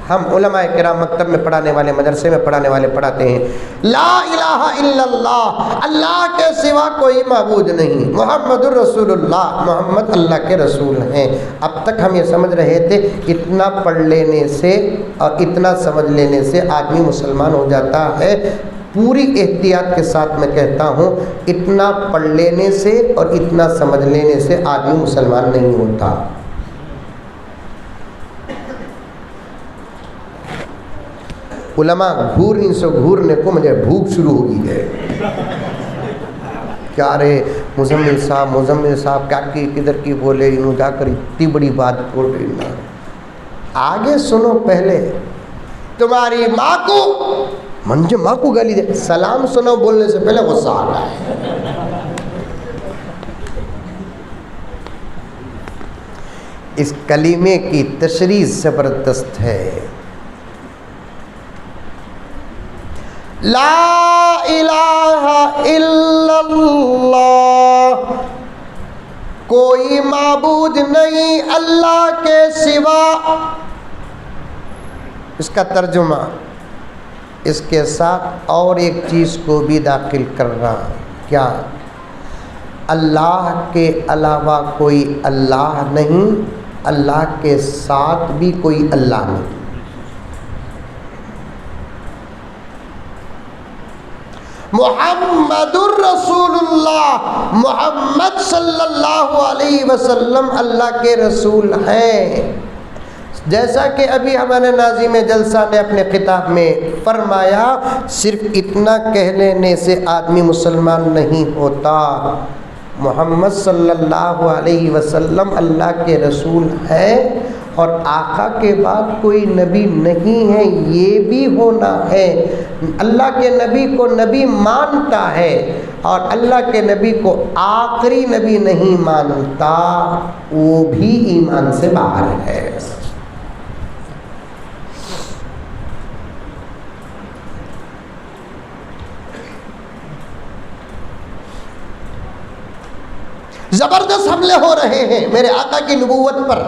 [SPEAKER 1] ہم، علماء کرام مکتب میں پڑھانے والے، مدرسے میں پڑھانے والے پڑھاتے ہیں، لا الہ الا اللہ، اللہ کے سوا کوئی معبود نہیں، محمد الرسول اللہ، محمد اللہ کے رسول ہیں۔ اب تک ہم یہ سمجھ رہے تھے اتنا پڑھ لینے سے اور اتنا سمجھ لینے سے آدمی مسلمان ہو جاتا ہے۔ پوری احتیاط کے ساتھ میں کہتا ہوں، اتنا پڑھ لینے سے اور اتنا سمجھ لینے سے آدمی مسلمان نہیں ہوتا۔ علماء گھورنے سے گھورنے کو مجھے بھوک شروع ہو گئی ہے، کیا رے مزمل صاحب کیا کی کدھر کی بولے، انہوں جا کر اتنی بڑی بات بول رہی نا، آگے سنو، پہلے تمہاری ماں کو منجے ماں کو گالی دے، سلام سنو بولنے سے پہلے غصہ آ رہا ہے۔ اس کلمے کی تشریح زبردست ہے، لا الہ الا اللہ، کوئی معبود نہیں اللہ کے سوا۔ اس کا ترجمہ اس کے ساتھ اور ایک چیز کو بھی داخل کر رہا، کیا؟ اللہ کے علاوہ کوئی اللہ نہیں، اللہ کے ساتھ بھی کوئی اللہ نہیں۔ محمد الرسول اللہ، محمد صلی اللہ علیہ وسلم اللہ کے رسول ہیں۔ جیسا کہ ابھی ہمارے ناظم جلسہ نے اپنے خطاب میں فرمایا، صرف اتنا کہہ لینے سے آدمی مسلمان نہیں ہوتا۔ محمد صلی اللہ علیہ وسلم اللہ کے رسول ہیں اور آقا کے بعد کوئی نبی نہیں ہے، یہ بھی ہونا ہے۔ اللہ کے نبی کو نبی مانتا ہے اور اللہ کے نبی کو آخری نبی نہیں مانتا، وہ بھی ایمان سے باہر ہے۔ زبردست حملے ہو رہے ہیں میرے آقا کی نبوت پر۔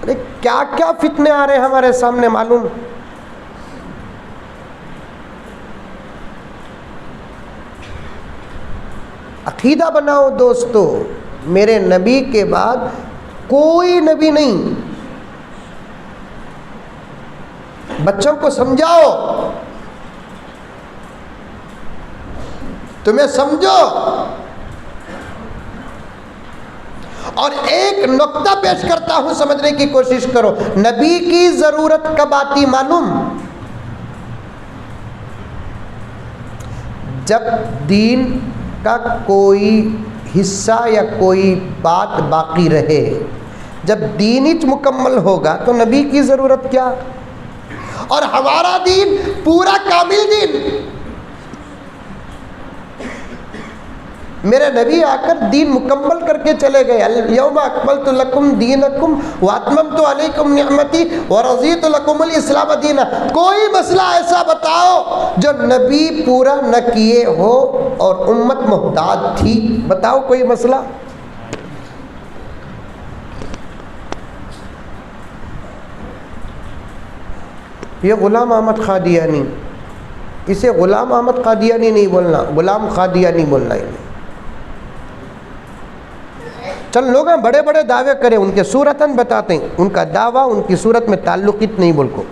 [SPEAKER 1] ارے کیا کیا فتنے آ رہے ہیں ہمارے سامنے معلوم۔ عقیدہ بناؤ دوستو، میرے نبی کے بعد کوئی نبی نہیں۔ بچوں کو سمجھاؤ تمہیں سمجھو. اور ایک نقطہ پیش کرتا ہوں، سمجھنے کی کوشش کرو. نبی کی ضرورت کب آتی معلوم؟ جب دین کا کوئی حصہ یا کوئی بات باقی رہے. جب دین ہی مکمل ہوگا تو نبی کی ضرورت کیا؟ اور ہمارا دین پورا کامل دین. میرے نبی آ کر دین مکمل کر کے چلے گئے. الیوم اکملت لکم دینکم واتممت علیکم نعمتی ورضیت لکم الاسلام دینا. کوئی مسئلہ ایسا بتاؤ جو نبی پورا نہ کیے ہو اور امت محتاج تھی. بتاؤ کوئی مسئلہ. یہ غلام احمد قادیانی، اسے غلام احمد قادیانی نہیں بولنا، غلام قادیانی بولنا ہے. چل لوگ بڑے بڑے دعوے کریں، ان کے صورتاً بتاتے ہیں ان کا دعویٰ ان کی صورت میں تعلقت نہیں. بول کو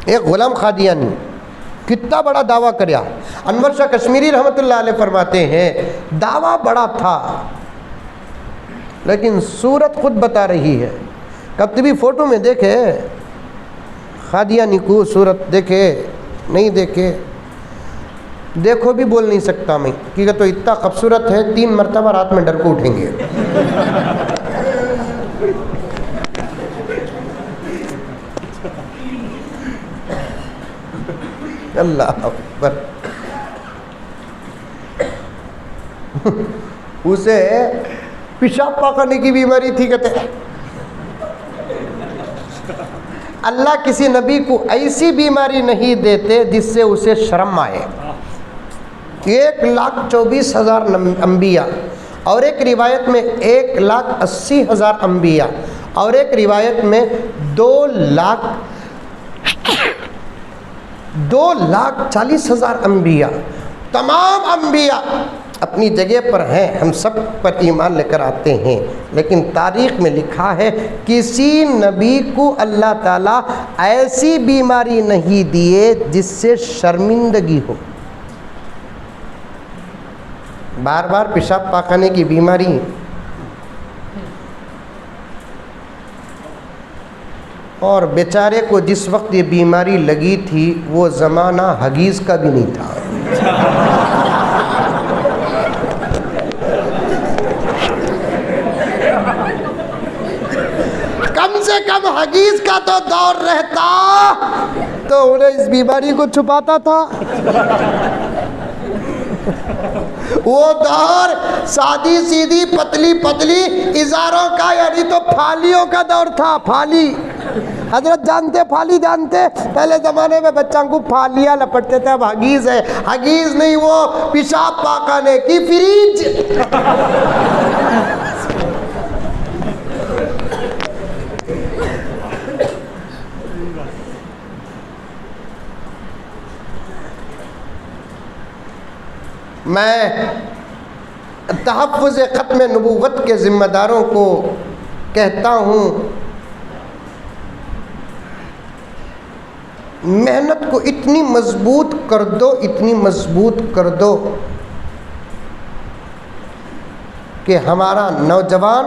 [SPEAKER 1] ایک غلام قادیانی کتنا بڑا دعویٰ کریا. انور شاہ کشمیری رحمۃ اللہ علیہ فرماتے ہیں دعویٰ بڑا تھا لیکن صورت خود بتا رہی ہے. کبھی فوٹو میں دیکھے قادیانی کو، صورت دیکھے نہیں دیکھے، دیکھو بھی بول نہیں سکتا میں، کیونکہ تو اتنا خوبصورت ہے 3 مرتبہ رات میں ڈر کو اٹھیں گے. اللہ اکبر. اسے پیشاب پاخانے کی بیماری تھی. کہتے اللہ کسی نبی کو ایسی بیماری نہیں دیتے جس سے اسے شرم آئے. 1,24,000 انبیاء، اور ایک روایت میں 1,80,000 انبیاء، اور ایک روایت میں 2,40,000 انبیاء. تمام انبیاء اپنی جگہ پر ہیں، ہم سب پر ایمان لے کر آتے ہیں، لیکن تاریخ میں لکھا ہے کسی نبی کو اللہ تعالیٰ ایسی بیماری نہیں دیے جس سے شرمندگی ہو. بار بار پیشاب پاخانے کی بیماری. اور بیچارے کو جس وقت یہ بیماری لگی تھی وہ زمانہ حگیز کا بھی نہیں تھا. کم سے کم حگیز کا تو دور رہتا تو انہیں اس بیماری کو چھپاتا تھا. وہ دور سادی سیدھی پتلی پتلی ازاروں کا، یعنی تو پھالیوں کا دور تھا. پھالی حضرت جانتے، پھالی جانتے؟ پہلے زمانے میں بچوں کو پھالیاں لپٹتے تھے. اب حگیز ہے. حگیز نہیں، وہ پیشاب پاخانے کی فریج. میں تحفظ ختم نبوت کے ذمہ داروں کو کہتا ہوں محنت کو اتنی مضبوط کر دو، اتنی مضبوط کر دو کہ ہمارا نوجوان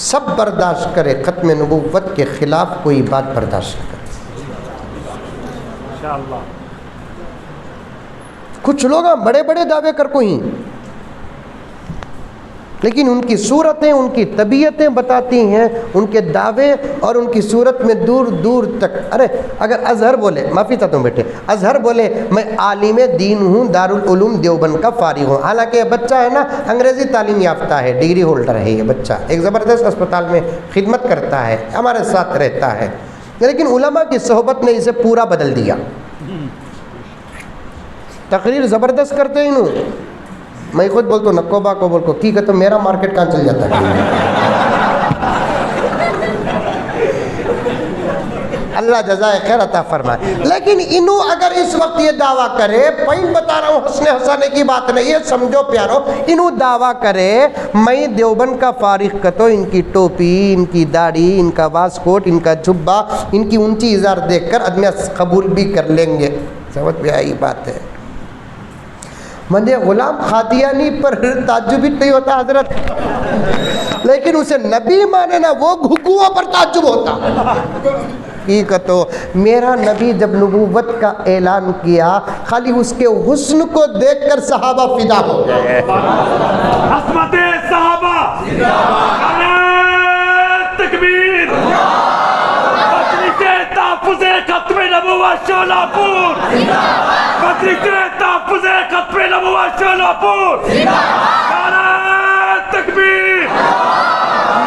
[SPEAKER 1] سب برداشت کرے، ختم نبوت کے خلاف کوئی بات برداشت نہ کرے. انشاءاللہ. کچھ لوگ بڑے بڑے دعوے کر کو ہی، لیکن ان کی صورتیں، ان کی طبیعتیں بتاتی ہیں ان کے دعوے اور ان کی صورت میں دور دور تک. ارے اگر اظہر بولے، معافی چاہتا ہوں بیٹے، اظہر بولے میں عالم دین ہوں، دارالعلوم دیوبند کا فارغ ہوں، حالانکہ یہ بچہ ہے نا انگریزی تعلیم یافتہ ہے، ڈگری ہولڈر ہے. یہ بچہ ایک زبردست اسپتال میں خدمت کرتا ہے، ہمارے ساتھ رہتا ہے، لیکن علماء کی صحبت نے اسے پورا بدل دیا. تقریر زبردست کرتے ہیں انہوں. میں خود بولتا ہوں نکوبا کو بول کو ٹھیک ہے تو میرا مارکیٹ کہاں چل جاتا ہے. اللہ جزائے خیر عطا فرمائے. لیکن انہوں اگر اس وقت یہ دعویٰ کرے، پوائنٹ بتا رہا ہوں، ہنسنے ہنسانے کی بات نہیں، یہ سمجھو پیارو، انہوں دعویٰ کرے میں دیوبند کا فارغ کتو، ان کی ٹوپی، ان کی داڑھی، ان کا واسکوٹ، ان کا جھبا، ان کی اونچی ازار دیکھ کر آدمی قبول بھی کر لیں گے. سمجھ میں آئی بات ہے؟ مجھے غلام قادیانی پر تعجب ہی نہیں ہوتا حضرت، لیکن اسے نبی مانے نا وہ گھگوؤں پر تعجب ہوتا۔ حقیقت ہو میرا نبی جب نبوت کا اعلان کیا خالی اس کے حسن کو دیکھ کر صحابہ فدا ہو گئے۔
[SPEAKER 2] عصمت صحابہ، نعرہ تکبیر، مجلس تحفظ ختم نبوت شعلہ پور، مجلس تحفظ ختم نبوت شعلہ پور، نعرہ تکبیر۔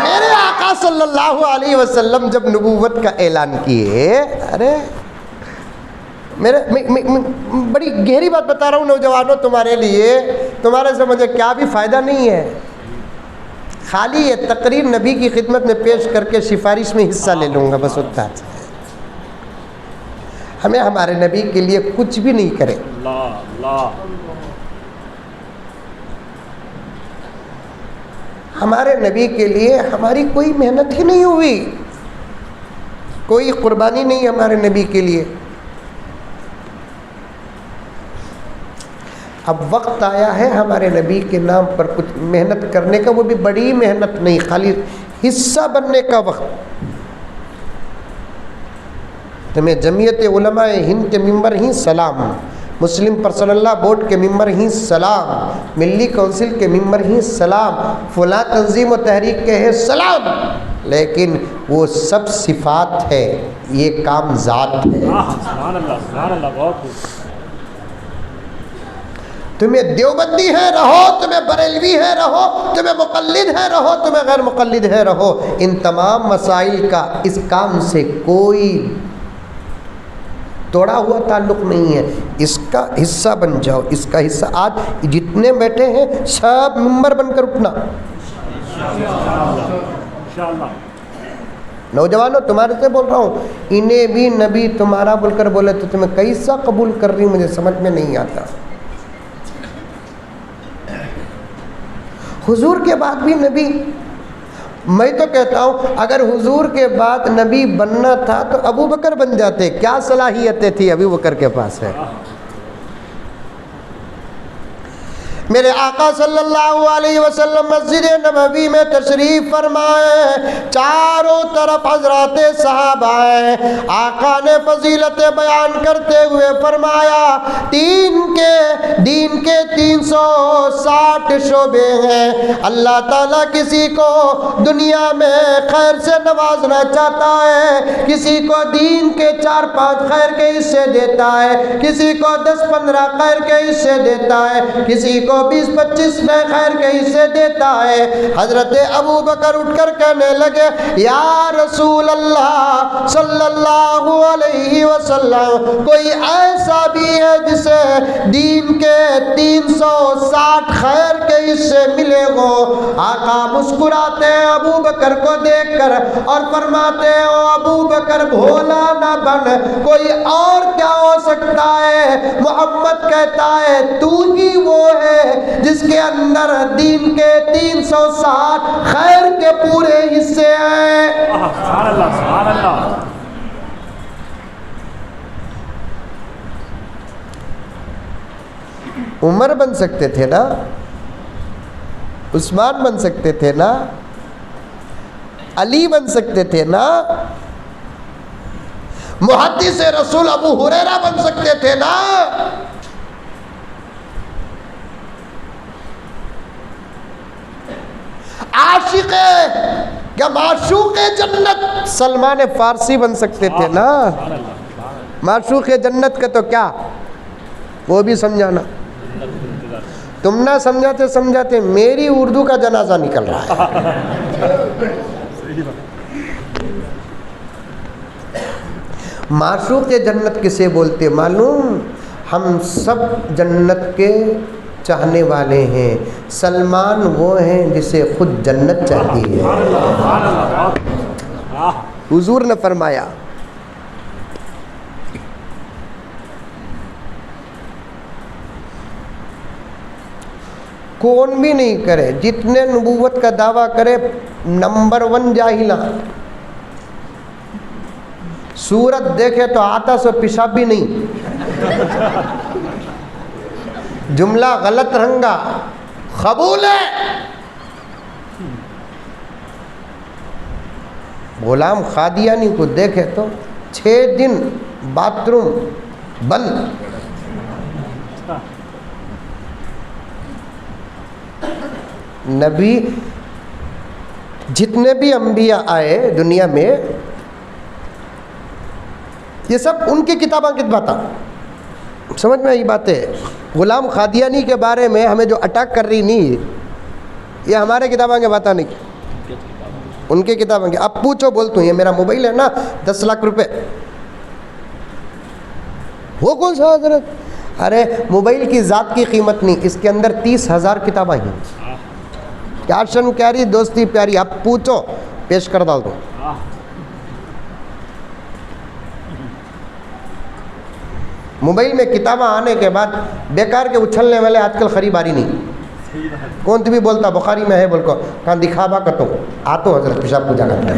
[SPEAKER 1] میرے آقا صلی اللہ علیہ وسلم جب نبوت کا اعلان کیے، ارے بڑی گہری بات بتا رہا ہوں نوجوانوں تمہارے لیے، تمہارے سے مجھے کیا بھی فائدہ نہیں ہے، خالی یہ تقریر نبی کی خدمت میں پیش کر کے سفارش میں حصہ لے لوں گا، بس اتنا ہے۔ ہمیں ہمارے نبی کے لیے کچھ بھی نہیں کرے، ہمارے نبی کے لیے ہماری کوئی محنت ہی نہیں ہوئی، کوئی قربانی نہیں ہمارے نبی کے لیے۔ اب وقت آیا ہے ہمارے نبی کے نام پر کچھ محنت کرنے کا، وہ بھی بڑی محنت نہیں، خالی حصہ بننے کا وقت۔ تمہیں جمعیت علماء ہند کے ممبر ہی سلام، مسلم پرسنل اللہ بورڈ کے ممبر ہی سلام، ملی کونسل کے ممبر ہی سلام، فلاں تنظیم و تحریک کے ہے سلام، لیکن وہ سب صفات ہے، یہ کام ذات ہے۔
[SPEAKER 2] سبحان اللہ، سبحان اللہ، بہت خوب۔
[SPEAKER 1] تمہیں دیوبندی ہے رہو، تمہیں بریلوی ہے رہو، تمہیں مقلد ہے رہو، تمہیں غیر مقلد ہے رہو، ان تمام مسائل کا اس کام سے کوئی توڑا ہوا تعلق نہیں ہے۔ اس کا حصہ بن جاؤ، اس کا حصہ۔ آج جتنے بیٹھے ہیں سب ممبر بن کر اٹھنا۔ نوجوانوں تمہارے سے بول رہا ہوں، انہیں بھی نبی تمہارا بول کر بولے تو تمہیں کیسا قبول کر رہی ہوں مجھے سمجھ میں نہیں آتا۔ حضور کے بعد بھی نبی، میں تو کہتا ہوں اگر حضور کے بعد نبی بننا تھا تو ابو بکر بن جاتے، کیا صلاحیتیں تھی ابو بکر کے پاس ہے۔ میرے آقا صلی اللہ علیہ وسلم مسجد نبوی میں تشریف فرمائے، چاروں طرف حضرات صحابہ ہیں، آقا نے فضیلت بیان کرتے ہوئے فرمایا دین کے 360 شعبے ہیں، اللہ تعالیٰ کسی کو دنیا میں خیر سے نوازنا چاہتا ہے، کسی کو دین کے 4-5 خیر کے حصے دیتا ہے، کسی کو 10-15 خیر کے حصے دیتا ہے، کسی کو 20-25 نئے خیر کے حصے دیتا ہے۔ حضرت ابو بکر اٹھ کر کہنے لگے یا رسول اللہ صلی اللہ علیہ وسلم، کوئی ایسا بھی ہے جسے دین کے 360 خیر کے حصے ملے ہو؟ آقا مسکراتے ہیں ابو بکر کو دیکھ کر اور فرماتے ہیں او ابو بکر بھولا نہ بن، کوئی اور کیا ہو سکتا ہے؟ محمد کہتا ہے تو ہی وہ ہے جس کے اندر دین کے 360 خیر کے پورے حصے ہیں۔
[SPEAKER 2] سبحان اللہ، سبحان اللہ۔
[SPEAKER 1] عمر بن سکتے تھے نا، عثمان بن سکتے تھے نا، علی بن سکتے تھے نا، محدث رسول ابو ہریرہ بن سکتے تھے نا، عاشق یا معشوق جنت سلمان فارسی بن سکتے تھے نا۔ معشوق جنت کا تو کیا، وہ بھی سمجھانا، تم نہ سمجھاتے میری اردو کا جنازہ نکل رہا ہے۔ معشوق جنت کسے بولتے معلوم؟ ہم سب جنت کے چاہنے والے ہیں، سلمان وہ ہیں جسے خود جنت چاہتی ہے۔ حضور نے فرمایا کون بھی نہیں کرے، جتنے نبوت کا دعویٰ کرے نمبر 1 جاہلہ، صورت دیکھے تو آتا سو پیشاب بھی نہیں، جملہ غلط رنگا، قبول ہے۔ غلام قادیانی کو دیکھے تو 6 دن باتھ روم بند۔ نبی جتنے بھی انبیاء آئے دنیا میں، یہ سب ان کی کتاباں کی باتیں، سمجھ میں آئی بات ہے۔ غلام قادیانی کے بارے میں ہمیں جو اٹیک کر رہی نہیں، یہ ہمارے کتاباں کی باتیں نہیں، ان کی کتابیں۔ اب پوچھو، بولتا ہوں، یہ میرا موبائل ہے نا 10 لاکھ روپے، وہ کون سا حضرت؟ ارے موبائل کی ذات کی قیمت نہیں، اس کے اندر 30,000 کتابیں ہیں۔ کیشن کیری، دوستی پیاری، اب پوچھو، پیش کر ڈال دو۔ موبائل میں کتابیں آنے کے بعد بیکار کے اچھلنے والے آج کل خریداری نہیں۔ کون تھی بھی بولتا بخاری میں ہے، بول کو کہاں دکھاوا کرتا ہوں، آتو حضرت پیشاب پوجا کرتا ہے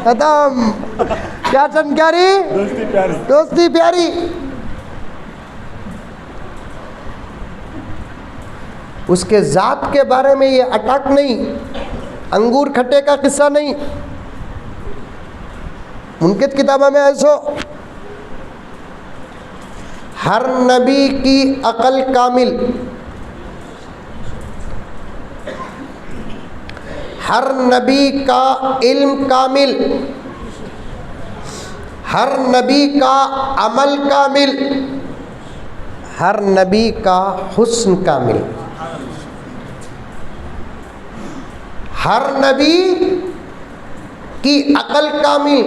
[SPEAKER 1] ختم۔ کیا چن کیاری، دوستی پیاری۔ اس کے ذات کے بارے میں یہ اٹیک نہیں، انگور کھٹے کا قصہ نہیں، ان کی کتابوں میں ایسو۔ ہر نبی کی عقل کامل، ہر نبی کا علم کامل، ہر نبی کا عمل کامل، ہر نبی کا حسن کامل، ہر نبی کی عقل کامل۔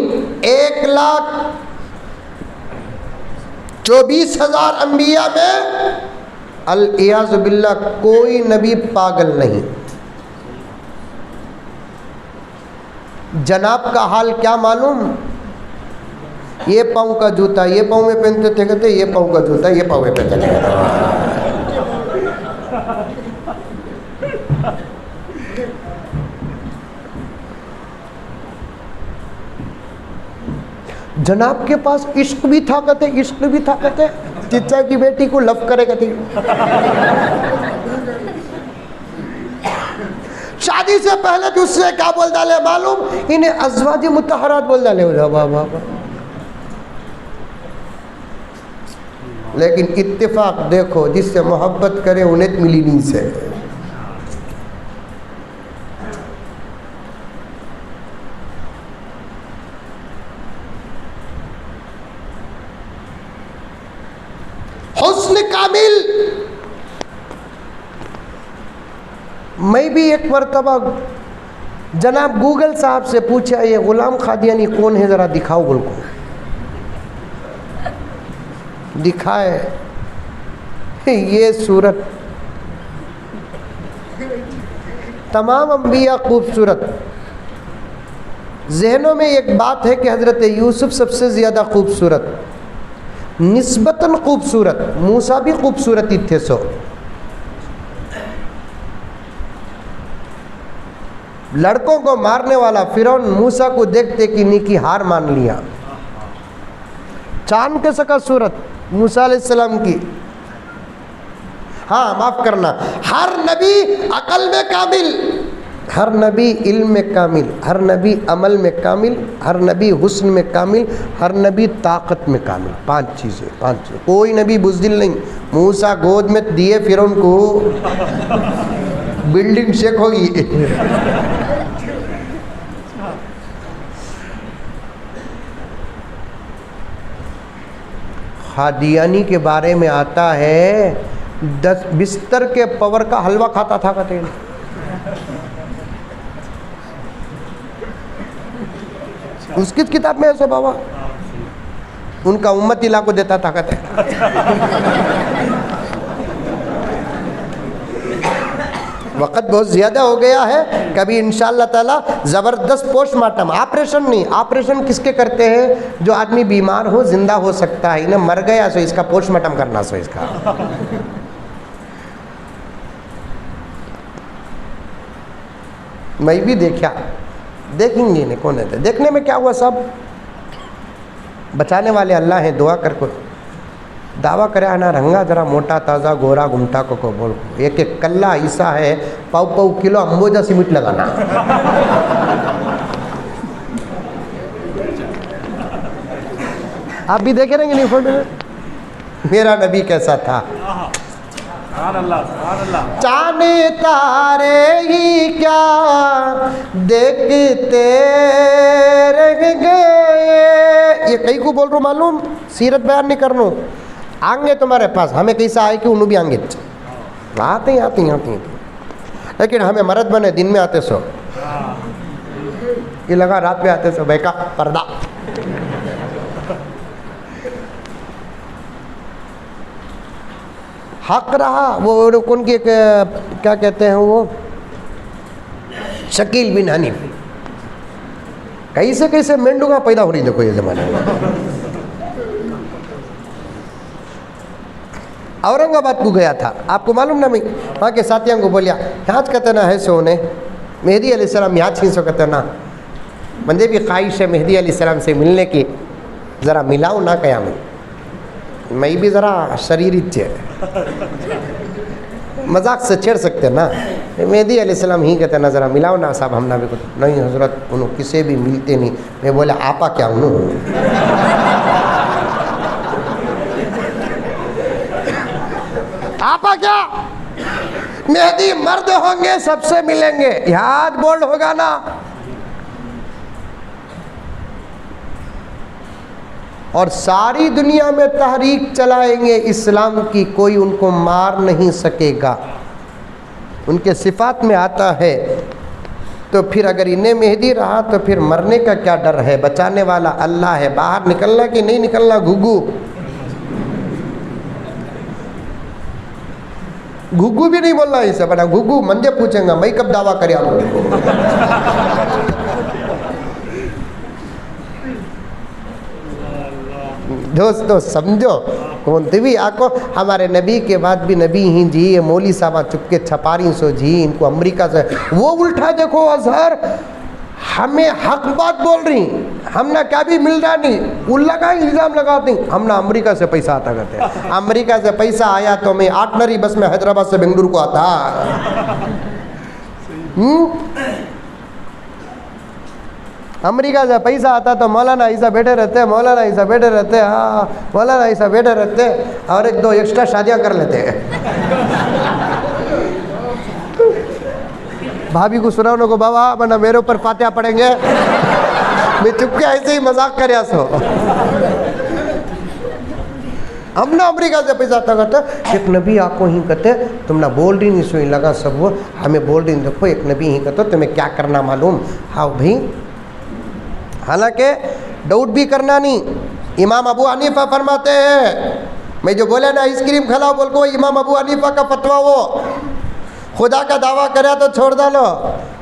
[SPEAKER 1] 1,24,000 انبیاء میں الیاذ باللہ کوئی نبی پاگل نہیں۔ جناب کا حال کیا معلوم؟ یہ پاؤں کا جوتا یہ پاؤں میں پہنتے تھے، کہتے یہ پاؤں کا جوتا یہ پاؤں میں پہنتے تھے۔ جناب کے پاس عشق بھی تھا، کہتے عشق بھی تھا، کہتے چچا کی بیٹی کو لو کرے، کہتے شادی سے پہلے تو اس سے کیا بول ڈالے معلوم؟ انہیں ازواج مطہرات بول ڈالے۔ لیکن اتفاق دیکھو، جس سے محبت کرے انہیں ملی نہیں سے۔ حسن کامل۔ میں بھی ایک مرتبہ جناب گوگل صاحب سے پوچھا، یہ غلام قادیانی کون ہے ذرا دکھاؤ، بول کو دکھائے یہ صورت۔ تمام انبیاء خوبصورت، ذہنوں میں ایک بات ہے کہ حضرت یوسف سب سے زیادہ خوبصورت، نسبتاً خوبصورت، موسیٰ بھی خوبصورت ہی تھے۔ سو لڑکوں کو مارنے والا فرعون موسیٰ کو دیکھتے کہ نیکی ہار مان لیا۔ چاند کے سکا صورت موسیٰ علیہ السلام کی۔ ہاں معاف کرنا، ہر نبی عقل میں کامل، ہر نبی علم میں کامل، ہر نبی عمل میں کامل، ہر نبی حسن میں کامل، ہر نبی طاقت میں کامل۔ 5 چیزیں، 5 چیزیں۔ کوئی نبی بزدل نہیں۔ موسیٰ گود میں دیے فرعون کو، بلڈنگ شیک ہوگی۔ قادیانی کے بارے میں آتا ہے 10 بستر کے پور کا حلوہ کھاتا تھا، کہتے ہیں۔ اس کی کتاب میں ایسے بابا ان کا امت علاقہ دیتا تھا، کہتے ہیں۔ وقت بہت زیادہ ہو گیا ہے، کبھی انشاءاللہ تعالی زبردست پوسٹ مارٹم، آپریشن نہیں، آپریشن کس کے کرتے ہیں؟ جو آدمی بیمار ہو، زندہ ہو سکتا ہے، انہیں مر گیا سو اس کا پوسٹ مارٹم کرنا، سو اس کا۔ میں بھی دیکھا، دیکھیں گے نہیں کون ہے، دیکھنے میں کیا ہوا صاحب؟ بچانے والے اللہ ہیں. دعا کر کو دعویٰ کرے آنا رنگا ذرا موٹا تازہ گورا گمٹا کو بول ایک ایک کلّا عیسیٰ ہے پاؤ پاؤ کلو امبوجا سیمنٹ لگانا. آپ بھی دیکھے رہیں گے نہیں فوٹو میں میرا نبی کیسا تھا. چاند تارے ہی کیا دیکھتے رہ گئے. یہ کئی کو بول رہا ہوں معلوم, سیرت بیان نہیں کرنا. آئیں گے تمہارے پاس, ہمیں کیسا آئے کہ انہوں بھی آئیں گے, آتے ہیں لیکن ہمیں مرد بنے دن میں آتے سو, یہ لگا رات میں آتے سو بھائی کا پردہ. حق رہا وہ کون کی کیا کہتے ہیں وہ شکیل بن حنیف, کیسے کیسے مینڈوگا پیدا ہو رہی دیکھو یہ زمانے میں. اورنگ آباد کو گیا تھا, آپ کو معلوم نا, میں وہاں کے ساتھیوں کو بولیا یہاں کہتے نا ہے سو نے مہدی علیہ السلام یہاں چھین سو کہتے نا مجھے بھی خواہش ہے مہدی علیہ السلام سے ملنے کی, ذرا ملاؤ نہ کیا میں بھی ذرا شریری تھے, مذاق سے چھیڑ سکتے نا. مہدی علیہ السلام ہی کہتے نا ذرا ملاؤ نا صاحب, ہم نہ بھی کچھ نہیں حضرت انہوں کسے بھی ملتے نہیں. میں بولا آپا کیا انہوں آپا کیا, مہدی مرد ہوں گے سب سے ملیں گے, یاد بولڈ ہوگا نا. اور ساری دنیا میں تحریک چلائیں گے اسلام کی, کوئی ان کو مار نہیں سکے گا. ان کے صفات میں آتا ہے. تو پھر اگر انہیں مہدی رہا تو پھر مرنے کا کیا ڈر ہے, بچانے والا اللہ ہے. باہر نکلنا کہ نہیں نکلنا گھگو گھگو بھی نہیں بولنا اسے, بنا گھگو منجے پوچھیں گا میں کب دعویٰ کرے آپ کو. دوستو سمجھو کون بھی آکو ہمارے نبی کے بعد بھی نبی ہی جی. یہ مولی صاحبہ چپ کے چھپاری سو جی, ان کو امریکہ سے وہ الٹا دیکھو اظہر ہمیں حق بات بول رہی, ہم نہ کیا بھی مل رہا نہیں, اللہ کا الزام لگاتے ہیں ہم نہ امریکہ سے پیسہ آتا کرتے ہیں. امریکہ سے پیسہ آیا تو میں آٹنری بس میں حیدرآباد سے بنگلور کو آتا. امریکہ سے پیسہ آتا تو مولانا عیسیٰ بیٹھے رہتے, مولانا عیسیٰ بیٹھے رہتے, ہاں مولانا عیسیٰ بیٹھے رہتے اور ایک دو ایکسٹرا شادیاں کر لیتے. بھابھی کو سناؤں کو بابا بنا میرے اوپر فاتحہ پڑھیں گے, میں چپ کے ایسے ہی مذاق کریا سو. ہم نہ امریکہ سے پیسہ آتا کرتا. ایک نبی آپ کو ہی کہتے تم نہ بول رہی نہیں سوئی لگا سب وہ ہمیں بول رہی نہیں. دیکھو ایک نبی ہی کہتا تمہیں کیا کرنا معلوم. ہاں بھائی, حالانکہ ڈاؤٹ بھی کرنا نہیں. امام ابو حنیفہ فرماتے ہیں, میں جو بولے نا آئس کریم کھلاؤ بول کو, امام ابو حنیفہ کا فتویٰ وہ خدا کا دعویٰ کرے تو چھوڑ ڈالو,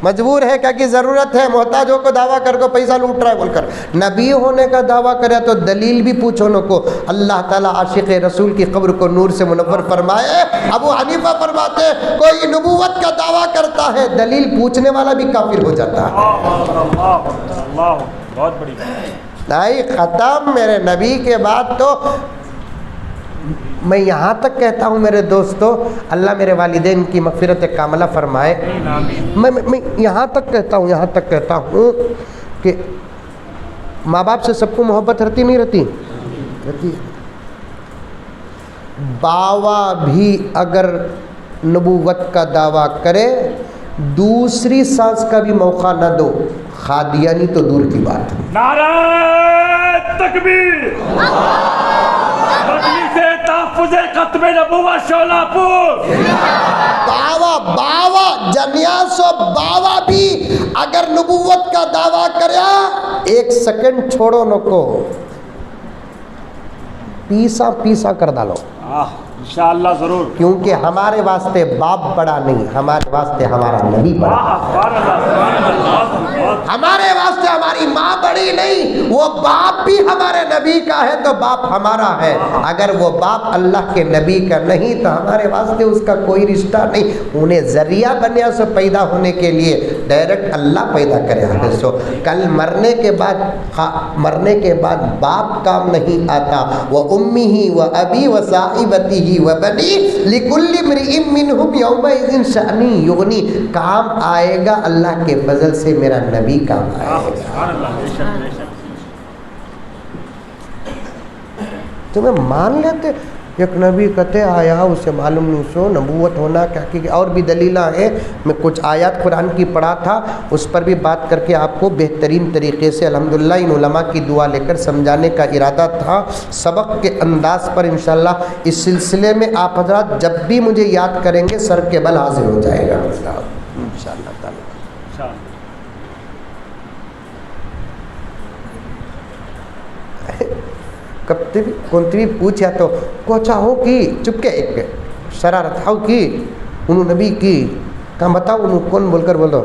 [SPEAKER 1] مجبور ہے کیا کہ ضرورت ہے, محتاجوں کو دعویٰ کر کو پیسہ لوٹ رہا ہے بول کر. نبی ہونے کا دعویٰ کرے تو دلیل بھی پوچھو نو کو. اللہ تعالیٰ عاشق رسول کی قبر کو نور سے منور فرمائے. ابو حنیفہ فرماتے کوئی نبوت کا دعویٰ کرتا ہے دلیل پوچھنے والا بھی کافر ہو جاتا ہے.
[SPEAKER 2] بہت بڑی
[SPEAKER 1] نہیں ختم. میرے نبی کے بعد تو میں یہاں تک کہتا ہوں میرے دوستو, اللہ میرے والدین کی مغفرت کاملہ فرمائے. میں یہاں تک کہتا ہوں کہ ماں باپ سے سب کو محبت رہتی نہیں رہتی. باوا بھی اگر نبوت کا دعویٰ کرے دوسری سانس کا بھی موقع نہ دو, قادیانی تو دور کی بات.
[SPEAKER 2] نعرہ تکبیر, مجلس تحفظ ختم نبوت شولہ پور.
[SPEAKER 1] باوا جنیاسو باوا بھی اگر نبوت کا دعویٰ کریا ایک سیکنڈ چھوڑو نکو, پیسا کر ڈالو.
[SPEAKER 2] انشاءاللہ ضرور,
[SPEAKER 1] کیونکہ ہمارے واسطے باپ بڑا نہیں, ہمارے واسطے ہمارا نبی بڑا. ہمارے واسطے ہماری ماں بڑی نہیں, وہ باپ بھی ہمارے نبی کا ہے تو باپ ہمارا ہے، اگر وہ باپ اللہ کے نبی کا نہیں تو ہمارے واسطے اس کا کوئی رشتہ نہیں۔ انہیں ذریعہ بنیا سو پیدا ہونے کے لیے، ڈائریکٹ اللہ پیدا کرے ہے سو۔ کل مرنے کے بعد باپ کام نہیں آتا، وَأُمِّهِ وَأَبِي وَصَاحِبَتِهِ وَبَنِيهِ لِكُلِّ امْرِئٍ مِّنْهُمْ يَوْمَئِذٍ شَأْنٌ یغنی۔ کام آئے گا اللہ کے فضل سے، میرا نبی کام آئے گا۔ تمہیں مان لیتے ایک نبی کہتے آیا اسے معلوم نہیں سو نبوت ہونا کیا کی، اور بھی دلیلہ ہیں۔ میں کچھ آیات قرآن کی پڑھا تھا، اس پر بھی بات کر کے آپ کو بہترین طریقے سے الحمدللہ ان علماء کی دعا لے کر سمجھانے کا ارادہ تھا، سبق کے انداز پر انشاءاللہ۔ اس سلسلے میں آپ حضرات جب بھی مجھے یاد کریں گے سر کے بل حاضر ہو جائے گا انشاءاللہ تعالی۔ کونتی بھی پوچھا تو کوچا ہو کی چپ کے ایک شرارت ہو کی انہوں نبی کی کہاں بتاؤ انہوں کون بول کر بولو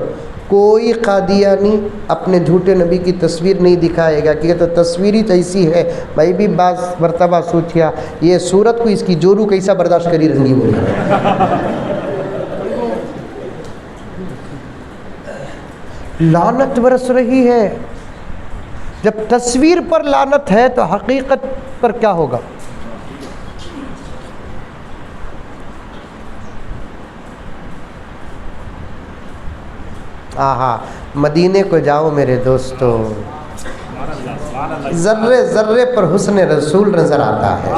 [SPEAKER 1] کوئی قادیانی اپنے جھوٹے نبی کی تصویر نہیں دکھائے گا کہ یہ تو تصویر ہی ایسی ہے۔ میں بھی بعض مرتبہ سوچیا یہ صورت کو اس کی جورو کیسا برداشت کری رنگی بولی لعنت برس رہی ہے۔ جب تصویر پر لعنت ہے تو حقیقت پر کیا ہوگا؟ آہا مدینے کو جاؤ میرے دوستو، ذرے ذرے پر حسن رسول نظر آتا ہے۔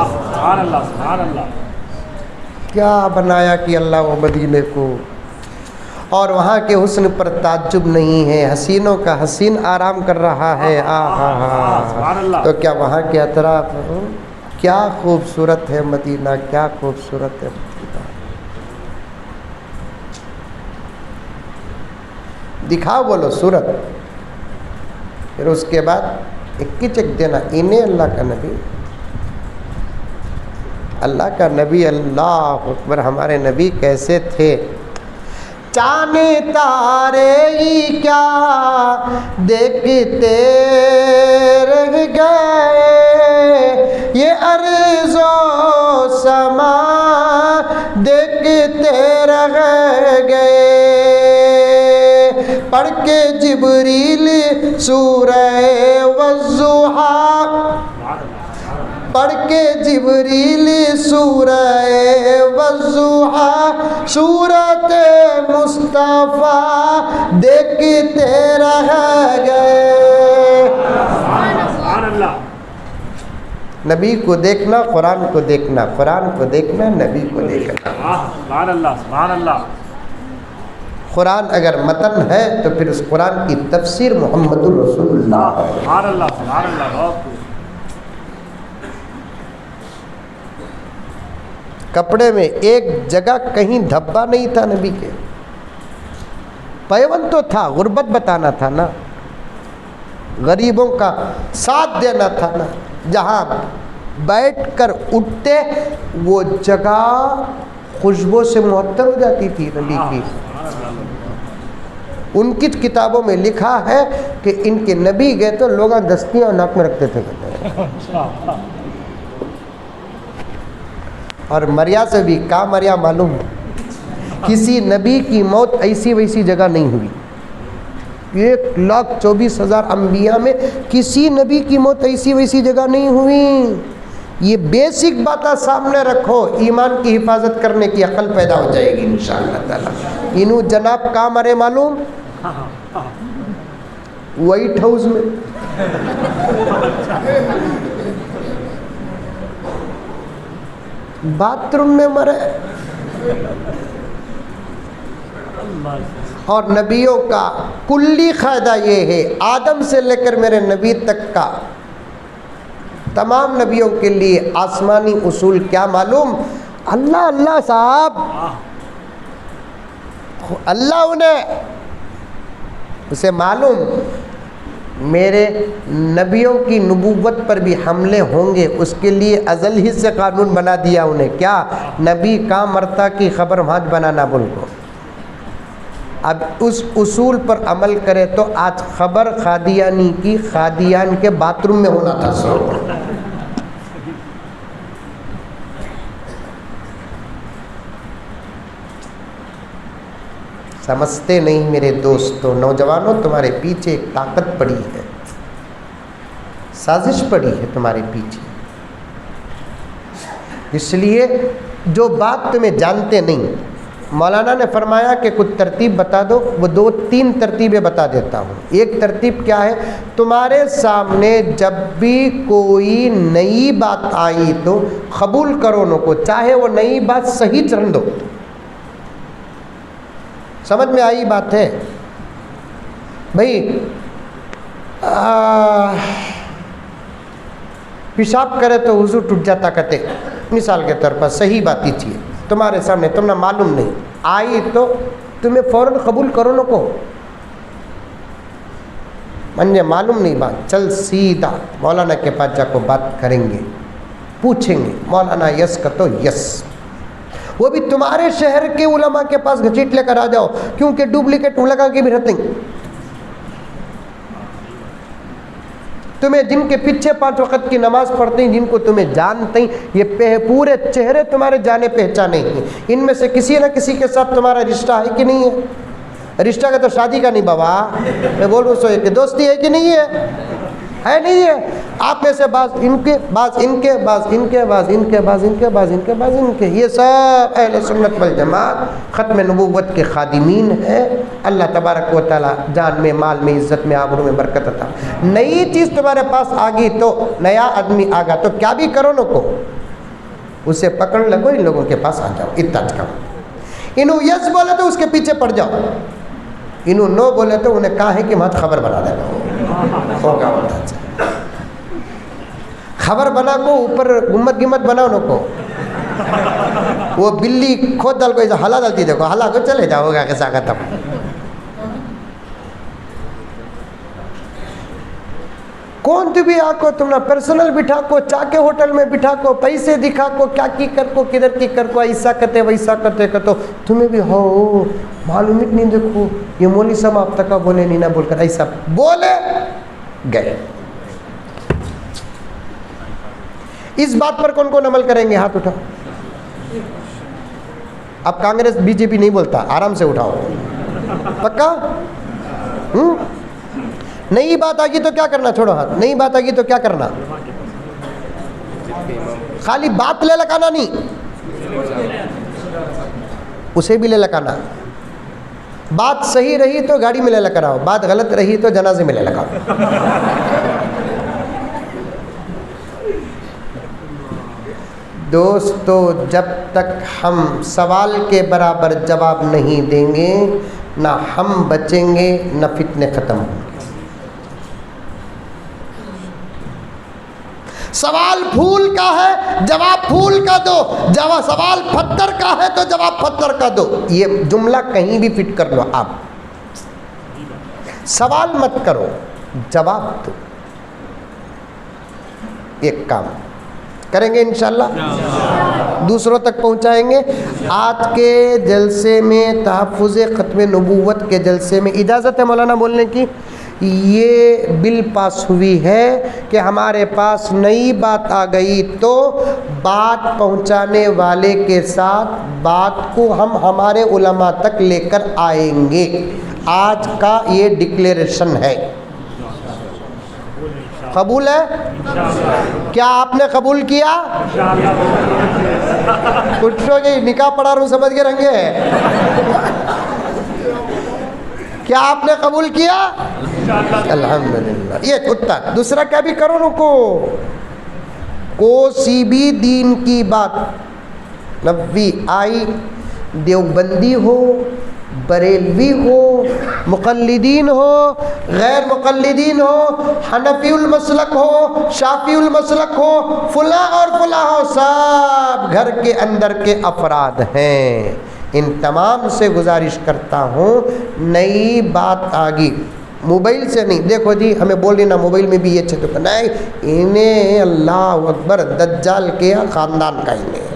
[SPEAKER 1] کیا بنایا کہ اللہ وہ مدینے کو، اور وہاں کے حسن پر تعجب نہیں ہے، حسینوں کا حسین آرام کر رہا ہے۔ تو کیا وہاں کے اطراف کیا خوبصورت ہے مدینہ، کیا خوبصورت ہے مدینہ۔ دکھاؤ بولو صورت، پھر اس کے بعد ایک چک دینا انہیں اللہ کا نبی، اللہ کا نبی۔ اللہ اکبر، ہمارے نبی کیسے تھے؟ چانے تارے ہی کیا دیکھتے رہ گئے، یہ ارض و سما دیکھتے رہ گئے۔ پڑھ کے جبریل سورہ والضحیٰ، پڑھ کے جبریل سورہ والضحیٰ، سورت مصطفیٰ دیکھتے رہ گئے۔ نبی کو دیکھنا، قرآن کو دیکھنا، قرآن کو دیکھنا، نبی کو دیکھنا۔
[SPEAKER 2] سبحان اللہ۔
[SPEAKER 1] قرآن اگر متن ہے تو پھر اس قرآن کی تفسیر محمد الرسول اللہ ہے۔
[SPEAKER 2] سبحان اللہ، سبحان اللہ۔
[SPEAKER 1] کپڑے میں ایک جگہ کہیں دھبا نہیں تھا نبی کے، پیون تو تھا، غربت بتانا تھا نا، غریبوں کا ساتھ دینا تھا نا، جہاں بیٹھ کر اٹھتے وہ جگہ خوشبو سے معطر ہو جاتی تھی نبی کی۔ ان کی کتابوں میں لکھا ہے کہ ان کے نبی گئے تو لوگ دستیاں ناک میں رکھتے تھے، اور مریا سے بھی کا مریا معلوم ہے، کسی نبی کی موت ایسی ویسی جگہ نہیں ہوئی۔ 1,24,000 انبیاء میں کسی نبی کی موت ایسی ویسی جگہ نہیں ہوئی۔ یہ بیسک باتیں سامنے رکھو، ایمان کی حفاظت کرنے کی عقل پیدا ہو جائے گی انشاءاللہ تعالی۔ انہوں جناب کا مرے معلوم وائٹ ہاؤس میں باتھ روم میں مرے، اور نبیوں کا کلی قاعدہ یہ ہے، آدم سے لے کر میرے نبی تک کا تمام نبیوں کے لیے آسمانی اصول کیا معلوم؟ اللہ اللہ صاحب، اللہ انہیں اسے معلوم میرے نبیوں کی نبوت پر بھی حملے ہوں گے، اس کے لیے ازل ہی سے قانون بنا دیا انہیں، کیا نبی کہاں مرتا کی خبر وہاں بنانا بول کو۔ اب اس اصول پر عمل کرے تو آج خبر قادیانی کی قادیان کے باتھ روم میں ہونا تھا سو. سمجھتے نہیں میرے دوستو. نوجوانوں تمہارے پیچھے ایک طاقت پڑی ہے, سازش پڑی ہے تمہارے پیچھے. اس لیے جو بات تمہیں جانتے نہیں, مولانا نے فرمایا کہ کچھ ترتیب بتا دو, وہ 2-3 ترتیبیں بتا دیتا ہوں. ایک ترتیب کیا ہے, تمہارے سامنے جب بھی کوئی نئی بات آئی تو قبول کرو نو کو, چاہے وہ نئی بات صحیح چن دو. سمجھ میں آئی بات ہے بھائی؟ پیشاب کرے تو وضو ٹوٹ جاتا کہتے, مثال کے طور پر صحیح بات ہی چاہیے تمہارے سامنے, تم نے معلوم نہیں آئی تو تمہیں فوراً قبول کرو نہ کو. مجھے معلوم نہیں بات, چل سیدھا مولانا کے پاس جا کو بات کریں گے, پوچھیں گے مولانا یس کا تو یس. وہ بھی تمہارے شہر کے علماء کے پاس گھسیٹ لے کر آ جاؤ, کیونکہ ڈپلیکیٹ لگا کے بھی رہتے ہیں. تمہیں جن کے پیچھے 5 وقت کی نماز پڑھتے ہیں, جن کو تمہیں جانتے ہیں, یہ پورے چہرے تمہارے جانے پہچانے ہیں. ان میں سے کسی نہ کسی کے ساتھ تمہارا رشتہ ہے کہ نہیں ہے؟ رشتہ کا تو شادی کا نہیں بابا, میں بول رہا ہوں سو کہ دوستی ہے کہ نہیں ہے؟ ہے نہیں ہے؟ آپ میں سے بعض ان کے, بعض ان کے, بعض ان کے, بعض ان کے, بعض ان کے, بعض ان کے, بعض ان کے, یہ سب اہل سنت والجماعت ختم نبوت کے خادمین ہیں. اللہ تبارک و تعالی جان میں, مال میں, عزت میں, آبرو میں برکت عطا. نئی چیز تمہارے پاس آ گئی تو, نیا آدمی آ گا تو کیا بھی کرو نو کو, اسے پکڑ لگو, ان لوگوں کے پاس آ جاؤ. اتنا کم, انہوں یس بولے تو اس کے پیچھے پڑ جاؤ, انہوں نو بولے تو انہیں کہا ہے کہ مت خبر بنا دینا ہوگا. خبر بنا کو اوپر گمت گمت بناؤ نو کو, وہ بلی کھود ڈال کو ایسا ہلا ڈالتی, دیکھو ہلا کو چلے جاؤ گا کیسا ختم. کون تو بھی آ کو تم نے پرسنل بٹھا کو, چاہ کے ہوٹل میں بٹھا کو, پیسے دکھا کو, کیا کی کر کو, کدھر کی کر کو, ایسا کرتے ویسا کرتے تو تمہیں بھی ہو معلوم نہیں. دیکھو یہ مولوی صاحب آپ تک بولے نہیں, نہ بول کر ایسا بولے گئے. اس بات پر کون کون عمل کریں گے؟ ہاتھ اٹھاؤ. اب کانگریس بی جے پی نہیں بولتا, آرام سے اٹھاؤ. پکا؟ نئی بات آ گئی تو کیا کرنا؟ چھوڑو ہاتھ. نئی بات آ گئی تو کیا کرنا؟ خالی بات لے لگانا نہیں, اسے بھی لے لگانا. بات صحیح رہی تو گاڑی میں لے لے کر آؤ, بات غلط رہی تو جنازے میں لے لگاؤ. دوستو جب تک ہم سوال کے برابر جواب نہیں دیں گے, نہ ہم بچیں گے نہ فتنے ختم ہوں گے. سوال پھول کا ہے, جواب پھول کا دو. جواب سوال پتھر کا ہے تو جواب پتھر کا دو. یہ جملہ کہیں بھی فٹ کر لو آپ. سوال مت کرو, جواب دو. ایک کام کریں گے انشاءاللہ, دوسروں تک پہنچائیں گے. آج کے جلسے میں تحفظ ختم نبوت کے جلسے میں اجازت ہے مولانا بولنے کی. یہ بل پاس ہوئی ہے کہ ہمارے پاس نئی بات آ گئی تو بات پہنچانے والے کے ساتھ بات کو ہم ہمارے علماء تک لے کر آئیں گے. آج کا یہ ڈکلیریشن ہے. قبول ہے؟ کیا آپ نے قبول کیا؟ کچھ نکاح پڑھا رہا ہوں سمجھ کے رنگے. کیا آپ نے قبول کیا؟ الحمدللہ. یہ کتا. دوسرا کیا بھی کرو رکو, کوئی بھی دین کی بات نبی آئی, دیوبندی ہو, بریلوی ہو, مقلدین ہو, غیر مقلدین ہو, حنفی المسلک ہو, شافعی المسلک ہو, فلاں اور فلاں ہو, سب گھر کے اندر کے افراد ہیں. ان تمام سے گزارش کرتا ہوں, نئی بات آگی موبائل سے نہیں. دیکھو جی ہمیں بول رہی نا موبائل میں بھی یہ اچھے تو نہیں, انہیں اللہ اکبر دجال کے خاندان کا انہیں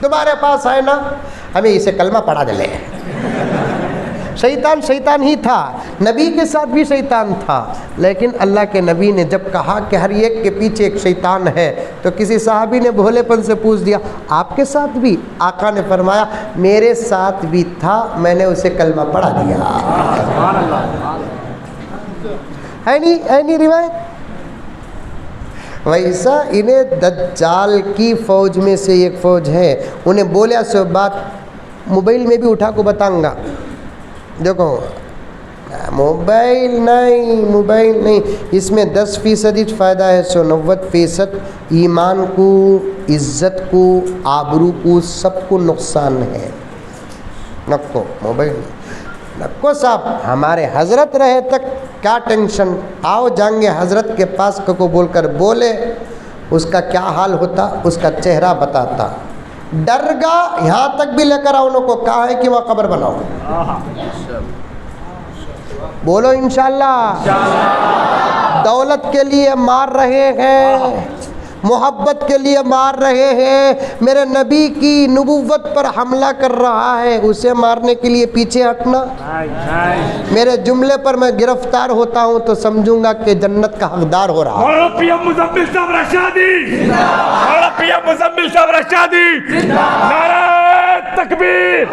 [SPEAKER 1] تمہارے پاس ہے نا, ہمیں اسے کلمہ پڑھا دے لے. شیطان شیطان ہی تھا, نبی کے ساتھ بھی شیطان تھا, لیکن اللہ کے نبی نے جب کہا کہ ہر ایک کے پیچھے ایک شیطان ہے تو کسی صحابی نے بھولے پن سے پوچھ دیا آپ کے ساتھ بھی؟ آقا نے فرمایا میرے ساتھ بھی تھا, میں نے اسے کلمہ پڑھا دیا. ہے نہیں روایت؟ ویسا انہیں دجال کی فوج میں سے ایک فوج ہے, انہیں بولیا سو بات موبائل میں بھی اٹھا کو بتاؤں گا. دیکھو موبائل نہیں, اس میں 10% فائدہ ہے, 90% ایمان کو, عزت کو, آبرو کو, سب کو نقصان ہے. نکو موبائل نکو صاحب, ہمارے حضرت رہے تک کیا ٹینشن, آؤ جائیں گے حضرت کے پاس کو بول کر بولے اس کا کیا حال ہوتا, اس کا چہرہ بتاتا. درگاہ یہاں تک بھی لے کر آؤ, انہوں کو کہا ہے کہ وہاں قبر بناؤ. بولو انشاءاللہ. دولت کے لیے مار رہے ہیں, محبت کے لیے مار رہے ہیں, میرے نبی کی نبوت پر حملہ کر رہا ہے, اسے مارنے کے لیے پیچھے ہٹنا. میرے جملے پر میں گرفتار ہوتا ہوں تو سمجھوں گا کہ جنت کا حقدار ہو رہا ہے.
[SPEAKER 2] پی ایم مزمل صاحب رشادی, پی ایم مزمل صاحب رشادی, نعرہ تکبیر.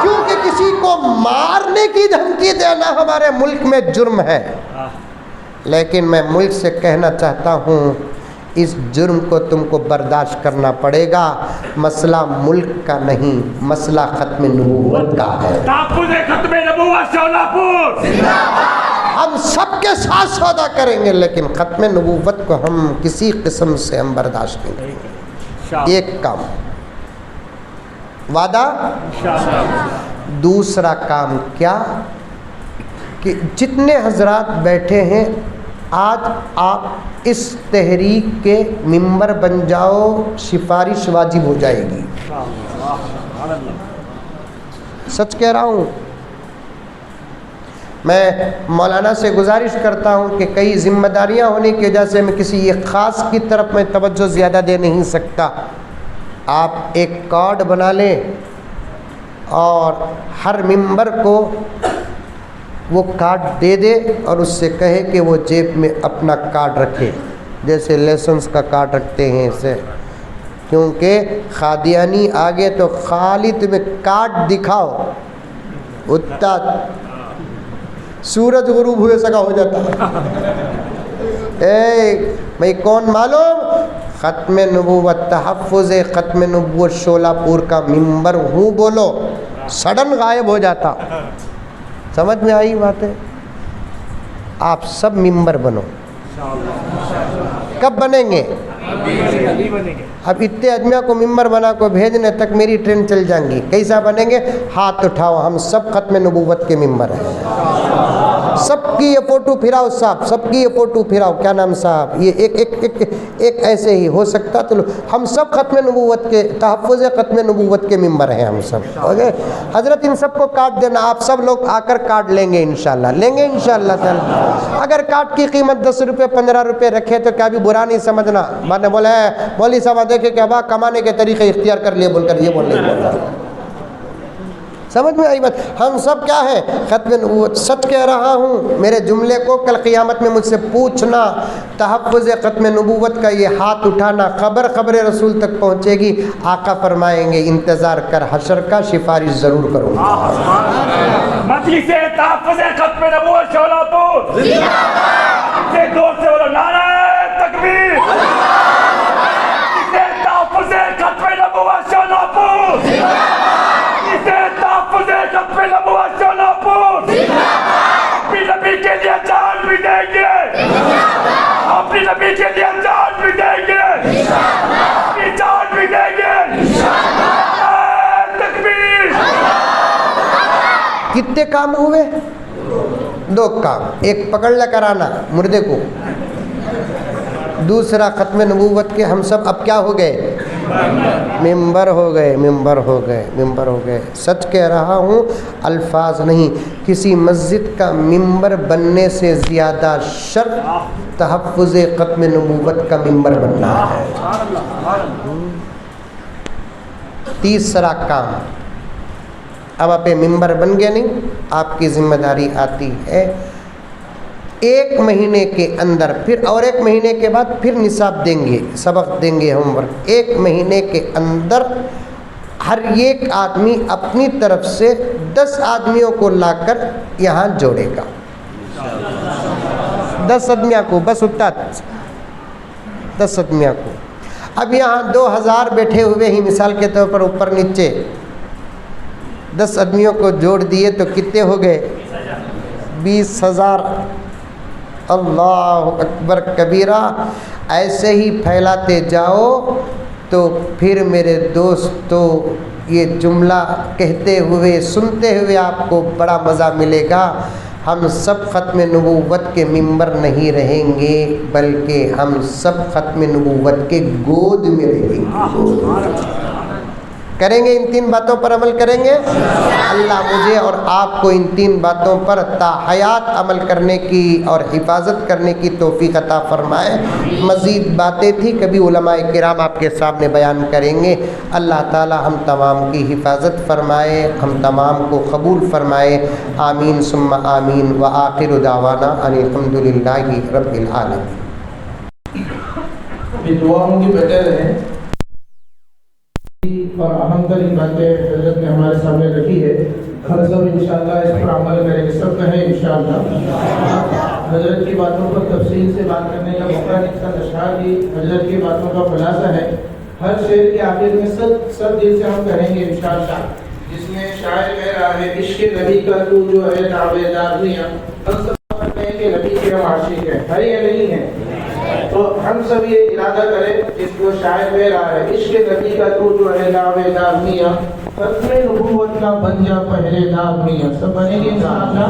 [SPEAKER 1] کیونکہ کسی کو مارنے کی دھمکی دینا ہمارے ملک میں جرم ہے, لیکن میں ملک سے کہنا چاہتا ہوں اس جرم کو تم کو برداشت کرنا پڑے گا. مسئلہ ملک کا نہیں, مسئلہ ختم نبوت کا ہے.
[SPEAKER 2] تحفظ ختم نبوت شولاپور
[SPEAKER 1] ہم سب کے ساتھ سودا کریں گے, لیکن ختم نبوت کو ہم کسی قسم سے ہم برداشت نہیں کریں گے. ایک کام وعدہ. دوسرا کام کیا کہ جتنے حضرات بیٹھے ہیں آج آپ اس تحریک کے ممبر بن جاؤ, سفارش واجب ہو جائے گی. سچ کہہ رہا ہوں. میں مولانا سے گزارش کرتا ہوں کہ کئی ذمہ داریاں ہونے کی وجہ سے میں کسی ایک خاص کی طرف میں توجہ زیادہ دے نہیں سکتا. آپ ایک کارڈ بنا لیں اور ہر ممبر کو وہ کارڈ دے دے اور اس سے کہے کہ وہ جیب میں اپنا کارڈ رکھے, جیسے لائسنس کا کارڈ رکھتے ہیں اسے. کیونکہ قادیانی آگے تو خالی تمہیں کارڈ دکھاؤ, اتنا سورج غروب ہوئے سگا ہو جاتا. میں کون معلوم؟ ختم نبوت, تحفظ ختم نبوت شولاپور کا ممبر ہوں, بولو سڈن غائب ہو جاتا. سمجھ میں آئی بات ہے؟ آپ سب ممبر بنو. کب بنیں گے؟ اب اتنے آدمیوں کو ممبر بنا کو بھیجنے تک میری ٹرین چل جائیں گی. کیسا بنیں گے؟ ہاتھ اٹھاؤ, ہم سب ختم نبوت کے ممبر ہیں. سب کی یہ فوٹو پھراؤ صاحب, سب کی یہ فوٹو پھراؤ. کیا نام صاحب؟ یہ ایک ایسے ہی ہو سکتا تو ہم سب ختم نبوت کے, تحفظ ختم نبوت کے ممبر ہیں ہم سب. اوکے حضرت, ان سب کو کارڈ دینا. آپ سب لوگ آ کر کارڈ لیں گے انشاءاللہ, لیں گے انشاءاللہ تعالی. اگر کارڈ کی قیمت 10 روپے 15 روپے رکھے تو کیا بھی برا نہیں سمجھنا. میں نے بولا ہے مولوی صاحب دیکھے کہ ابا کمانے کے طریقے اختیار کر لیے بول کر یہ بول رہا. سمجھ میں آئی بات؟ ہم سب کیا ہے ختم نبوت. سچ کہہ رہا ہوں, میرے جملے کو کل قیامت میں مجھ سے پوچھنا. تحفظ ختم نبوت کا یہ ہاتھ اٹھانا خبر رسول تک پہنچے گی. آقا فرمائیں گے انتظار کر حشر کا, سفارش ضرور کروں گا.
[SPEAKER 2] مجلس تحفظ ختم نبوت شولاپور سے دور سے بولو نعرہ تکبیر. تحفظ ختم نبوت شولاپور, تحفظ ختم نبوت شولاپور. اپنی نبی کے لیے جان بھی دیں گے, اپنی نبی کے لیے جان بھی دیں گے, اپنی جان بھی دیں گے. تکبیر.
[SPEAKER 1] کتنے کام ہوئے؟ 2 کام. ایک پکڑ لے کر آنا مردے کو, دوسرا ختم نبوت کے ہم سب اب کیا ہو گئے؟ ممبر ہو گئے. سچ کہہ رہا ہوں, الفاظ نہیں. کسی مسجد کا ممبر بننے سے زیادہ شرط تحفظ ختم نبوت کا ممبر بننا ہے. تیسرا کام، اب آپ ممبر بن گیا نہیں، آپ کی ذمہ داری آتی ہے 1 مہینے کے اندر، پھر اور 1 مہینے کے بعد پھر نصاب دیں گے، سبق دیں گے، ہوم ورک 1 مہینے کے اندر ہر ایک آدمی اپنی طرف سے 10 آدمیوں کو لا کر یہاں جوڑے گا، 10 آدمیوں کو، بس اتنا 10 آدمیوں کو۔ اب یہاں 2000 بیٹھے ہوئے ہی مثال کے طور پر اوپر نیچے 10 آدمیوں کو جوڑ دیے تو کتنے ہو گئے؟ 20,000۔ اللہ اکبر کبیرہ۔ ایسے ہی پھیلاتے جاؤ تو پھر میرے دوستو یہ جملہ کہتے ہوئے سنتے ہوئے آپ کو بڑا مزہ ملے گا، ہم سب ختم نبوت کے ممبر نہیں رہیں گے، بلکہ ہم سب ختم نبوت کے گود میں رہیں گے۔ کریں گے ان 3 باتوں پر عمل کریں گے؟ اللہ مجھے اور آپ کو ان 3 باتوں پر تا حیات عمل کرنے کی اور حفاظت کرنے کی توفیق عطا فرمائے۔ مزید باتیں تھی کبھی علماء کرام آپ کے سامنے بیان کریں گے۔ اللہ تعالی ہم تمام کی حفاظت فرمائے، ہم تمام کو قبول فرمائے، آمین ثم آمین، وآخر دعوانا ان الحمد للہ رب العالمین۔
[SPEAKER 3] دعاؤں کی بجائے رہیں اور اہم ترین باتیں حضرت نے ہمارے سامنے رکھی ہے، ہم سب انشاءاللہ اس پر عمل کریں گے، سب کہیں انشاءاللہ۔ حضرت کی باتوں پر تفصیل سے بات کرنے کا موقع نہیں، سب اشعار کی حضرت کی باتوں کا خلاصہ ہے، ہر شعر کے آخر میں سب دل سے ہم کہیں گے انشاءاللہ، جس میں شاعر کہہ رہا ہے عشق نبی کا تو جو ہے دعویدار دنیا، ہم سب کہیں کہ نبی کے ہم عاشق ہیں، ہے یا نہیں ہے؟ تو ہم سب یہ ارادہ کریں جس کو شاعر کہہ رہا ہے عشق نبی کا تو جو ہے دعوے دار میاں، ختم نبوت کا بن جا پہرے دار میاں، سب بنے گے انشاءاللہ۔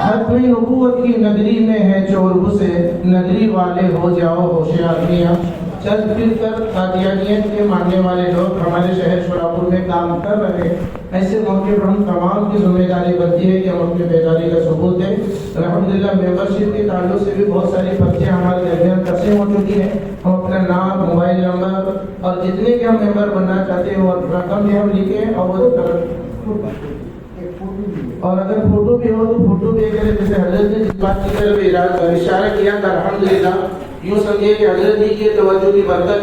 [SPEAKER 3] ختم نبوت کی نگری میں ہے چور گھسے، نگری والے ہو جاؤ ہوشیار میاں۔ چل پھر کر قادیانیت کے ماننے والے لوگ ہمارے شہر شورابور میں کام کر رہے ہیں، ایسے موقع پر ہم تمام کی ذمہ داری بنتی ہے کہ ہم اپنی بیداری کا ثبوت دیں۔ الحمدللہ ممبرشپ کے تعلق سے بھی بہت ساری پرچیاں ہمارے درمیان تقسیم ہو چکی ہیں، ہم اپنا نام، موبائل نمبر اور جتنے کے ہم ممبر بننا چاہتے ہیں اور رقم بھی ہم لکھیں، اور اگر فوٹو بھی ہو تو فوٹو بھی کریں، جیسے حضرت نے جس بات کی طرف اشارہ کیا تھا، الحمدللہ یوں سمجھے کہ حضرت ہی کی توجہ کی برکت